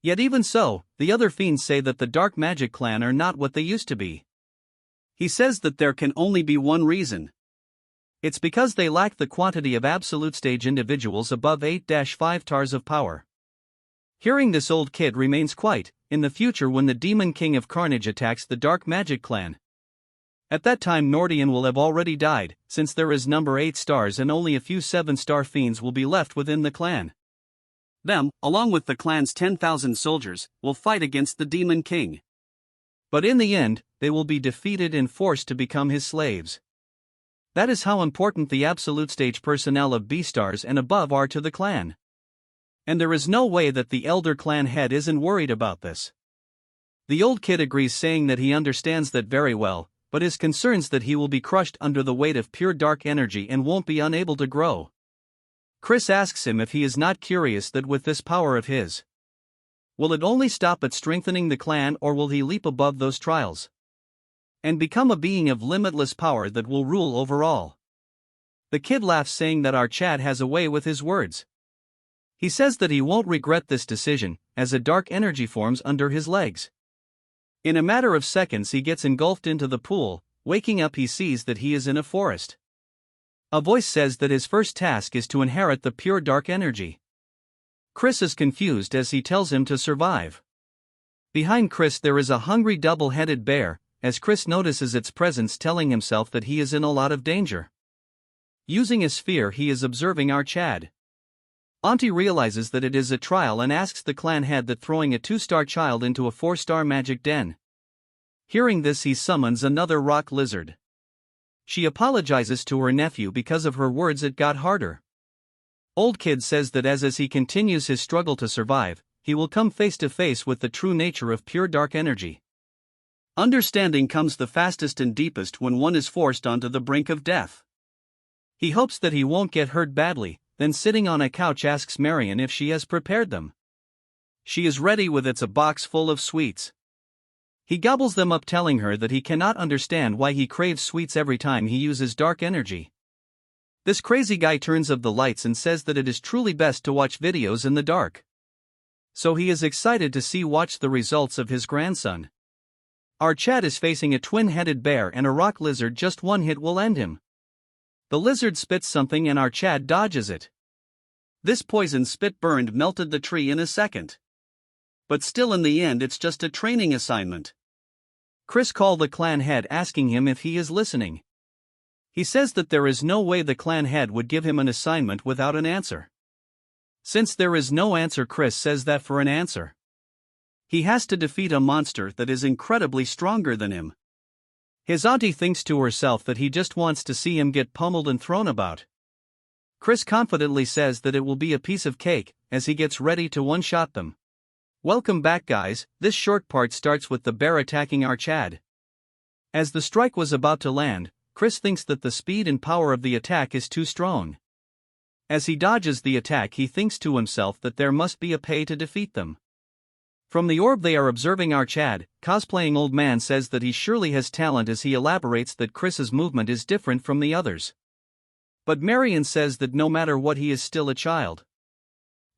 Yet even so, the other fiends say that the Dark Magic Clan are not what they used to be. He says that there can only be one reason. It's because they lack the quantity of absolute stage individuals above 8-5 tars of power. Hearing this, old kid remains quiet. In the future, when the Demon King of Carnage attacks the Dark Magic Clan, at that time Nordian will have already died, since there is number 8 stars and only a few 7-star fiends will be left within the clan. Them, along with the clan's 10,000 soldiers, will fight against the Demon King. But in the end, they will be defeated and forced to become his slaves. That is how important the absolute stage personnel of B-stars and above are to the clan. And there is no way that the elder clan head isn't worried about this. The old kid agrees, saying that he understands that very well, but is concerned that he will be crushed under the weight of pure dark energy and won't be unable to grow. Chris asks him if he is not curious that with this power of his, will it only stop at strengthening the clan, or will he leap above those trials and become a being of limitless power that will rule over all? The kid laughs, saying that our Chad has a way with his words. He says that he won't regret this decision, as a dark energy forms under his legs. In a matter of seconds he gets engulfed into the pool. Waking up, he sees that he is in a forest. A voice says that his first task is to inherit the pure dark energy. Chris is confused as he tells him to survive. Behind Chris there is a hungry double-headed bear, as Chris notices its presence, telling himself that he is in a lot of danger. Using his sphere, he is observing our Chad. Auntie realizes that it is a trial and asks the clan head that throwing a 2-star child into a 4-star magic den. Hearing this, he summons another rock lizard. She apologizes to her nephew because of her words. It got harder. Old Kid says that as he continues his struggle to survive, he will come face to face with the true nature of pure dark energy. Understanding comes the fastest and deepest when one is forced onto the brink of death. He hopes that he won't get hurt badly, then sitting on a couch asks Marion if she has prepared them. She is ready with a box full of sweets. He gobbles them up, telling her that he cannot understand why he craves sweets every time he uses dark energy. This crazy guy turns off the lights and says that it is truly best to watch videos in the dark. So he is excited to watch the results of his grandson. Our Chad is facing a twin-headed bear and a rock lizard. Just one hit will end him. The lizard spits something and our Chad dodges it. This poison spit melted the tree in a second. But still, in the end, it's just a training assignment. Chris calls the clan head, asking him if he is listening. He says that there is no way the clan head would give him an assignment without an answer. Since there is no answer, Chris says that for an answer, he has to defeat a monster that is incredibly stronger than him. His auntie thinks to herself that he just wants to see him get pummeled and thrown about. Chris confidently says that it will be a piece of cake, as he gets ready to one-shot them. Welcome back, guys. This short part starts with the bear attacking our Chad. As the strike was about to land, Chris thinks that the speed and power of the attack is too strong. As he dodges the attack, he thinks to himself that there must be a pay to defeat them. From the orb they are observing our Chad, cosplaying Old Man says that he surely has talent, as he elaborates that Chris's movement is different from the others. But Marion says that no matter what, he is still a child.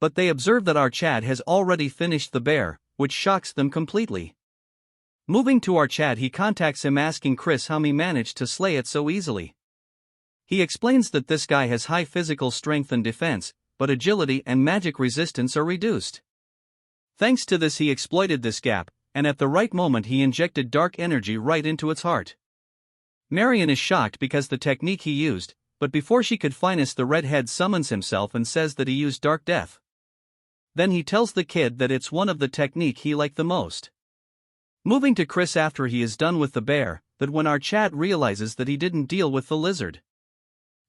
But they observe that our Chad has already finished the bear, which shocks them completely. Moving to our Chad, he contacts him, asking Chris how he managed to slay it so easily. He explains that this guy has high physical strength and defense, but agility and magic resistance are reduced. Thanks to this, he exploited this gap, and at the right moment he injected dark energy right into its heart. Marion is shocked because the technique he used, but before she could finish, the redhead summons himself and says that he used dark death. Then he tells the kid that it's one of the technique he liked the most. Moving to Chris after he is done with the bear, that when our Chad realizes that he didn't deal with the lizard.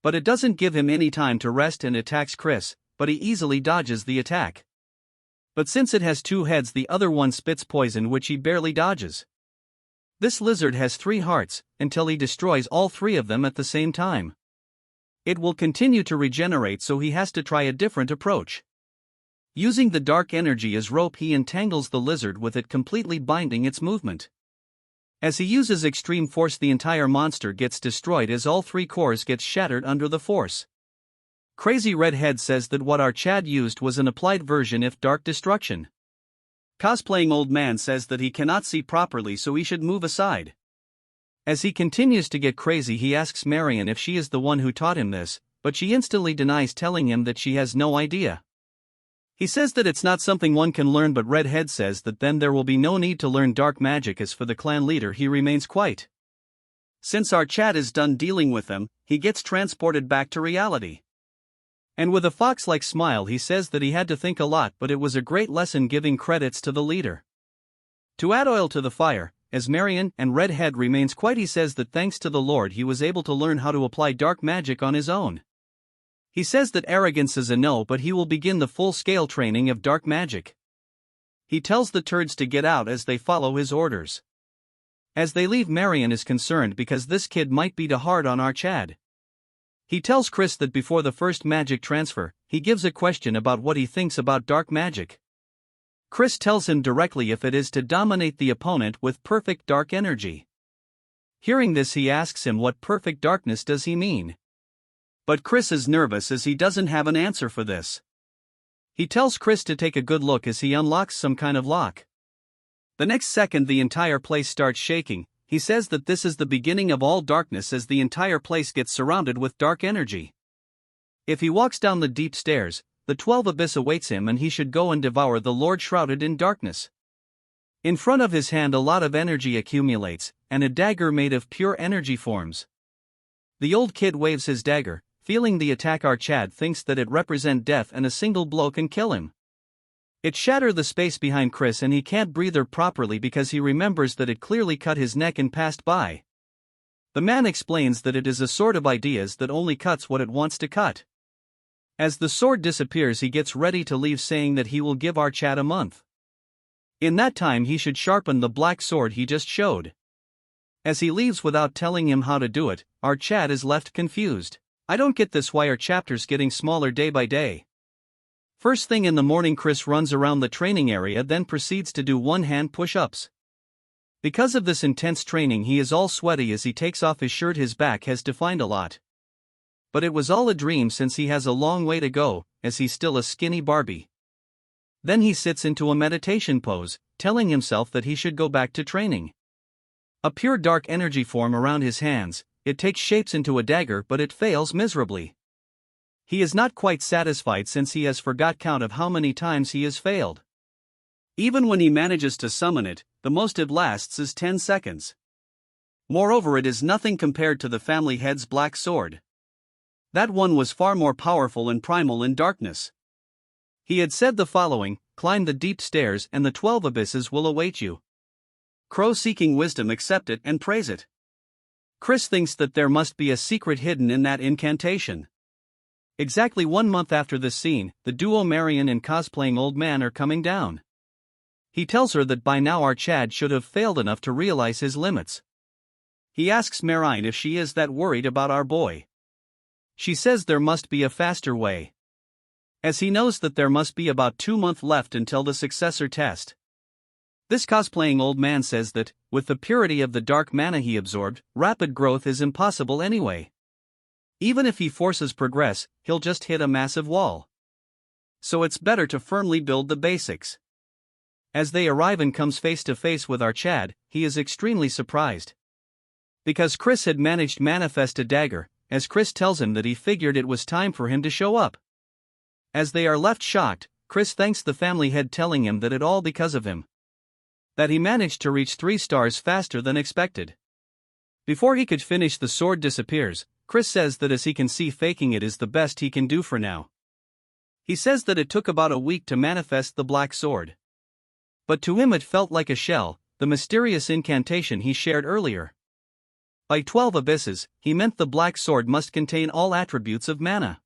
But it doesn't give him any time to rest and attacks Chris, but he easily dodges the attack. But since it has 2 heads, the other one spits poison which he barely dodges. This lizard has 3 hearts, until he destroys all 3 of them at the same time. It will continue to regenerate, so he has to try a different approach. Using the dark energy as rope, he entangles the lizard with it, completely binding its movement. As he uses extreme force, the entire monster gets destroyed as all 3 cores get shattered under the force. Crazy Redhead says that what our Chad used was an applied version of dark destruction. Cosplaying Old Man says that he cannot see properly, so he should move aside. As he continues to get crazy, he asks Marion if she is the one who taught him this, but she instantly denies, telling him that she has no idea. He says that it's not something one can learn, but Redhead says that then there will be no need to learn dark magic. As for the clan leader, he remains quiet. Since our Chad is done dealing with them, he gets transported back to reality. And with a fox-like smile, he says that he had to think a lot, but it was a great lesson, giving credits to the leader. To add oil to the fire, as Marion and Redhead remains quiet, he says that thanks to the Lord he was able to learn how to apply dark magic on his own. He says that arrogance is a no, but he will begin the full-scale training of dark magic. He tells the turds to get out as they follow his orders. As they leave, Marion is concerned because this kid might be too hard on our Chad. He tells Chris that before the first magic transfer, he gives a question about what he thinks about dark magic. Chris tells him directly if it is to dominate the opponent with perfect dark energy. Hearing this, he asks him what perfect darkness does he mean. But Chris is nervous as he doesn't have an answer for this. He tells Chris to take a good look as he unlocks some kind of lock. The next second, the entire place starts shaking. he says that this is the beginning of all darkness as the entire place gets surrounded with dark energy. If he walks down the deep stairs, the 12 abyss awaits him and he should go and devour the Lord shrouded in darkness. In front of his hand a lot of energy accumulates, and a dagger made of pure energy forms. The old kid waves his dagger, feeling the attack. Our Chad thinks that it represents death and a single blow can kill him. It shatters the space behind Chris and he can't breathe properly because he remembers that it clearly cut his neck and passed by. The man explains that it is a sword of ideas that only cuts what it wants to cut. As the sword disappears he gets ready to leave, saying that he will give our Chad a month. In that time he should sharpen the black sword he just showed. As he leaves without telling him how to do it, our Chad is left confused. I don't get this, why are chapters getting smaller day by day? First thing in the morning Chris runs around the training area, then proceeds to do one-hand push-ups. Because of this intense training he is all sweaty as he takes off his shirt. His back has defined a lot. But it was all a dream since he has a long way to go, as he's still a skinny Barbie. Then he sits into a meditation pose, telling himself that he should go back to training. A pure dark energy form around his hands, it takes shapes into a dagger but it fails miserably. He is not quite satisfied since he has forgot count of how many times he has failed. Even when he manages to summon it, the most it lasts is 10 seconds. Moreover, it is nothing compared to the family head's black sword. That one was far more powerful and primal in darkness. He had said the following: climb the deep stairs and the 12 abysses will await you. Crow seeking wisdom accept it and praise it. Chris thinks that there must be a secret hidden in that incantation. Exactly 1 month after this scene, the duo Marion and cosplaying old man are coming down. He tells her that by now our Chad should have failed enough to realize his limits. He asks Marion if she is that worried about our boy. She says there must be a faster way, as he knows that there must be about 2 months left until the successor test. This cosplaying old man says that, with the purity of the dark mana he absorbed, rapid growth is impossible anyway. Even if he forces progress, he'll just hit a massive wall. So it's better to firmly build the basics. As they arrive and comes face to face with our Chad, he is extremely surprised. Because Chris had managed to manifest a dagger, as Chris tells him that he figured it was time for him to show up. As they are left shocked, Chris thanks the family head, telling him that it all because of him. That he managed to reach 3 stars faster than expected. Before he could finish, the sword disappears. Chris says that as he can see, faking it is the best he can do for now. He says that it took about a week to manifest the black sword. But to him it felt like a shell, the mysterious incantation he shared earlier. By 12 abysses, he meant the black sword must contain all attributes of mana.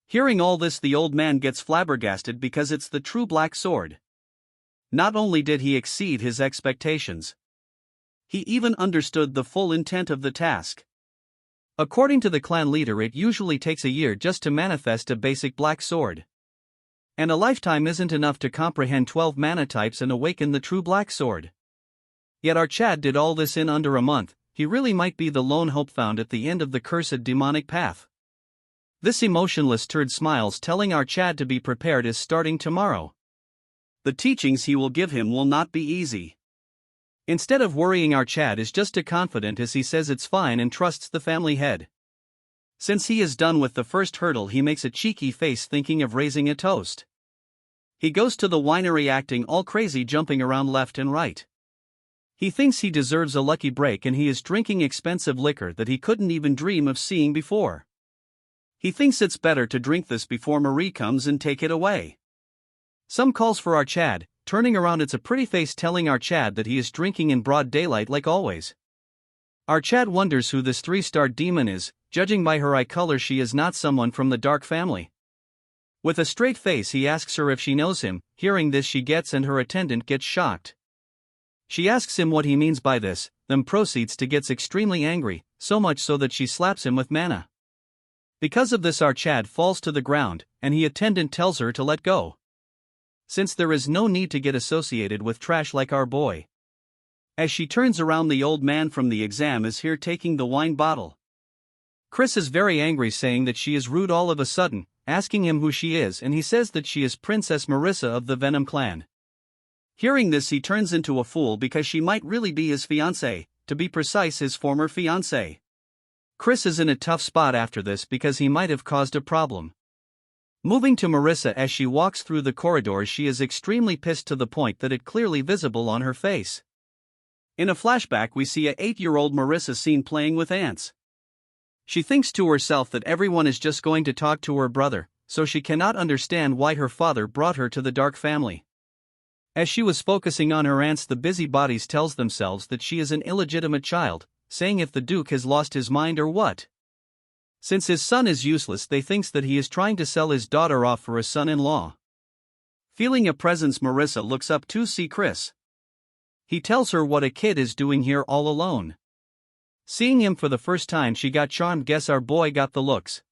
Hearing all this, the old man gets flabbergasted because it's the true black sword. Not only did he exceed his expectations, he even understood the full intent of the task. According to the clan leader, it usually takes a year just to manifest a basic black sword. And a lifetime isn't enough to comprehend 12 mana types and awaken the true black sword. Yet our Chad did all this in under a month. He really might be the lone hope found at the end of the cursed demonic path. This emotionless turd smiles, telling our Chad to be prepared as starting tomorrow. The teachings he will give him will not be easy. Instead of worrying, our Chad is just as confident as he says it's fine and trusts the family head. Since he is done with the first hurdle, he makes a cheeky face, thinking of raising a toast. He goes to the winery acting all crazy, jumping around left and right. He thinks he deserves a lucky break and he is drinking expensive liquor that he couldn't even dream of seeing before. He thinks it's better to drink this before Marie comes and take it away. Some calls for our Chad, turning around, it's a pretty face telling our Chad that he is drinking in broad daylight like always. Our Chad wonders who this 3-star demon is. Judging by her eye color, she is not someone from the dark family. With a straight face he asks her if she knows him. Hearing this, she gets and her attendant gets shocked. She asks him what he means by this, then proceeds to get extremely angry, so much so that she slaps him with mana. Because of this, our Chad falls to the ground, and the attendant tells her to let go, since there is no need to get associated with trash like our boy. As she turns around, the old man from the exam is here taking the wine bottle. Chris is very angry, saying that she is rude all of a sudden, asking him who she is, and he says that she is Princess Marissa of the Venom clan. Hearing this, he turns into a fool because she might really be his fiancée, to be precise his former fiancée. Chris is in a tough spot after this because he might have caused a problem. Moving to Marissa, as she walks through the corridors, she is extremely pissed to the point that it clearly visible on her face. In a flashback we see a 8-year-old Marissa seen playing with ants. She thinks to herself that everyone is just going to talk to her brother, so she cannot understand why her father brought her to the dark family. As she was focusing on her ants, the busybodies tells themselves that she is an illegitimate child, saying if the Duke has lost his mind or what. Since his son is useless, they thinks that he is trying to sell his daughter off for a son-in-law. Feeling a presence, Marissa looks up to see Chris. He tells her what a kid is doing here all alone. Seeing him for the first time, she got charmed. Guess our boy got the looks.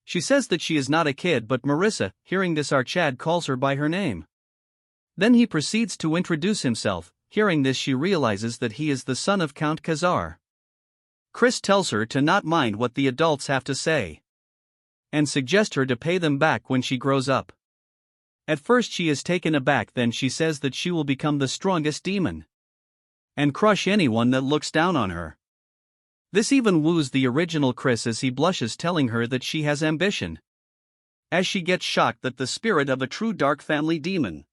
She says that she is not a kid, but Marissa, hearing this, our Chad calls her by her name. Then he proceeds to introduce himself. Hearing this, she realizes that he is the son of Count Khazar. Chris tells her to not mind what the adults have to say, and suggests her to pay them back when she grows up. At first she is taken aback, then she says that she will become the strongest demon and crush anyone that looks down on her. This even woos the original Chris as he blushes, telling her that she has ambition, as she gets shocked that the spirit of a true dark family demon.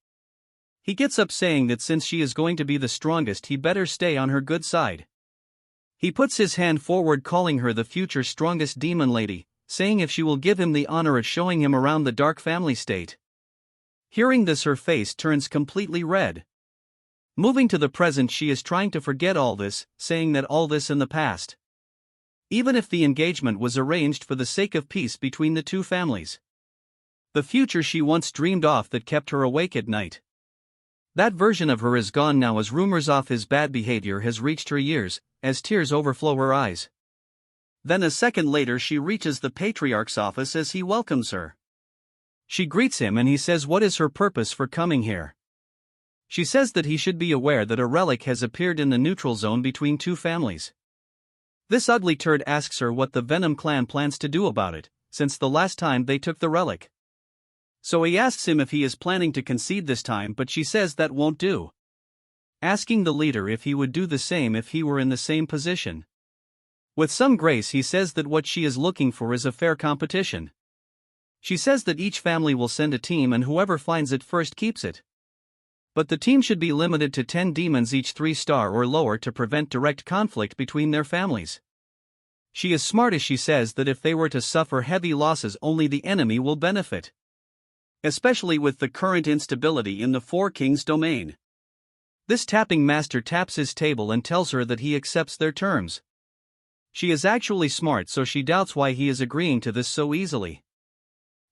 He gets up, saying that since she is going to be the strongest, he better stay on her good side. He puts his hand forward, calling her the future strongest demon lady, saying if she will give him the honor of showing him around the dark family state. Hearing this, her face turns completely red. Moving to the present, she is trying to forget all this, saying that all this in the past. Even if the engagement was arranged for the sake of peace between the two families, the future she once dreamed of that kept her awake at night, that version of her is gone now, as rumors of his bad behavior has reached her ears, as tears overflow her eyes. Then a second later she reaches the patriarch's office as he welcomes her. She greets him and he says what is her purpose for coming here. She says that he should be aware that a relic has appeared in the neutral zone between two families. This ugly turd asks her what the Venom clan plans to do about it, since the last time they took the relic. So he asks him if he is planning to concede this time, but she says that won't do, asking the leader if he would do the same if he were in the same position. With some grace he says that what she is looking for is a fair competition. She says that each family will send a team and whoever finds it first keeps it. But the team should be limited to 10 demons each, 3-star or lower, to prevent direct conflict between their families. She is smart as she says that if they were to suffer heavy losses, only the enemy will benefit, especially with the current instability in the Four Kings domain. This tapping master taps his table and tells her that he accepts their terms. She is actually smart, so she doubts why he is agreeing to this so easily.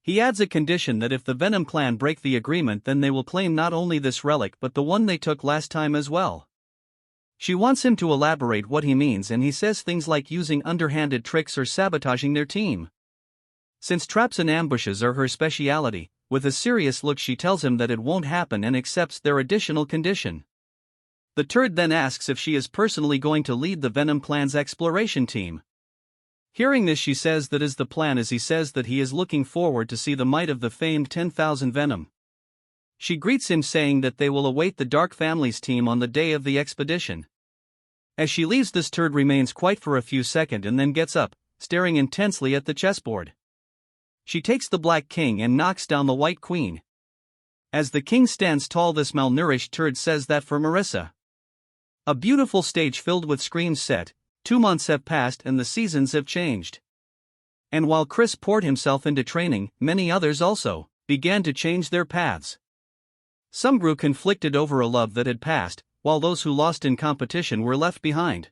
He adds a condition that if the Venom clan break the agreement, then they will claim not only this relic but the one they took last time as well. She wants him to elaborate what he means, and he says things like using underhanded tricks or sabotaging their team, since traps and ambushes are her speciality. With a serious look she tells him that it won't happen and accepts their additional condition. The turd then asks if she is personally going to lead the Venom clan's exploration team. Hearing this, she says that is the plan, as he says that he is looking forward to see the might of the famed 10,000 Venom. She greets him, saying that they will await the Dark Family's team on the day of the expedition. As she leaves, this turd remains quiet for a few seconds and then gets up, staring intensely at the chessboard. She takes the Black King and knocks down the White Queen. As the king stands tall, this malnourished turd says that for Marissa, a beautiful stage filled with screams set. 2 months have passed and the seasons have changed. And while Chris poured himself into training, many others also began to change their paths. Some grew conflicted over a love that had passed, while those who lost in competition were left behind.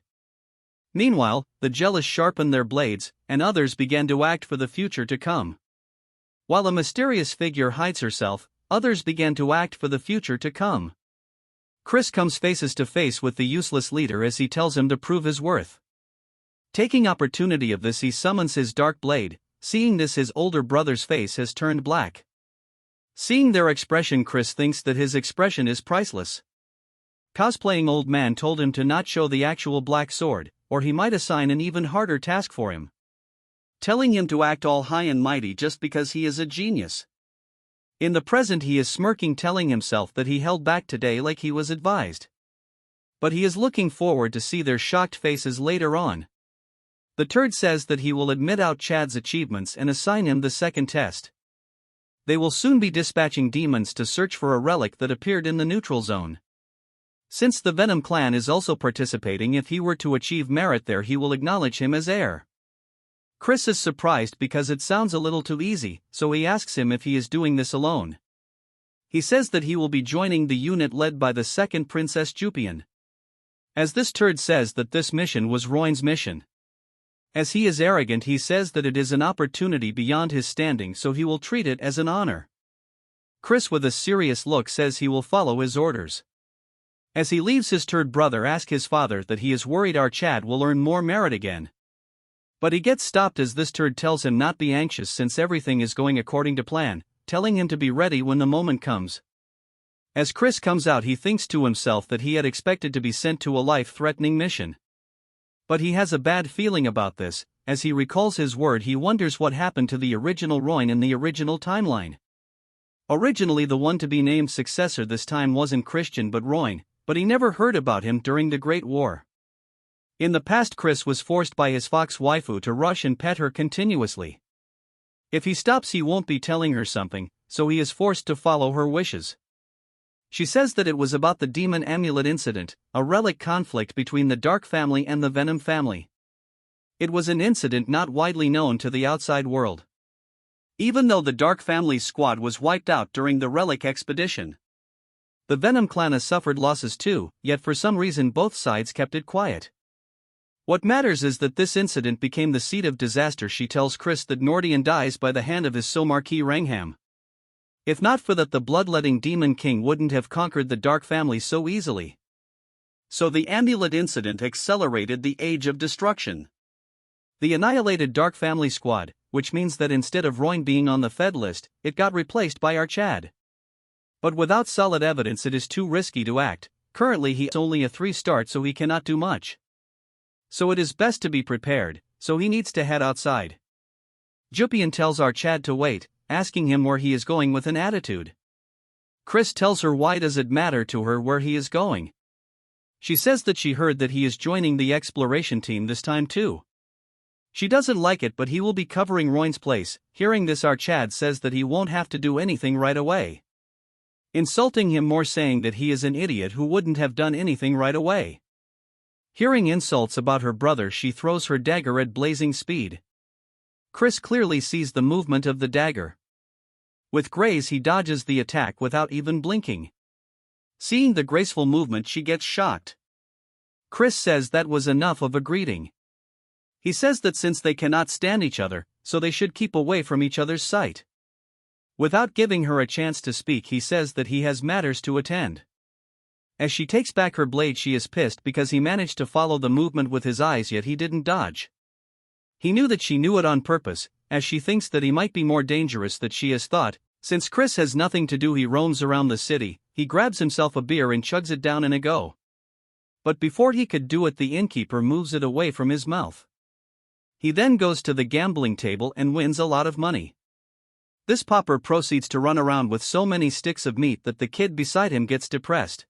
Meanwhile, the jealous sharpened their blades, and others began to act for the future to come. While a mysterious figure hides herself, others began to act for the future to come. Chris comes faces to face with the useless leader as he tells him to prove his worth. Taking opportunity of this, he summons his dark blade. Seeing this, his older brother's face has turned black. Seeing their expression, Chris thinks that his expression is priceless. Cosplaying old man told him to not show the actual black sword, or he might assign an even harder task for him, telling him to act all high and mighty just because he is a genius. In the present, he is smirking, telling himself that he held back today like he was advised. but he is looking forward to see their shocked faces later on. The turd says that he will admit out Chad's achievements and assign him the second test. They will soon be dispatching demons to search for a relic that appeared in the neutral zone. Since the Venom clan is also participating, if he were to achieve merit there, he will acknowledge him as heir. Chris is surprised because it sounds a little too easy, so he asks him if he is doing this alone. He says that he will be joining the unit led by the second Princess Jupian. As this turd says that this mission was Roin's mission. As he is arrogant, he says that it is an opportunity beyond his standing, so he will treat it as an honor. Chris with a serious look says he will follow his orders. As he leaves, his turd brother asks his father that he is worried our Chad will earn more merit again. But he gets stopped as this turd tells him not be anxious since everything is going according to plan, telling him to be ready when the moment comes. As Chris comes out, he thinks to himself that he had expected to be sent to a life-threatening mission. But he has a bad feeling about this. As he recalls his word, he wonders what happened to the original Roin in the original timeline. Originally the one to be named successor this time wasn't Christian but Roin, but he never heard about him during the Great War. In the past, Chris was forced by his fox waifu to rush and pet her continuously. If he stops, he won't be telling her something, so he is forced to follow her wishes. She says that it was about the demon amulet incident, a relic conflict between the Dark family and the Venom family. It was an incident not widely known to the outside world. Even though the Dark family's squad was wiped out during the relic expedition, the Venom clan has suffered losses too, yet for some reason both sides kept it quiet. What matters is that this incident became the seed of disaster. She tells Chris that Nordian dies by the hand of his Somarquis Rangham. If not for that, the bloodletting demon king wouldn't have conquered the Dark family so easily. So the amulet incident accelerated the age of destruction. The annihilated Dark family squad, which means that instead of Roin being on the Fed list, it got replaced by our Chad. But without solid evidence it is too risky to act. Currently he has only a 3-star, so he cannot do much. So it is best to be prepared, so he needs to head outside. Jupian tells our Chad to wait, asking him where he is going with an attitude. Chris tells her why does it matter to her where he is going. She says that she heard that he is joining the exploration team this time too. She doesn't like it, but he will be covering Roin's place. Hearing this, our Chad says that he won't have to do anything right away, insulting him more, saying that he is an idiot who wouldn't have done anything right away. Hearing insults about her brother, she throws her dagger at blazing speed. Chris clearly sees the movement of the dagger. With grace he dodges the attack without even blinking. Seeing the graceful movement, she gets shocked. Chris says that was enough of a greeting. He says that since they cannot stand each other, so they should keep away from each other's sight. Without giving her a chance to speak, he says that he has matters to attend. As she takes back her blade, she is pissed because he managed to follow the movement with his eyes, yet he didn't dodge. He knew that she knew it on purpose, as she thinks that he might be more dangerous than she has thought. Since Chris has nothing to do, he roams around the city. He grabs himself a beer and chugs it down in a go. But before he could do it, the innkeeper moves it away from his mouth. He then goes to the gambling table and wins a lot of money. This pauper proceeds to run around with so many sticks of meat that the kid beside him gets depressed.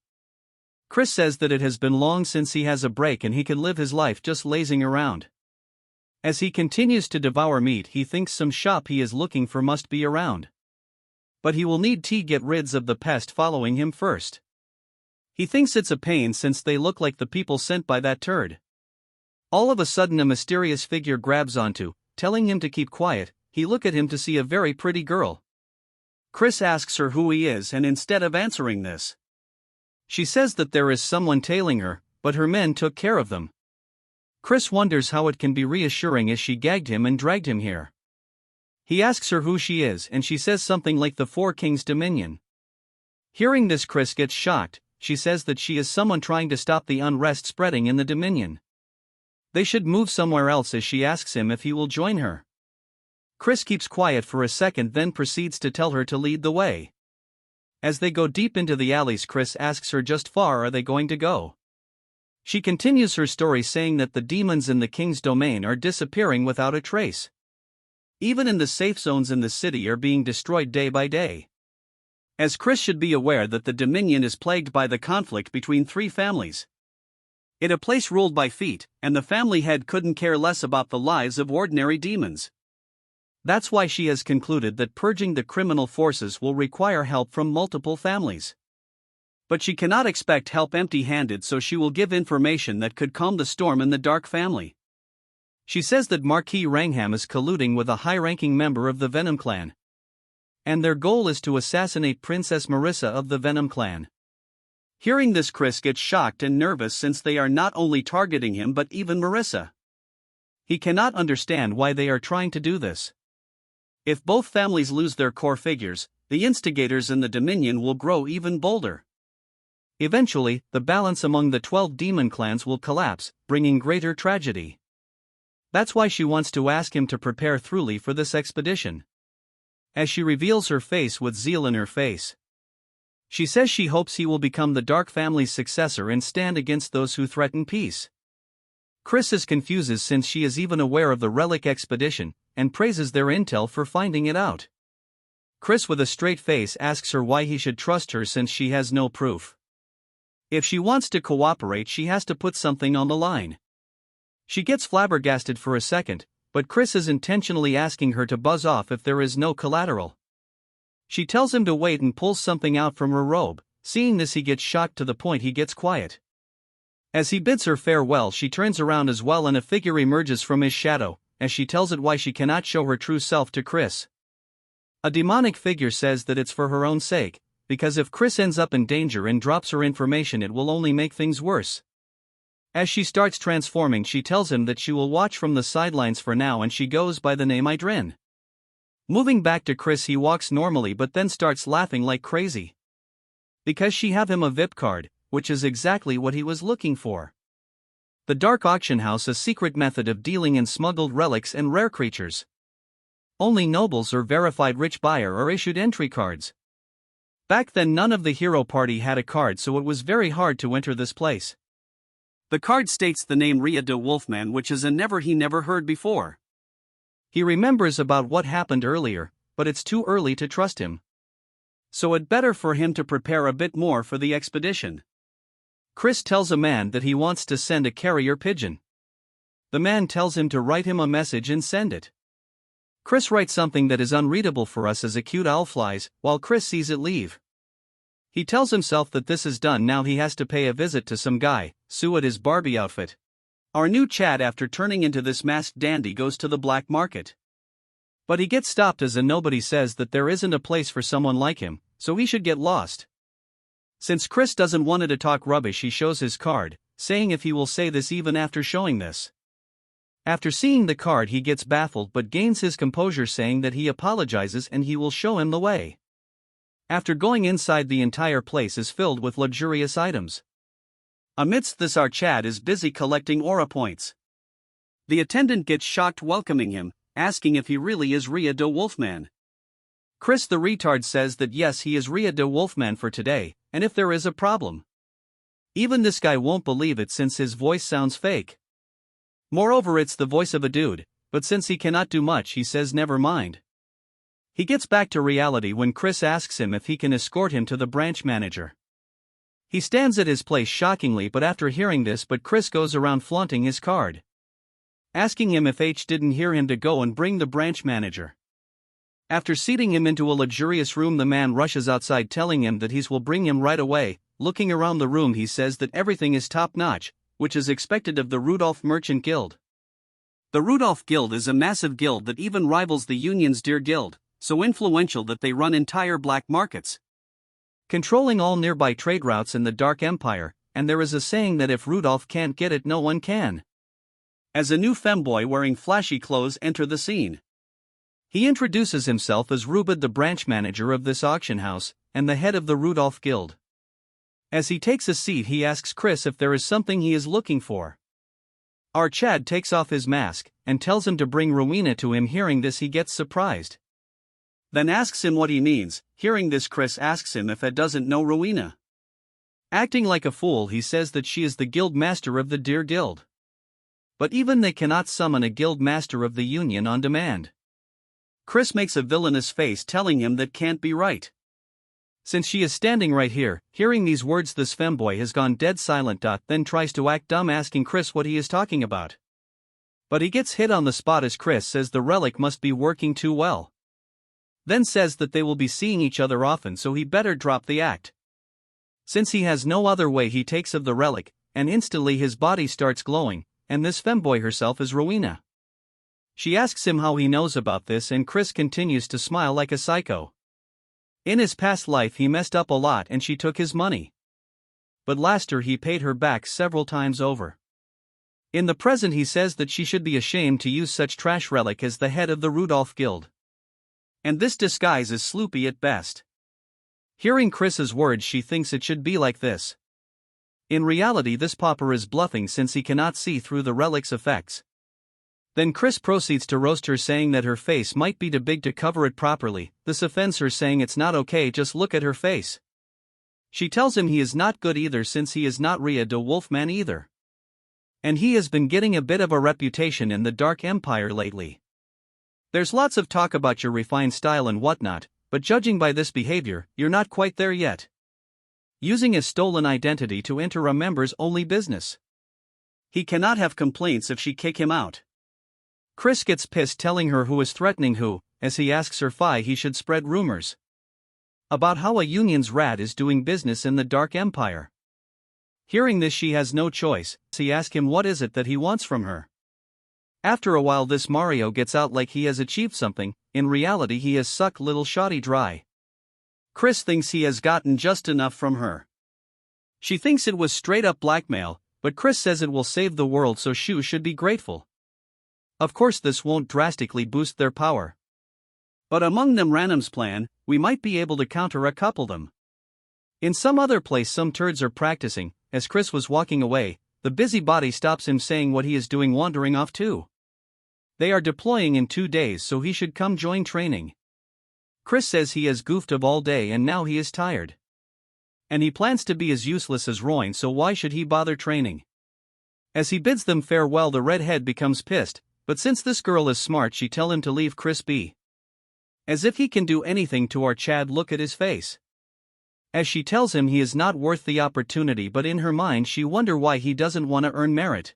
Chris says that it has been long since he has a break and he can live his life just lazing around. As he continues to devour meat, he thinks some shop he is looking for must be around. But he will need to get rid of the pest following him first. He thinks it's a pain since they look like the people sent by that turd. All of a sudden a mysterious figure grabs onto, telling him to keep quiet. He looks at him to see a very pretty girl. Chris asks her who he is, and instead of answering this, she says that there is someone tailing her, but her men took care of them. Chris wonders how it can be reassuring as she gagged him and dragged him here. He asks her who she is, and she says something like the Four Kings Dominion. Hearing this, Chris gets shocked. She says that she is someone trying to stop the unrest spreading in the Dominion. They should move somewhere else, as she asks him if he will join her. Chris keeps quiet for a second, then proceeds to tell her to lead the way. As they go deep into the alleys, Chris asks her just far are they going to go. She continues her story, saying that the demons in the king's domain are disappearing without a trace. Even in the safe zones in the city are being destroyed day by day. As Chris should be aware that the Dominion is plagued by the conflict between 3 families. It a place ruled by feet, and the family head couldn't care less about the lives of ordinary demons. That's why she has concluded that purging the criminal forces will require help from multiple families. But she cannot expect help empty-handed, so she will give information that could calm the storm in the Dark family. She says that Marquis Rangham is colluding with a high-ranking member of the Venom clan, and their goal is to assassinate Princess Marissa of the Venom clan. Hearing this, Chris gets shocked and nervous since they are not only targeting him but even Marissa. He cannot understand why they are trying to do this. If both families lose their core figures, the instigators in the Dominion will grow even bolder. Eventually, the balance among the 12 demon clans will collapse, bringing greater tragedy. That's why she wants to ask him to prepare thoroughly for this expedition. As she reveals her face with zeal in her face, she says she hopes he will become the Dark family's successor and stand against those who threaten peace. Chris is confused since she is even aware of the Relic expedition, and praises their intel for finding it out. Chris with a straight face asks her why he should trust her since she has no proof. If she wants to cooperate, she has to put something on the line. She gets flabbergasted for a second, but Chris is intentionally asking her to buzz off if there is no collateral. She tells him to wait and pulls something out from her robe. Seeing this, he gets shocked to the point he gets quiet. As he bids her farewell, she turns around as well and a figure emerges from his shadow, as she tells it why she cannot show her true self to Chris. A demonic figure says that it's for her own sake, because if Chris ends up in danger and drops her information, it will only make things worse. As she starts transforming, she tells him that she will watch from the sidelines for now, and she goes by the name Idrin. Moving back to Chris, he walks normally but then starts laughing like crazy. Because she have him a VIP card, which is exactly what he was looking for. The Dark Auction House, a secret method of dealing in smuggled relics and rare creatures. Only nobles or verified rich buyer are issued entry cards. Back then none of the hero party had a card, so it was very hard to enter this place. The card states the name Ria de Wolfman, which is a he never heard before. He remembers about what happened earlier, but it's too early to trust him. So it better for him to prepare a bit more for the expedition. Chris tells a man that he wants to send a carrier pigeon. The man tells him to write him a message and send it. Chris writes something that is unreadable for us as a cute owl flies, while Chris sees it leave. He tells himself that this is done, now he has to pay a visit to some guy, Sue at his Barbie outfit. Our new Chad, after turning into this masked dandy, goes to the black market. But he gets stopped as a nobody says that there isn't a place for someone like him, so he should get lost. Since Chris doesn't want to talk rubbish, he shows his card, saying if he will say this even after showing this. After seeing the card, he gets baffled but gains his composure, saying that he apologizes and he will show him the way. After going inside, the entire place is filled with luxurious items. Amidst this, our Chad is busy collecting aura points. The attendant gets shocked welcoming him, asking if he really is Ria de Wolfman. Chris the retard says that yes, he is Ria de Wolfman for today, and if there is a problem. Even this guy won't believe it since his voice sounds fake. Moreover, it's the voice of a dude, but since he cannot do much, he says never mind. He gets back to reality when Chris asks him if he can escort him to the branch manager. He stands at his place shockingly, but after hearing this, Chris goes around flaunting his card, asking him if H didn't hear him to go and bring the branch manager. After seating him into a luxurious room, the man rushes outside telling him that he will bring him right away. Looking around the room, he says that everything is top-notch, which is expected of the Rudolph Merchant Guild. The Rudolph Guild is a massive guild that even rivals the Union's Deer Guild, so influential that they run entire black markets, controlling all nearby trade routes in the Dark Empire, and there is a saying that if Rudolph can't get it, no one can. As a new femboy wearing flashy clothes enter the scene, he introduces himself as Rubid, the branch manager of this auction house, and the head of the Rudolph Guild. As he takes a seat, he asks Chris if there is something he is looking for. Our Chad takes off his mask, and tells him to bring Rowena to him. Hearing this, he gets surprised, then asks him what he means. Hearing this, Chris asks him if Ed doesn't know Rowena. Acting like a fool, he says that she is the guild master of the Deer Guild. But even they cannot summon a guild master of the Union on demand. Chris makes a villainous face, telling him that can't be right. Since she is standing right here, hearing these words, this femboy has gone dead silent. Then tries to act dumb, asking Chris what he is talking about. But he gets hit on the spot as Chris says the relic must be working too well. Then says that they will be seeing each other often, so he better drop the act. Since he has no other way, he takes of the relic, and instantly his body starts glowing, and this femboy herself is Rowena. She asks him how he knows about this, and Chris continues to smile like a psycho. In his past life he messed up a lot and she took his money. But last year he paid her back several times over. In the present he says that she should be ashamed to use such trash relic as the head of the Rudolph Guild. And this disguise is sloopy at best. Hearing Chris's words, she thinks it should be like this. In reality this pauper is bluffing since he cannot see through the relic's effects. Then Chris proceeds to roast her, saying that her face might be too big to cover it properly. This offends her, saying it's not okay, just look at her face. She tells him he is not good either, since he is not Rhea de Wolfman either. And he has been getting a bit of a reputation in the Dark Empire lately. There's lots of talk about your refined style and whatnot, but judging by this behavior, you're not quite there yet. Using his stolen identity to enter a members-only business. He cannot have complaints if she kick him out. Chris gets pissed, telling her who is threatening who, as he asks her why he should spread rumors about how a union's rat is doing business in the Dark Empire. Hearing this, she has no choice, so he asks him what is it that he wants from her. After a while this Mario gets out like he has achieved something. In reality he has sucked little Shoddy dry. Chris thinks he has gotten just enough from her. She thinks it was straight up blackmail, but Chris says it will save the world, so Shu should be grateful. Of course this won't drastically boost their power. But among them Random's plan, we might be able to counter a couple them. In some other place some turds are practicing. As Chris was walking away, the busybody stops him, saying what he is doing, wandering off too. They are deploying in 2 days, so he should come join training. Chris says he has goofed up all day and now he is tired. And he plans to be as useless as Roin, so why should he bother training? As he bids them farewell, the redhead becomes pissed, but since this girl is smart she tell him to leave Chris be. As if he can do anything to our Chad, look at his face. As she tells him he is not worth the opportunity, but in her mind she wonder why he doesn't want to earn merit.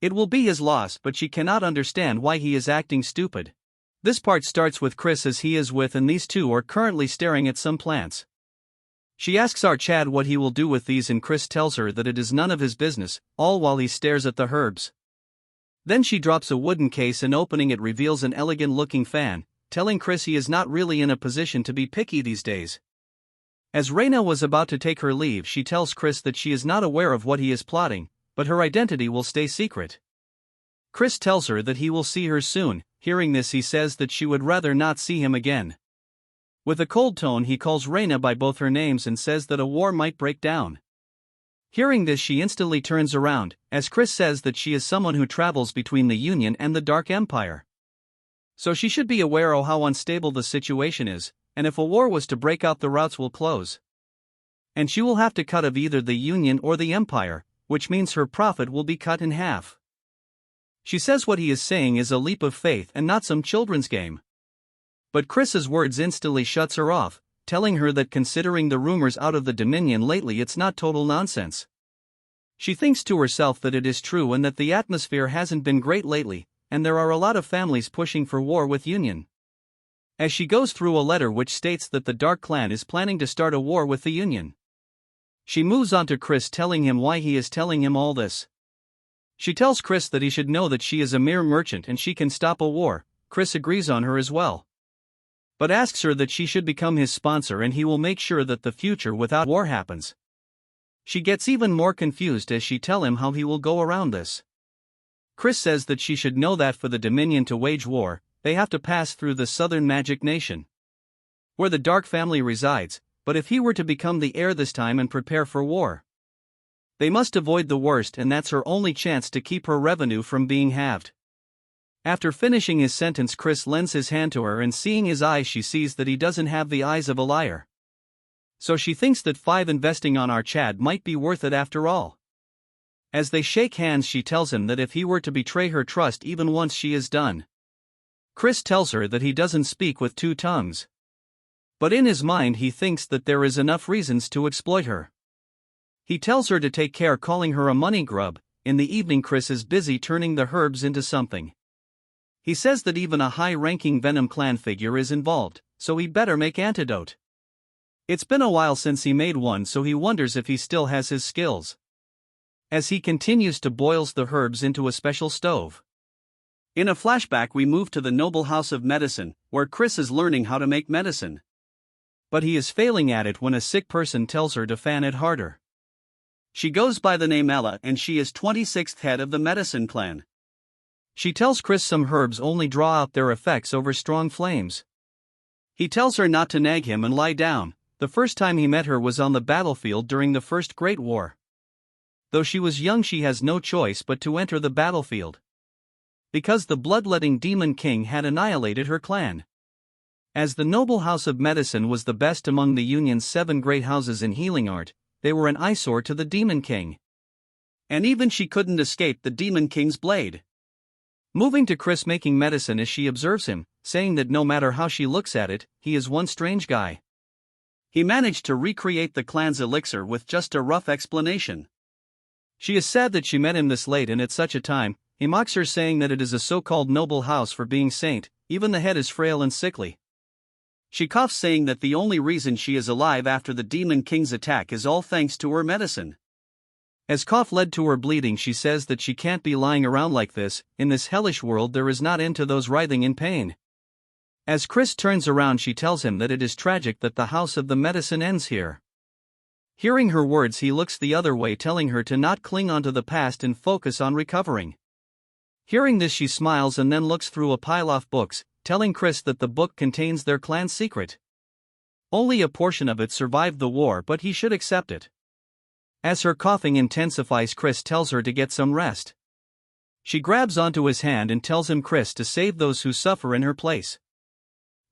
It will be his loss, but she cannot understand why he is acting stupid. This part starts with Chris as he is with, and these two are currently staring at some plants. She asks our Chad what he will do with these, and Chris tells her that it is none of his business, all while he stares at the herbs. Then she drops a wooden case and opening it reveals an elegant looking fan, telling Chris he is not really in a position to be picky these days. As Reyna was about to take her leave, she tells Chris that she is not aware of what he is plotting, but her identity will stay secret. Chris tells her that he will see her soon. Hearing this he says that she would rather not see him again. With a cold tone he calls Reyna by both her names and says that a war might break down. Hearing this she instantly turns around, as Chris says that she is someone who travels between the Union and the Dark Empire. So she should be aware of how unstable the situation is, and if a war was to break out the routes will close. And she will have to cut of either the Union or the Empire, which means her profit will be cut in half. She says what he is saying is a leap of faith and not some children's game. But Chris's words instantly shuts her off, telling her that considering the rumors out of the Dominion lately it's not total nonsense. She thinks to herself that it is true and that the atmosphere hasn't been great lately, and there are a lot of families pushing for war with Union. As she goes through a letter which states that the Dark Clan is planning to start a war with the Union. She moves on to Chris, telling him why he is telling him all this. She tells Chris that he should know that she is a mere merchant and she can stop a war. Chris agrees on her as well, but asks her that she should become his sponsor and he will make sure that the future without war happens. She gets even more confused as she tells him how he will go around this. Chris says that she should know that for the Dominion to wage war, they have to pass through the Southern Magic Nation, where the Dark family resides, but if he were to become the heir this time and prepare for war, they must avoid the worst, and that's her only chance to keep her revenue from being halved. After finishing his sentence, Chris lends his hand to her and seeing his eyes she sees that he doesn't have the eyes of a liar. So she thinks that 5 investing on our Chad might be worth it after all. As they shake hands she tells him that if he were to betray her trust even once she is done. Chris tells her that he doesn't speak with 2 tongues. But in his mind he thinks that there is enough reasons to exploit her. He tells her to take care, calling her a money grub. In the evening Chris is busy turning the herbs into something. He says that even a high-ranking Venom clan figure is involved, so he better make antidote. It's been a while since he made one, so he wonders if he still has his skills. As he continues to boils the herbs into a special stove. In a flashback we move to the noble house of medicine, where Chris is learning how to make medicine. But he is failing at it when a sick person tells her to fan it harder. She goes by the name Ella and she is 26th head of the medicine clan. She tells Chris some herbs only draw out their effects over strong flames. He tells her not to nag him and lie down. The first time he met her was on the battlefield during the First Great War. Though she was young, she has no choice but to enter the battlefield. Because the bloodletting Demon King had annihilated her clan. As the noble house of medicine was the best among the Union's 7 great houses in healing art, they were an eyesore to the Demon King. And even she couldn't escape the Demon King's blade. Moving to Chris making medicine as she observes him, saying that no matter how she looks at it, he is one strange guy. He managed to recreate the clan's elixir with just a rough explanation. She is sad that she met him this late and at such a time. He mocks her, saying that it is a so-called noble house for being saint, even the head is frail and sickly. She coughs, saying that the only reason she is alive after the Demon King's attack is all thanks to her medicine. As cough led to her bleeding, she says that she can't be lying around like this. In this hellish world there is not end to those writhing in pain. As Chris turns around, she tells him that it is tragic that the house of the medicine ends here. Hearing her words, he looks the other way, telling her to not cling onto the past and focus on recovering. Hearing this, she smiles and then looks through a pile of books, telling Chris that the book contains their clan's secret. Only a portion of it survived the war, but he should accept it. As her coughing intensifies, Chris tells her to get some rest. She grabs onto his hand and tells him Chris to save those who suffer in her place.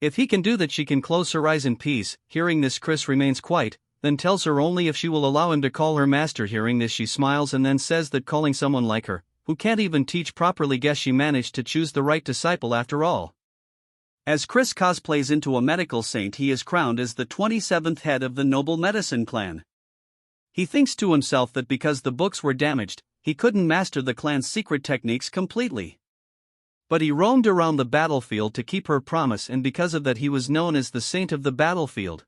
If he can do that, she can close her eyes in peace. Hearing this, Chris remains quiet, then tells her only if she will allow him to call her master. Hearing this, she smiles and then says that calling someone like her, who can't even teach properly, guess she managed to choose the right disciple after all. As Chris cosplays into a medical saint, he is crowned as the 27th head of the noble medicine clan. He thinks to himself that because the books were damaged, he couldn't master the clan's secret techniques completely. But he roamed around the battlefield to keep her promise, and because of that he was known as the saint of the battlefield.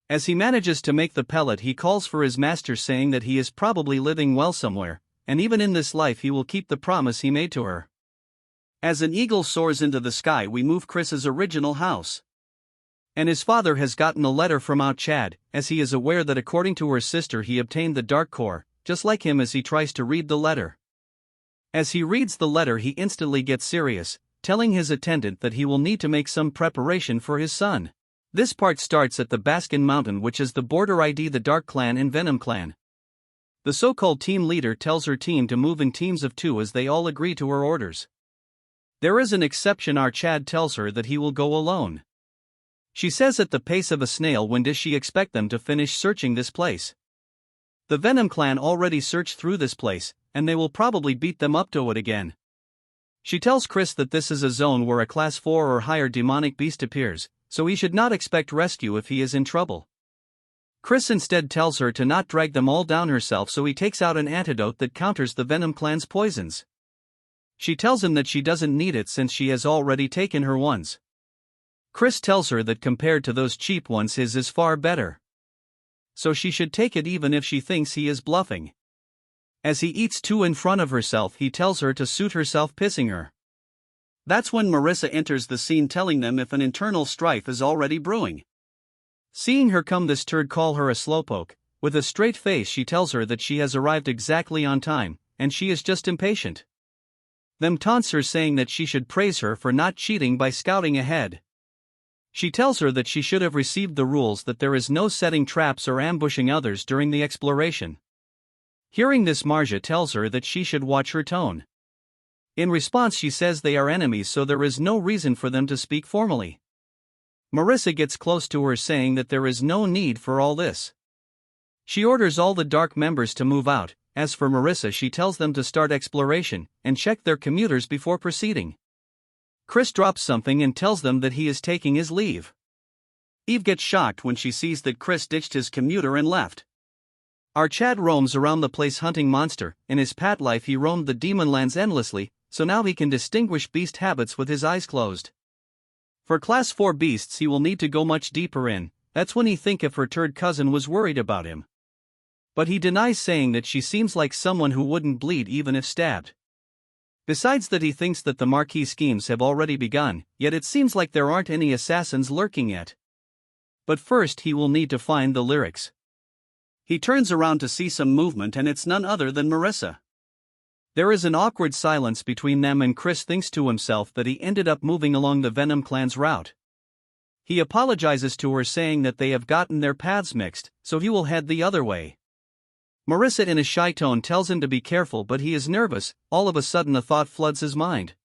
As he manages to make the pellet, he calls for his master, saying that he is probably living well somewhere, and even in this life he will keep the promise he made to her. As an eagle soars into the sky, we move Chris's original house. And his father has gotten a letter from Out Chad, as he is aware that according to her sister he obtained the Dark Core, just like him. As he tries to read the letter. As he reads the letter, he instantly gets serious, telling his attendant that he will need to make some preparation for his son. This part starts at the Baskin Mountain, which is the border ID the Dark Clan and Venom Clan. The so-called team leader tells her team to move in teams of 2 as they all agree to her orders. There is an exception. Our Chad tells her that he will go alone. She says at the pace of a snail, when does she expect them to finish searching this place? The Venom Clan already searched through this place, and they will probably beat them up to it again. She tells Chris that this is a zone where a class 4 or higher demonic beast appears, so he should not expect rescue if he is in trouble. Chris instead tells her to not drag them all down herself, so he takes out an antidote that counters the Venom Clan's poisons. She tells him that she doesn't need it since she has already taken her ones. Chris tells her that compared to those cheap ones, his is far better. So she should take it even if she thinks he is bluffing. As he eats 2 in front of herself, he tells her to suit herself, pissing her. That's when Marissa enters the scene, telling them if an internal strife is already brewing. Seeing her come, this turd call her a slowpoke. With a straight face she tells her that she has arrived exactly on time, and she is just impatient. Them taunts her, saying that she should praise her for not cheating by scouting ahead. She tells her that she should have received the rules, that there is no setting traps or ambushing others during the exploration. Hearing this, Marja tells her that she should watch her tone. In response, she says they are enemies, so there is no reason for them to speak formally. Marissa gets close to her, saying that there is no need for all this. She orders all the Dark members to move out. As for Marissa, she tells them to start exploration and check their commuters before proceeding. Chris drops something and tells them that he is taking his leave. Eve gets shocked when she sees that Chris ditched his commuter and left. Our Chad roams around the place hunting monster. In his past life he roamed the demon lands endlessly, so now he can distinguish beast habits with his eyes closed. For class 4 beasts he will need to go much deeper in. That's when he think if her third cousin was worried about him. But he denies, saying that she seems like someone who wouldn't bleed even if stabbed. Besides that, he thinks that the Marquis schemes have already begun, yet it seems like there aren't any assassins lurking yet. But first he will need to find the lyrics. He turns around to see some movement, and it's none other than Marissa. There is an awkward silence between them, and Chris thinks to himself that he ended up moving along the Venom clan's route. He apologizes to her, saying that they have gotten their paths mixed, so he will head the other way. Marissa in a shy tone tells him to be careful, but he is nervous. All of a sudden a thought floods his mind.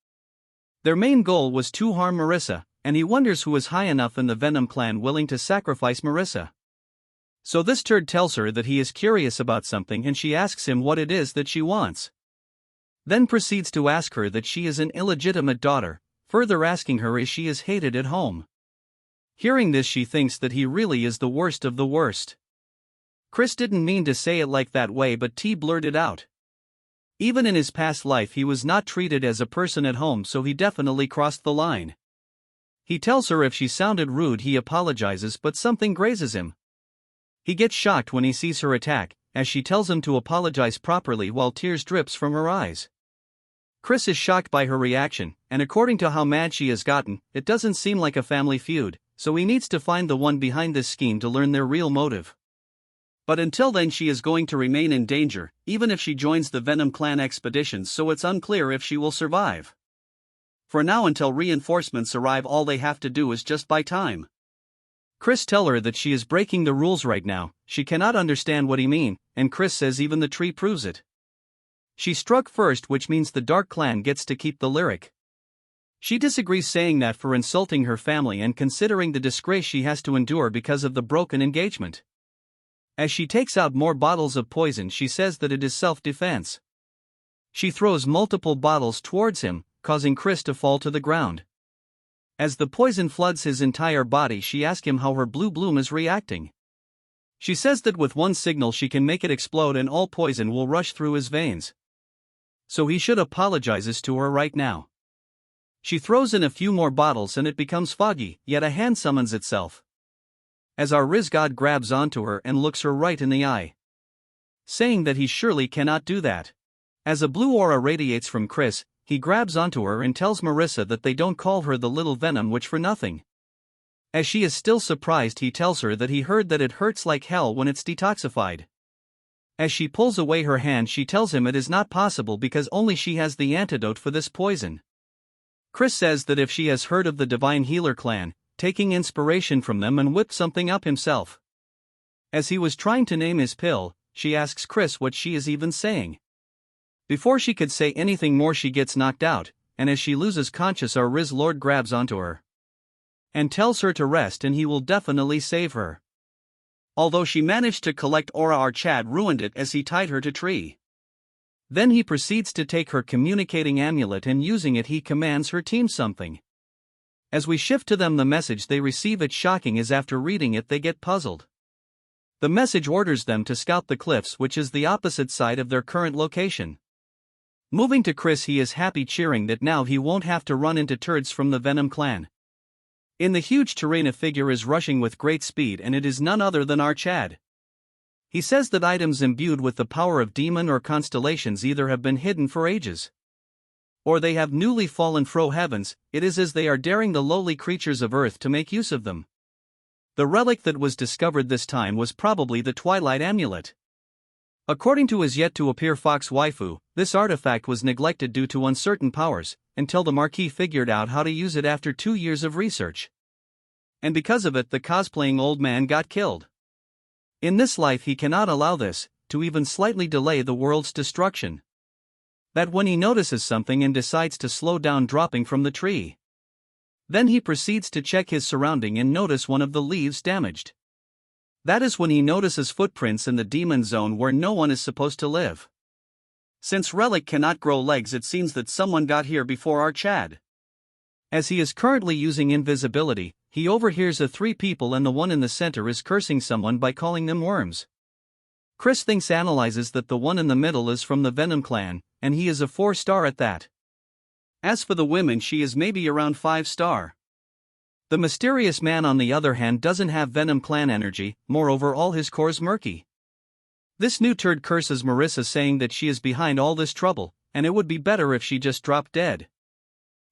Their main goal was to harm Marissa, and he wonders who is high enough in the Venom clan willing to sacrifice Marissa. So this turd tells her that he is curious about something, and she asks him what it is that she wants. Then proceeds to ask her that she is an illegitimate daughter, further asking her if she is hated at home. Hearing this, she thinks that he really is the worst of the worst. Chris didn't mean to say it like that way, but T blurted out. Even in his past life he was not treated as a person at home, so he definitely crossed the line. He tells her if she sounded rude he apologizes, but something grazes him. He gets shocked when he sees her attack, as she tells him to apologize properly while tears drips from her eyes. Chris is shocked by her reaction, and according to how mad she has gotten, it doesn't seem like a family feud, so he needs to find the one behind this scheme to learn their real motive. But until then she is going to remain in danger, even if she joins the Venom clan expeditions, so it's unclear if she will survive. For now, until reinforcements arrive, all they have to do is just buy time. Chris tells her that she is breaking the rules right now. She cannot understand what he means, and Chris says even the tree proves it. She struck first, which means the Dark Clan gets to keep the lyric. She disagrees, saying that for insulting her family and considering the disgrace she has to endure because of the broken engagement. As she takes out more bottles of poison, she says that it is self-defense. She throws multiple bottles towards him, causing Chris to fall to the ground. As the poison floods his entire body, she asks him how her blue bloom is reacting. She says that with one signal she can make it explode and all poison will rush through his veins. So he should apologizes to her right now. She throws in a few more bottles and it becomes foggy, yet a hand summons itself. As our Riz god grabs onto her and looks her right in the eye, saying that he surely cannot do that. As a blue aura radiates from Chris, he grabs onto her and tells Marissa that they don't call her the little Venom Witch for nothing. As she is still surprised, he tells her that he heard that it hurts like hell when it's detoxified. As she pulls away her hand, she tells him it is not possible because only she has the antidote for this poison. Chris says that if she has heard of the Divine Healer clan, taking inspiration from them and whipped something up himself. As he was trying to name his pill, she asks Chris what she is even saying. Before she could say anything more, she gets knocked out, and as she loses conscious, our Riz Lord grabs onto her and tells her to rest and he will definitely save her. Although she managed to collect aura, our Chad ruined it as he tied her to tree. Then he proceeds to take her communicating amulet and using it he commands her team something. As we shift to them, the message they receive, it's shocking as after reading it they get puzzled. The message orders them to scout the cliffs, which is the opposite side of their current location. Moving to Chris, he is happy, cheering that now he won't have to run into turds from the Venom clan. In the huge terrain a figure is rushing with great speed, and it is none other than our Chad. He says that items imbued with the power of demon or constellations either have been hidden for ages, or they have newly fallen fro heavens. It is as they are daring the lowly creatures of earth to make use of them. The relic that was discovered this time was probably the Twilight Amulet. According to his yet-to-appear fox waifu, this artifact was neglected due to uncertain powers, until the Marquis figured out how to use it after 2 years of research. And because of it, the cosplaying old man got killed. In this life he cannot allow this to even slightly delay the world's destruction. That when he notices something and decides to slow down, dropping from the tree. Then he proceeds to check his surrounding and notice one of the leaves damaged. That is when he notices footprints in the demon zone where no one is supposed to live. Since relic cannot grow legs, it seems that someone got here before our Chad. As he is currently using invisibility, he overhears the three people and the one in the center is cursing someone by calling them worms. Chris analyzes that the one in the middle is from the Venom clan, and he is a 4-star at that. As for the women, she is maybe around 5-star. The mysterious man on the other hand doesn't have Venom clan energy, moreover all his core's murky. This new turd curses Marissa saying that she is behind all this trouble, and it would be better if she just dropped dead.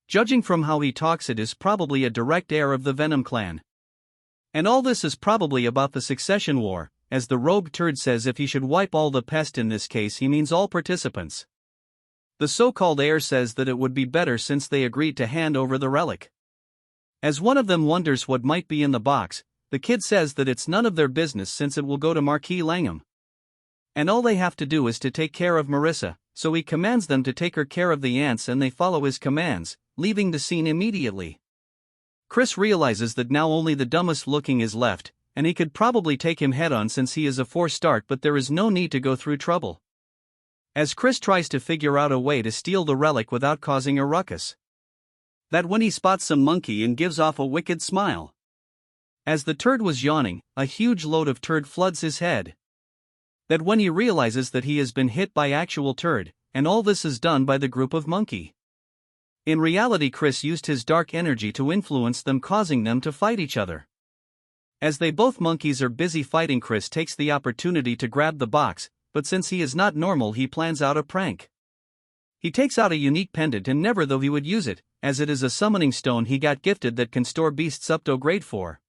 Judging from how he talks, it is probably a direct heir of the Venom clan. And all this is probably about the succession war, as the rogue turd says if he should wipe all the pest in this case he means all participants. The so-called heir says that it would be better since they agreed to hand over the relic. As one of them wonders what might be in the box, the kid says that it's none of their business since it will go to Marquis Langham. And all they have to do is to take care of Marissa, so he commands them to take care of the ants and they follow his commands, leaving the scene immediately. Chris realizes that now only the dumbest looking is left, and he could probably take him head on since he is a 4-star, but there is no need to go through trouble. As Chris tries to figure out a way to steal the relic without causing a ruckus. That when he spots some monkey and gives off a wicked smile. As the turd was yawning, a huge load of turd floods his head. That when he realizes that he has been hit by actual turd, and all this is done by the group of monkey. In reality, Chris used his dark energy to influence them, causing them to fight each other. As they both monkeys are busy fighting, Chris takes the opportunity to grab the box, but since he is not normal he plans out a prank. He takes out a unique pendant and never though he would use it, as it is a summoning stone he got gifted that can store beasts up to grade 4.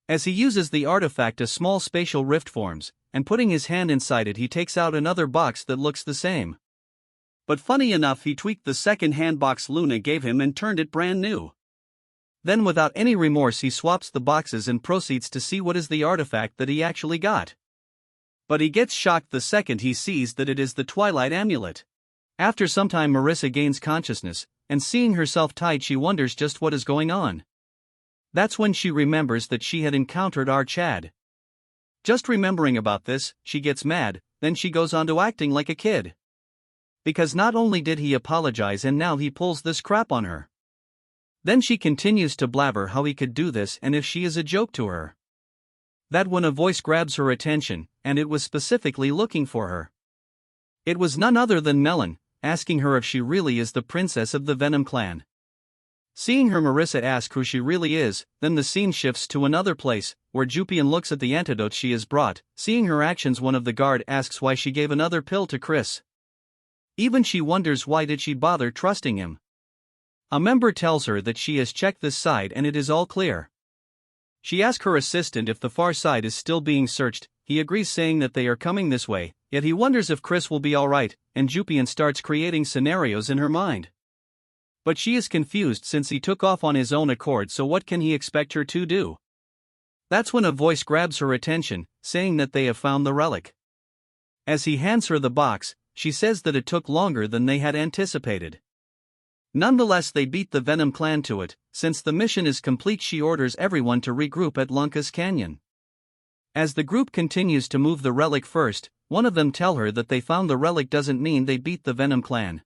As he uses the artifact a small spatial rift forms, and putting his hand inside it he takes out another box that looks the same. But funny enough he tweaked the second hand box Luna gave him and turned it brand new. Then without any remorse he swaps the boxes and proceeds to see what is the artifact that he actually got. But he gets shocked the second he sees that it is the Twilight Amulet. After some time Marissa gains consciousness, and seeing herself tied she wonders just what is going on. That's when she remembers that she had encountered our Chad. Just remembering about this, she gets mad, then she goes on to acting like a kid. Because not only did he apologize and now he pulls this crap on her. Then she continues to blabber how he could do this and if she is a joke to her. That when a voice grabs her attention, and it was specifically looking for her. It was none other than Melon, asking her if she really is the princess of the Venom clan. Seeing her, Marissa asks who she really is, then the scene shifts to another place, where Jupian looks at the antidote she has brought. Seeing her actions, one of the guard asks why she gave another pill to Chris. Even she wonders why did she bother trusting him. A member tells her that she has checked this side and it is all clear. She asks her assistant if the far side is still being searched, he agrees saying that they are coming this way, yet he wonders if Chris will be alright, and Jupian starts creating scenarios in her mind. But she is confused since he took off on his own accord, so what can he expect her to do? That's when a voice grabs her attention, saying that they have found the relic. As he hands her the box, she says that it took longer than they had anticipated. Nonetheless they beat the Venom clan to it. Since the mission is complete she orders everyone to regroup at Lunkus Canyon. As the group continues to move the relic first, one of them tell her that they found the relic doesn't mean they beat the Venom clan.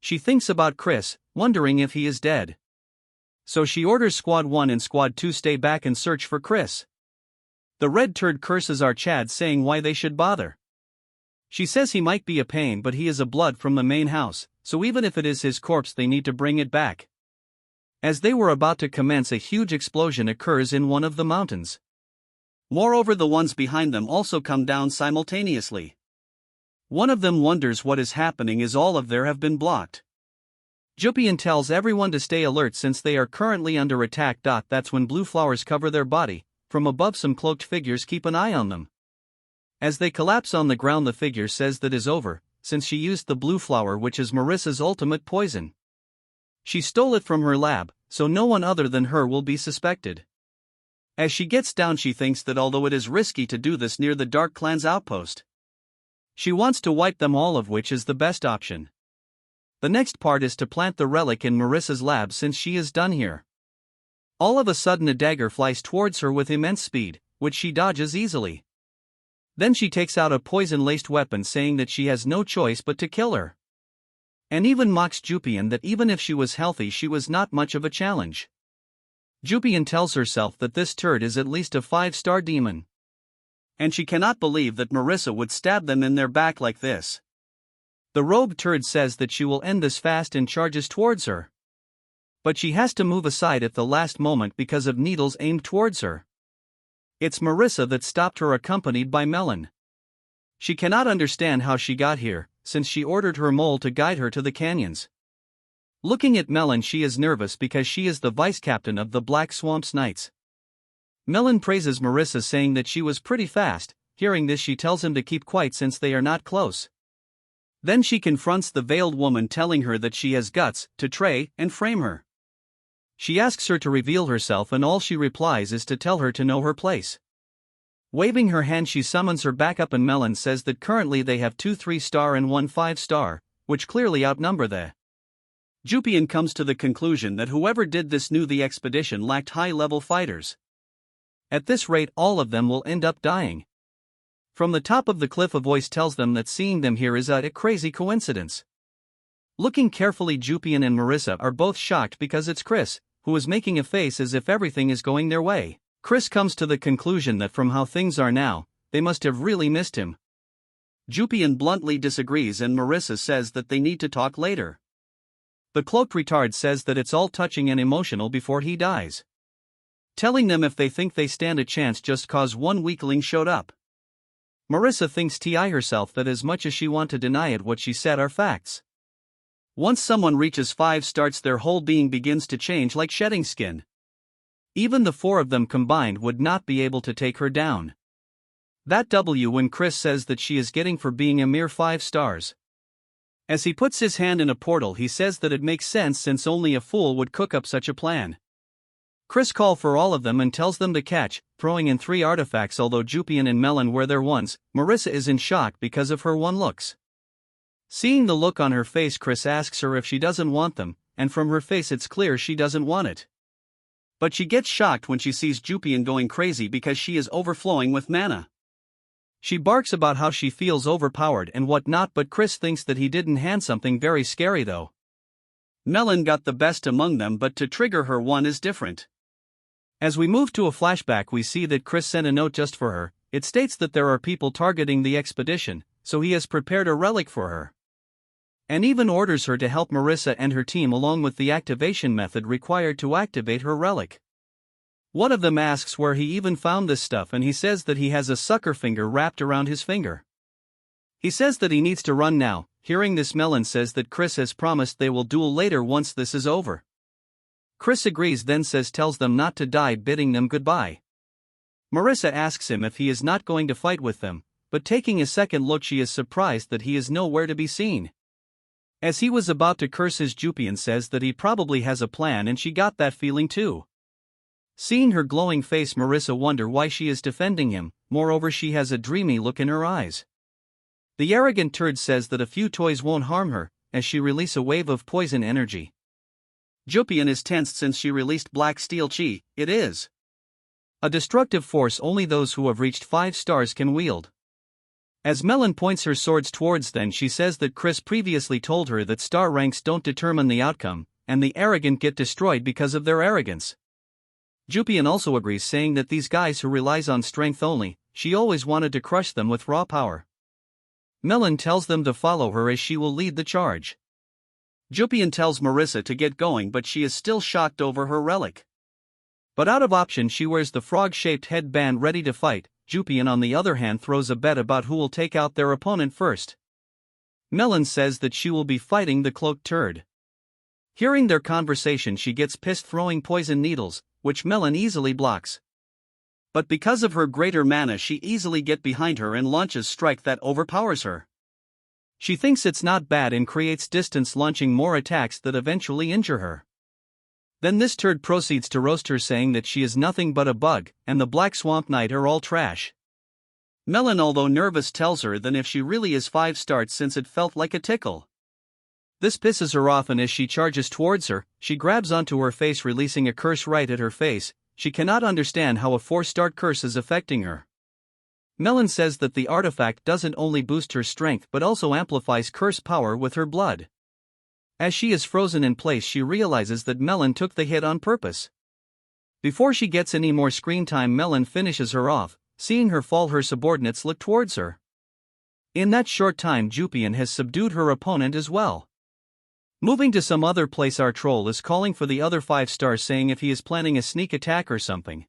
She thinks about Chris, wondering if he is dead. So she orders Squad 1 and Squad 2 stay back and search for Chris. The red turd curses our Chad saying why they should bother. She says he might be a pain but he is a blood from the main house, so even if it is his corpse they need to bring it back. As they were about to commence, a huge explosion occurs in one of the mountains. Moreover the ones behind them also come down simultaneously. One of them wonders what is happening as all of them have been blocked. Jupian tells everyone to stay alert since they are currently under attack. That's when blue flowers cover their body. From above some cloaked figures keep an eye on them. As they collapse on the ground the figure says that is over, since she used the blue flower which is Marissa's ultimate poison. She stole it from her lab, so no one other than her will be suspected. As she gets down she thinks that although it is risky to do this near the Dark Clan's outpost, she wants to wipe them all, of which is the best option. The next part is to plant the relic in Marissa's lab since she is done here. All of a sudden a dagger flies towards her with immense speed, which she dodges easily. Then she takes out a poison-laced weapon saying that she has no choice but to kill her. And even mocks Jupian that even if she was healthy she was not much of a challenge. Jupian tells herself that this turd is at least a 5-star demon. And she cannot believe that Marissa would stab them in their back like this. The rogue turd says that she will end this fast and charges towards her. But she has to move aside at the last moment because of needles aimed towards her. It's Marissa that stopped her, accompanied by Melon. She cannot understand how she got here, since she ordered her mole to guide her to the canyons. Looking at Melon, she is nervous because she is the vice-captain of the Black Swamps Knights. Melon praises Marissa, saying that she was pretty fast. Hearing this, she tells him to keep quiet since they are not close. Then she confronts the veiled woman, telling her that she has guts to tray and frame her. She asks her to reveal herself, and all she replies is to tell her to know her place. Waving her hand, she summons her back up, and Melon says that currently they have 2 3-star and 1 5-star, which clearly outnumber the. Jupian comes to the conclusion that whoever did this knew the expedition lacked high-level fighters. At this rate, all of them will end up dying. From the top of the cliff, a voice tells them that seeing them here is a crazy coincidence. Looking carefully, Jupian and Marissa are both shocked because it's Chris, who is making a face as if everything is going their way. Chris comes to the conclusion that from how things are now, they must have really missed him. Jupian bluntly disagrees, and Marissa says that they need to talk later. The cloaked retard says that it's all touching and emotional before he dies. Telling them if they think they stand a chance just cause one weakling showed up. Marissa thinks herself that as much as she want to deny it, what she said are facts. Once someone reaches 5 stars, their whole being begins to change like shedding skin. Even the 4 of them combined would not be able to take her down. That when Chris says that she is getting for being a mere 5 stars. As he puts his hand in a portal, he says that it makes sense since only a fool would cook up such a plan. Chris calls for all of them and tells them to catch, throwing in 3 artifacts. Although Jupian and Melon were there once, Marissa is in shock because of her one looks. Seeing the look on her face, Chris asks her if she doesn't want them, and from her face it's clear she doesn't want it. But she gets shocked when she sees Jupian going crazy because she is overflowing with mana. She barks about how she feels overpowered and whatnot, but Chris thinks that he didn't hand something very scary though. Melon got the best among them, but to trigger her one is different. As we move to a flashback, we see that Chris sent a note just for her. It states that there are people targeting the expedition, so he has prepared a relic for her. And even orders her to help Marissa and her team along with the activation method required to activate her relic. One of them asks where he even found this stuff, and he says that he has a sucker finger wrapped around his finger. He says that he needs to run now. Hearing this, Melon says that Chris has promised they will duel later once this is over. Chris agrees, then tells them not to die, bidding them goodbye. Marissa asks him if he is not going to fight with them, but taking a second look, she is surprised that he is nowhere to be seen. As he was about to curse his, Jupian says that he probably has a plan, and she got that feeling too. Seeing her glowing face, Marissa wonders why she is defending him. Moreover, she has a dreamy look in her eyes. The arrogant turd says that a few toys won't harm her, as she releases a wave of poison energy. Jupian is tensed since she released black steel chi. It is a destructive force only those who have reached 5 stars can wield. As Melon points her swords towards them, she says that Chris previously told her that star ranks don't determine the outcome, and the arrogant get destroyed because of their arrogance. Jupian also agrees, saying that these guys who relies on strength only, she always wanted to crush them with raw power. Melon tells them to follow her as she will lead the charge. Jupian tells Marissa to get going, but she is still shocked over her relic. But out of option, she wears the frog-shaped headband ready to fight. Jupian on the other hand throws a bet about who will take out their opponent first. Melon says that she will be fighting the cloaked turd. Hearing their conversation, she gets pissed, throwing poison needles, which Melon easily blocks. But because of her greater mana, she easily gets behind her and launches strike that overpowers her. She thinks it's not bad and creates distance, launching more attacks that eventually injure her. Then this turd proceeds to roast her, saying that she is nothing but a bug, and the Black Swamp Knight are all trash. Melon, although nervous, tells her that if she really is 5 stars, since it felt like a tickle. This pisses her off, and as she charges towards her, she grabs onto her face, releasing a curse right at her face. She cannot understand how a 4-star curse is affecting her. Melon says that the artifact doesn't only boost her strength but also amplifies curse power with her blood. As she is frozen in place, she realizes that Melon took the hit on purpose. Before she gets any more screen time, Melon finishes her off. Seeing her fall, her subordinates look towards her. In that short time, Jupian has subdued her opponent as well. Moving to some other place, our troll is calling for the other 5 stars, saying if he is planning a sneak attack or something.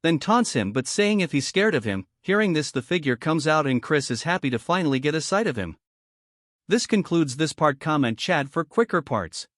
Then taunts him, but saying if he's scared of him. Hearing this, the figure comes out and Chris is happy to finally get a sight of him. This concludes this part. Comment chat for quicker parts.